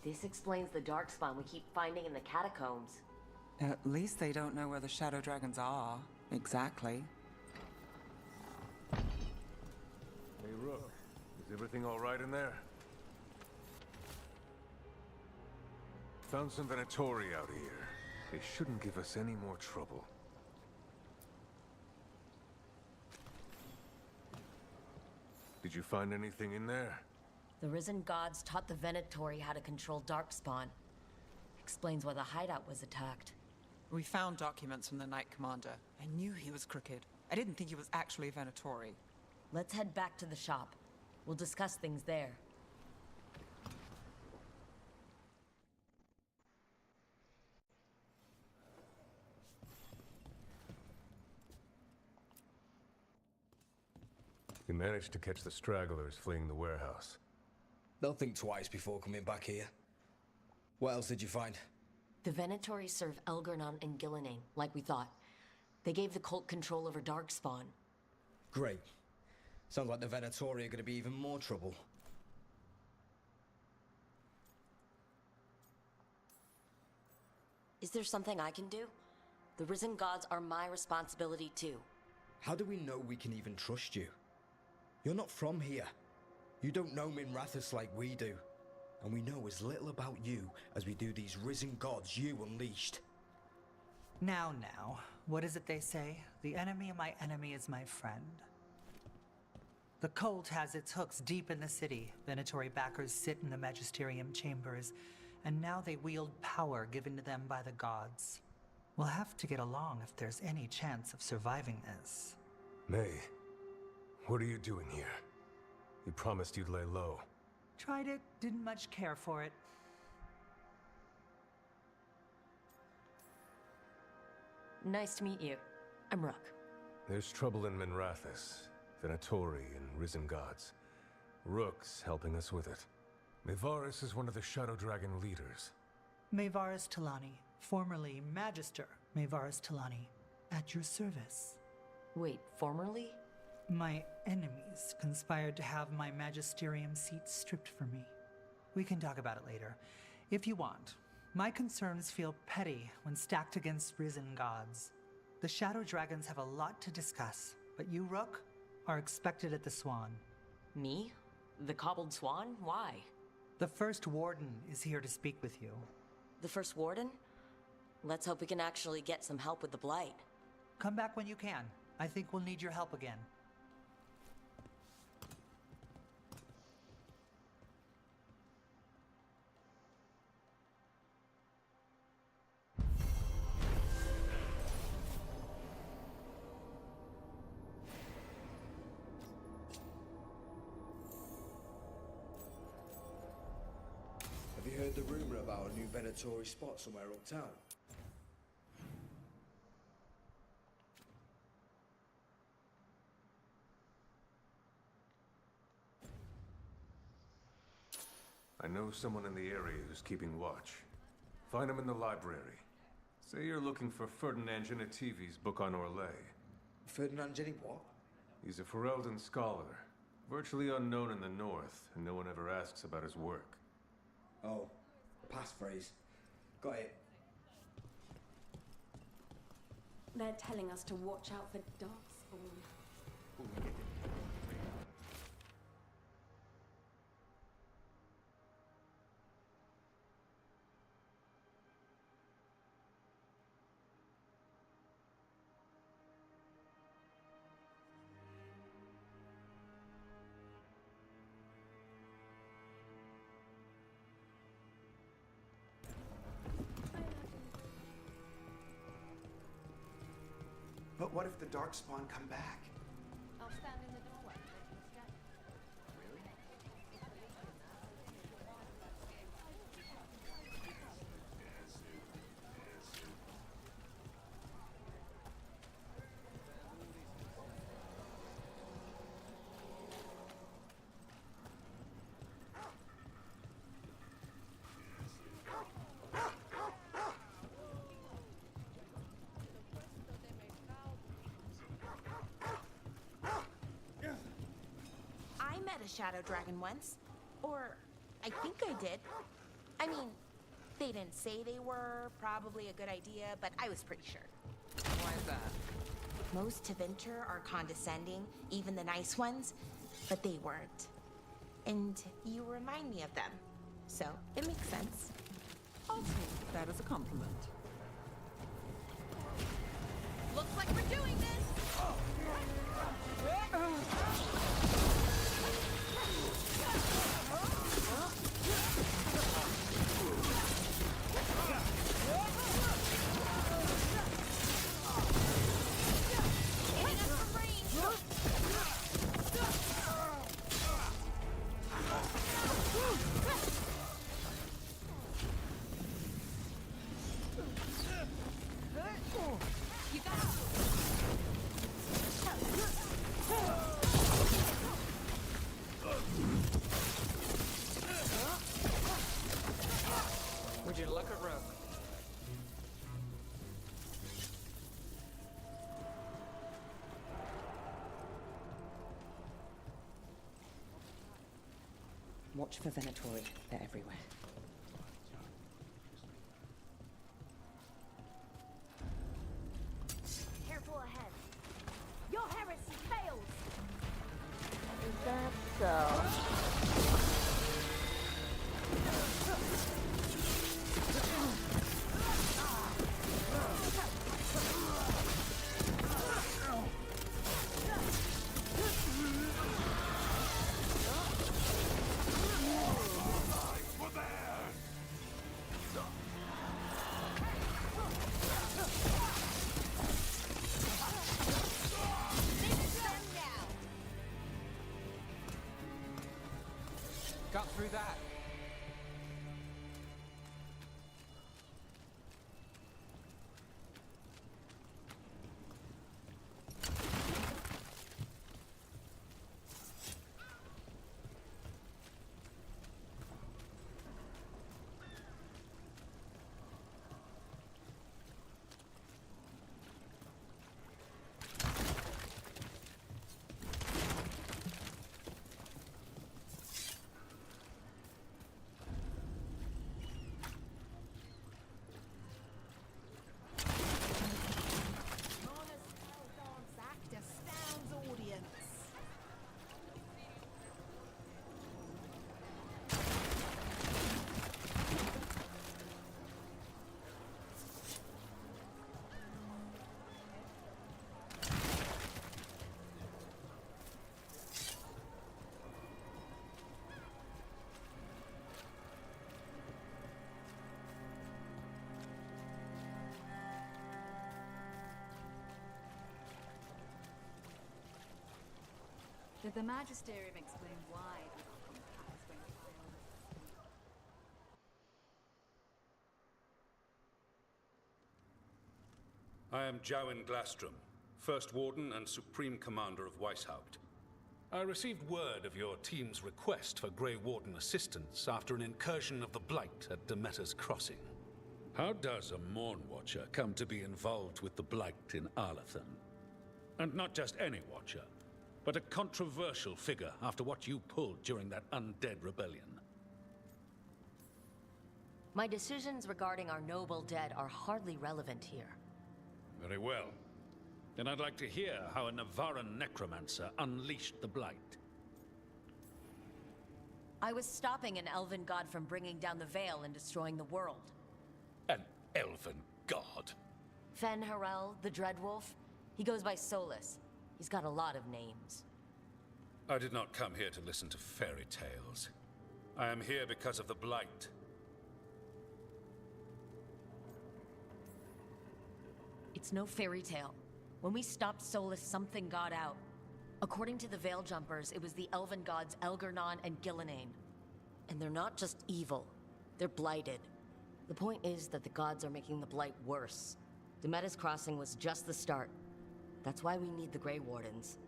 This explains the Darkspawn we keep finding in the catacombs. At least they don't know where the Shadow Dragons are. Exactly. Hey, Rook. Is everything all right in there? Found some Venatori out here. They shouldn't give us any more trouble. Did you find anything in there? The Risen Gods taught the Venatori how to control Darkspawn. Explains why the hideout was attacked. We found documents from the Knight Commander. I knew he was crooked. I didn't think he was actually a Venatori. Let's head back to the shop. We'll discuss things there. We managed to catch the stragglers fleeing the warehouse. They'll think twice before coming back here. What else did you find? The Venatori serve Elgernon and Gillenane, like we thought. They gave the cult control over Darkspawn. Great. Sounds like the Venatori are going to be even more trouble. Is there something I can do? The Risen Gods are my responsibility too. How do we know we can even trust you? You're not from here. You don't know Minrathous like we do. And we know as little about you as we do these Risen Gods you unleashed. Now, what is it they say? The enemy of my enemy is my friend. The cult has its hooks deep in the city. Venatori backers sit in the magisterium chambers, and now they wield power given to them by the gods. We'll have to get along if there's any chance of surviving this. May, what are you doing here? You promised you'd lay low. Tried it, didn't much care for it. Nice to meet you. I'm Rook. There's trouble in Minrathous, Venatori and Risen Gods. Rook's helping us with it. Mevaris is one of the Shadow Dragon leaders. Mevaris Talani, formerly Magister Mevaris Talani, at your service. Wait, formerly? My enemies conspired to have my magisterium seat stripped from me. We can talk about it later, if you want. My concerns feel petty when stacked against risen gods. The Shadow Dragons have a lot to discuss, but you, Rook, are expected at the Swan. Me? The Cobbled Swan? Why? The First Warden is here to speak with you. The First Warden? Let's hope we can actually get some help with the Blight. Come back when you can. I think we'll need your help again. Have you heard the rumor about a new Venatori spot somewhere uptown? I know someone in the area who's keeping watch. Find him in the library. Say you're looking for Ferdinand Genetivi's book on Orlais. Ferdinand Genny what? He's a Ferelden scholar, virtually unknown in the north, and no one ever asks about his work. Oh, passphrase. Got it. They're telling us to watch out for Darkspawn. But what if the Darkspawn come back? I'll stand in the doorway. I met a shadow dragon once. Or, I think I did. I mean, they didn't say they were probably a good idea, but I was pretty sure. Why is that? Most Tevinter are condescending, even the nice ones, but they weren't. And you remind me of them. So, it makes sense. I'll take that as a compliment. Looks like we're doing this! Would you look at Rook? Watch for Venatori. They're everywhere. Careful ahead. Your heresy fails! Is that so? Got through that. Did the Magisterium explain why the Archon Pack is going to buy all this? I am Jowen Glastrom, First Warden and Supreme Commander of Weishaupt. I received word of your team's request for Grey Warden assistance after an incursion of the Blight at Demeter's Crossing. How does a Morn Watcher come to be involved with the Blight in Arlathan? And not just any Watcher, but a controversial figure after what you pulled during that undead rebellion. My decisions regarding our noble dead are hardly relevant here. Very well. Then I'd like to hear how a Navaran necromancer unleashed the Blight. I was stopping an elven god from bringing down the Veil and destroying the world. An elven god? Fen Harel, the Dreadwolf, he goes by Solus. He's got a lot of names. I did not come here to listen to fairy tales. I am here because of the Blight. It's no fairy tale. When we stopped Solus, something got out. According to the Veil Jumpers, it was the elven gods Elgernon and Gillinane. And they're not just evil, they're blighted. The point is that the gods are making the Blight worse. Demeter's Crossing was just the start. That's why we need the Grey Wardens.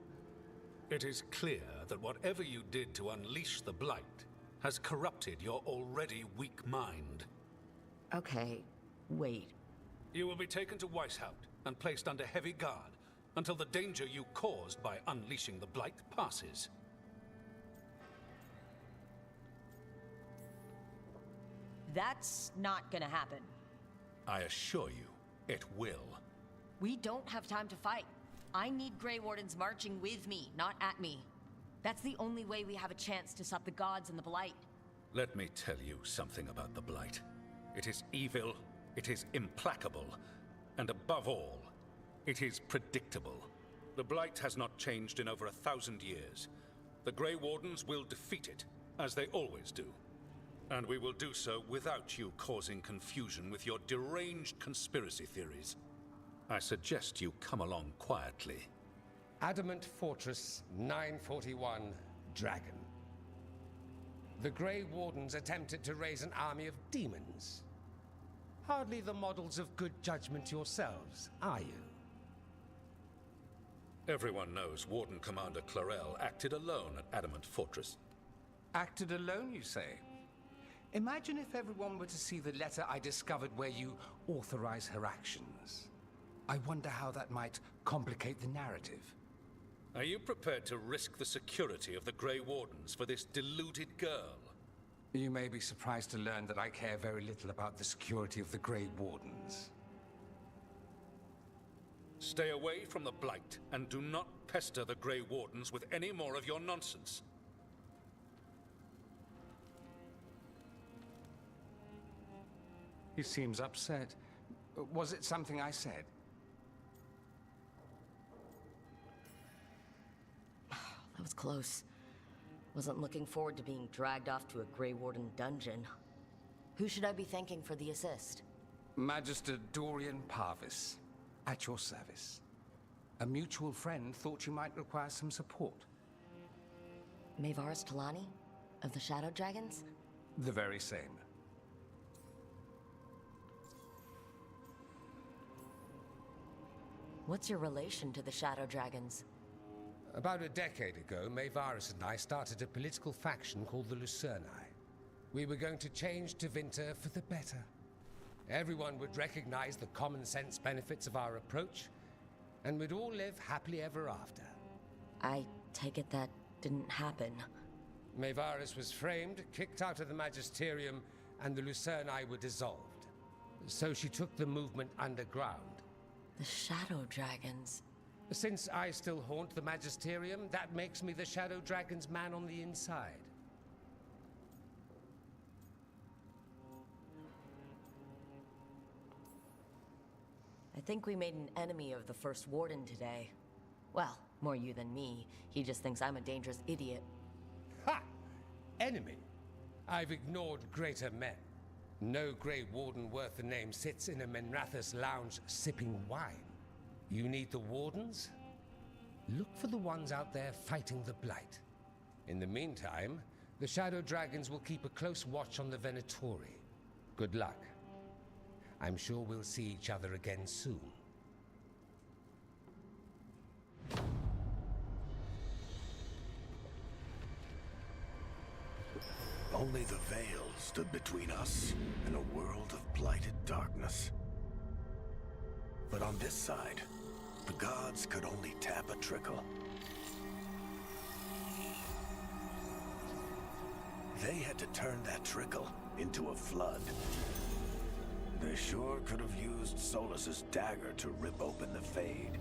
It is clear that whatever you did to unleash the Blight has corrupted your already weak mind. Okay, wait. You will be taken to Weishaupt and placed under heavy guard until the danger you caused by unleashing the Blight passes. That's not gonna happen. I assure you, it will. We don't have time to fight. I need Grey Wardens marching with me, not at me. That's the only way we have a chance to stop the gods and the Blight. Let me tell you something about the Blight. It is evil, it is implacable, and above all, it is predictable. The Blight has not changed in over 1,000 years. The Grey Wardens will defeat it, as they always do. And we will do so without you causing confusion with your deranged conspiracy theories. I suggest you come along quietly. Adamant Fortress 941, Dragon. The Grey Wardens attempted to raise an army of demons. Hardly the models of good judgment yourselves, are you? Everyone knows Warden Commander Clarel acted alone at Adamant Fortress. Acted alone, you say? Imagine if everyone were to see the letter I discovered where you authorize her actions. I wonder how that might complicate the narrative. Are you prepared to risk the security of the Grey Wardens for this deluded girl? You may be surprised to learn that I care very little about the security of the Grey Wardens. Stay away from the Blight, and do not pester the Grey Wardens with any more of your nonsense. He seems upset. Was it something I said? That was close. Wasn't looking forward to being dragged off to a Grey Warden dungeon. Who should I be thanking for the assist? Magister Dorian Parvis, at your service. A mutual friend thought you might require some support. Maevaris Talani? Of the Shadow Dragons? The very same. What's your relation to the Shadow Dragons? About a decade ago, Maevaris and I started a political faction called the Lucerni. We were going to change Tevinter for the better. Everyone would recognize the common sense benefits of our approach, and we'd all live happily ever after. I take it that didn't happen. Maevaris was framed, kicked out of the Magisterium, and the Lucerni were dissolved. So she took the movement underground. The Shadow Dragons. Since I still haunt the Magisterium, that makes me the Shadow Dragon's man on the inside. I think we made an enemy of the First Warden today. Well, more you than me. He just thinks I'm a dangerous idiot. Ha! Enemy? I've ignored greater men. No Grey Warden worth the name sits in a Menrathus lounge sipping wine. You need the Wardens? look for the ones out there fighting the Blight. In the meantime, the Shadow Dragons will keep a close watch on the Venatori. Good luck. I'm sure we'll see each other again soon. Only the veil stood between us and a world of blighted darkness. But on this side, the gods could only tap a trickle. They had to turn that trickle into a flood. They sure could have used Solus's dagger to rip open the Fade.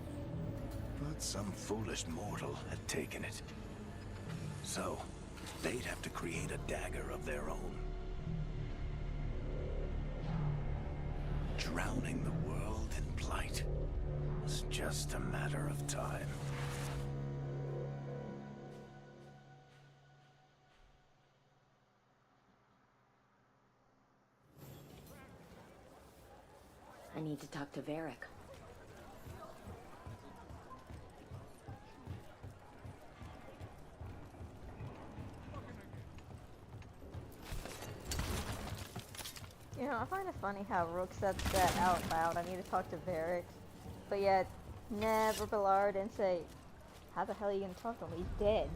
But some foolish mortal had taken it. So, they'd have to create a dagger of their own. Drowning the world in blight was just a matter of time. I need to talk to Varric. You know, I find it funny how Rook said that out loud. I need to talk to Varric. But yet, Neve or Ballard didn't say, how the hell are you going to talk to him? He's dead.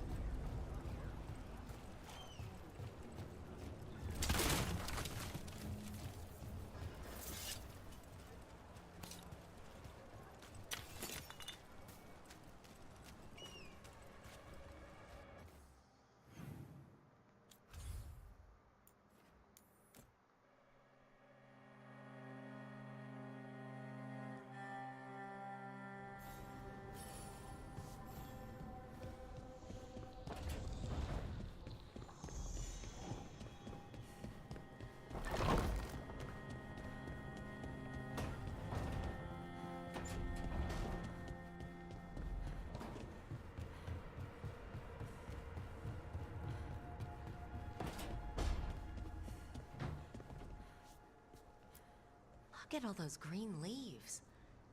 Look at all those green leaves.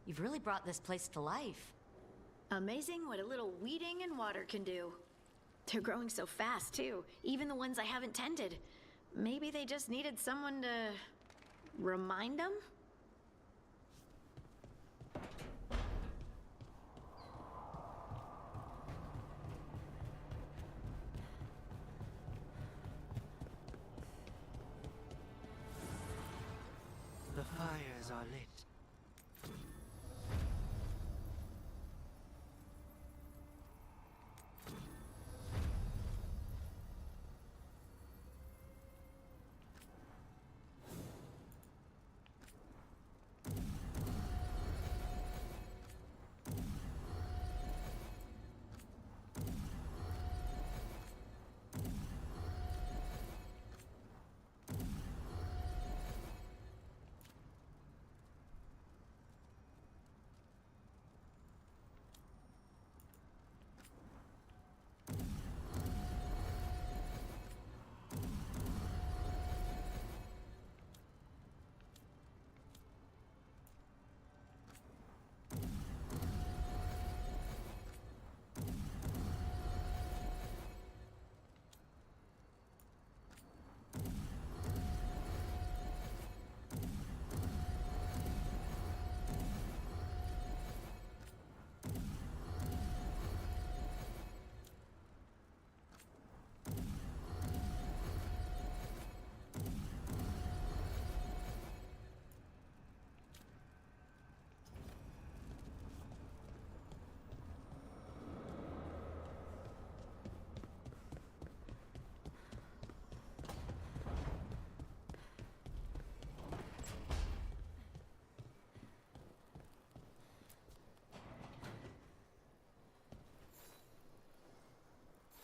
You've really brought this place to life. Amazing what a little weeding and water can do. They're growing so fast, too. Even the ones I haven't tended. Maybe they just needed someone to remind them? The fires are lit.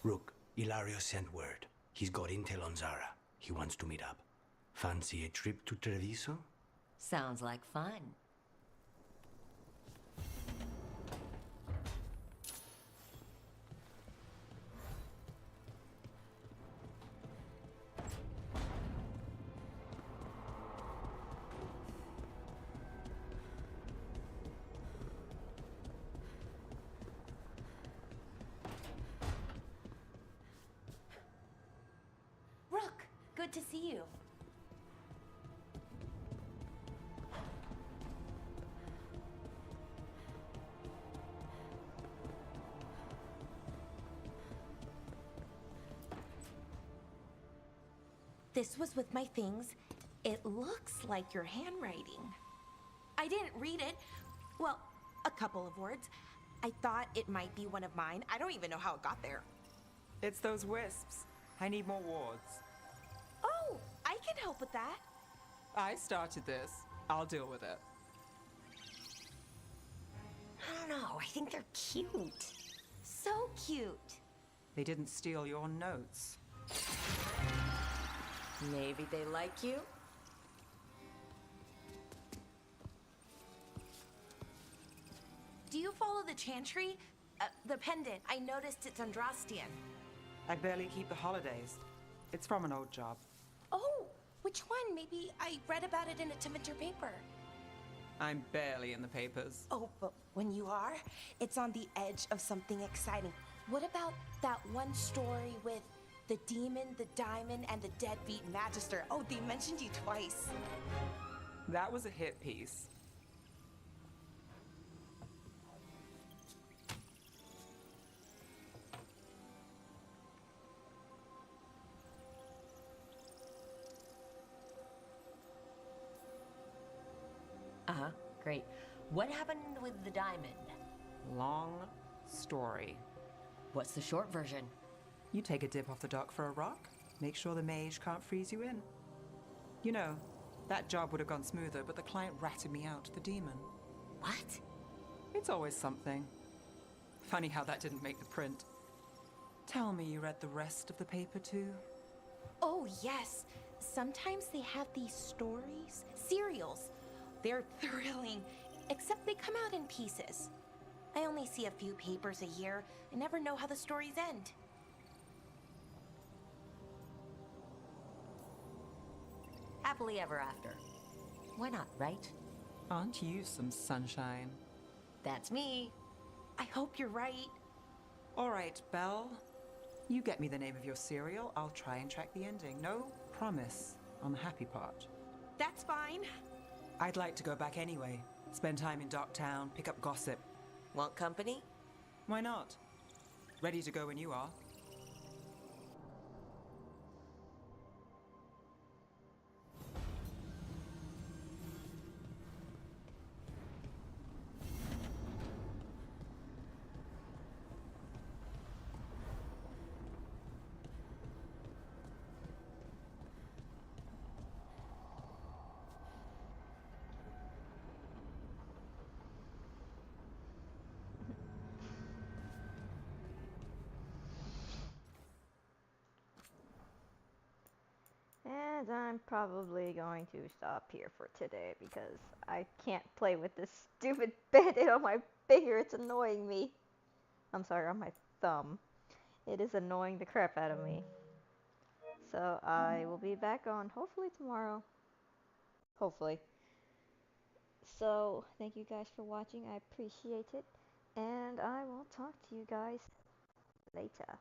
Rook, Ilario sent word. He's got intel on Zara. He wants to meet up. Fancy a trip to Treviso? Sounds like fun. good to see you. This was with my things. It looks like your handwriting. I didn't read it. Well, a couple of words. I thought it might be one of mine. I don't even know how it got there. It's those wisps. I need more wards. Oh, I can help with that. I started this. I'll deal with it. I don't know. I think they're cute. So cute. They didn't steal your notes. Maybe they like you? Do you follow the chantry? The pendant. I noticed it's Andrastian. I barely keep the holidays. It's from an old job. Oh, which one? Maybe I read about it in a Timenter paper. I'm barely in the papers. Oh, but when you are, it's on the edge of something exciting. What about that one story with the demon, the diamond, and the deadbeat magister? Oh, they mentioned you twice. That was a hit piece. Uh-huh, great. What happened with the diamond? Long story. What's the short version? You take a dip off the dock for a rock. Make sure the mage can't freeze you in. You know, that job would have gone smoother, but the client ratted me out to the demon. What? It's always something. Funny how that didn't make the print. Tell me you read the rest of the paper too? Oh, yes. Sometimes they have these stories, serials. They're thrilling, except they come out in pieces. I only see a few papers a year. I never know how the stories end. Happily ever after. Why not, right? Aren't you some sunshine? That's me. I hope you're right. All right, Belle. You get me the name of your cereal. I'll try and track the ending. No promise on the happy part. That's fine. I'd like to go back anyway. Spend time in Docktown, pick up gossip. Want company? Why not? Ready to go when you are. And I'm probably going to stop here for today because I can't play with this stupid band-aid on my finger. It's annoying me. I'm sorry, on my thumb. It is annoying the crap out of me. So I will be back on hopefully tomorrow. Hopefully. So thank you guys for watching. I appreciate it. And I will talk to you guys later.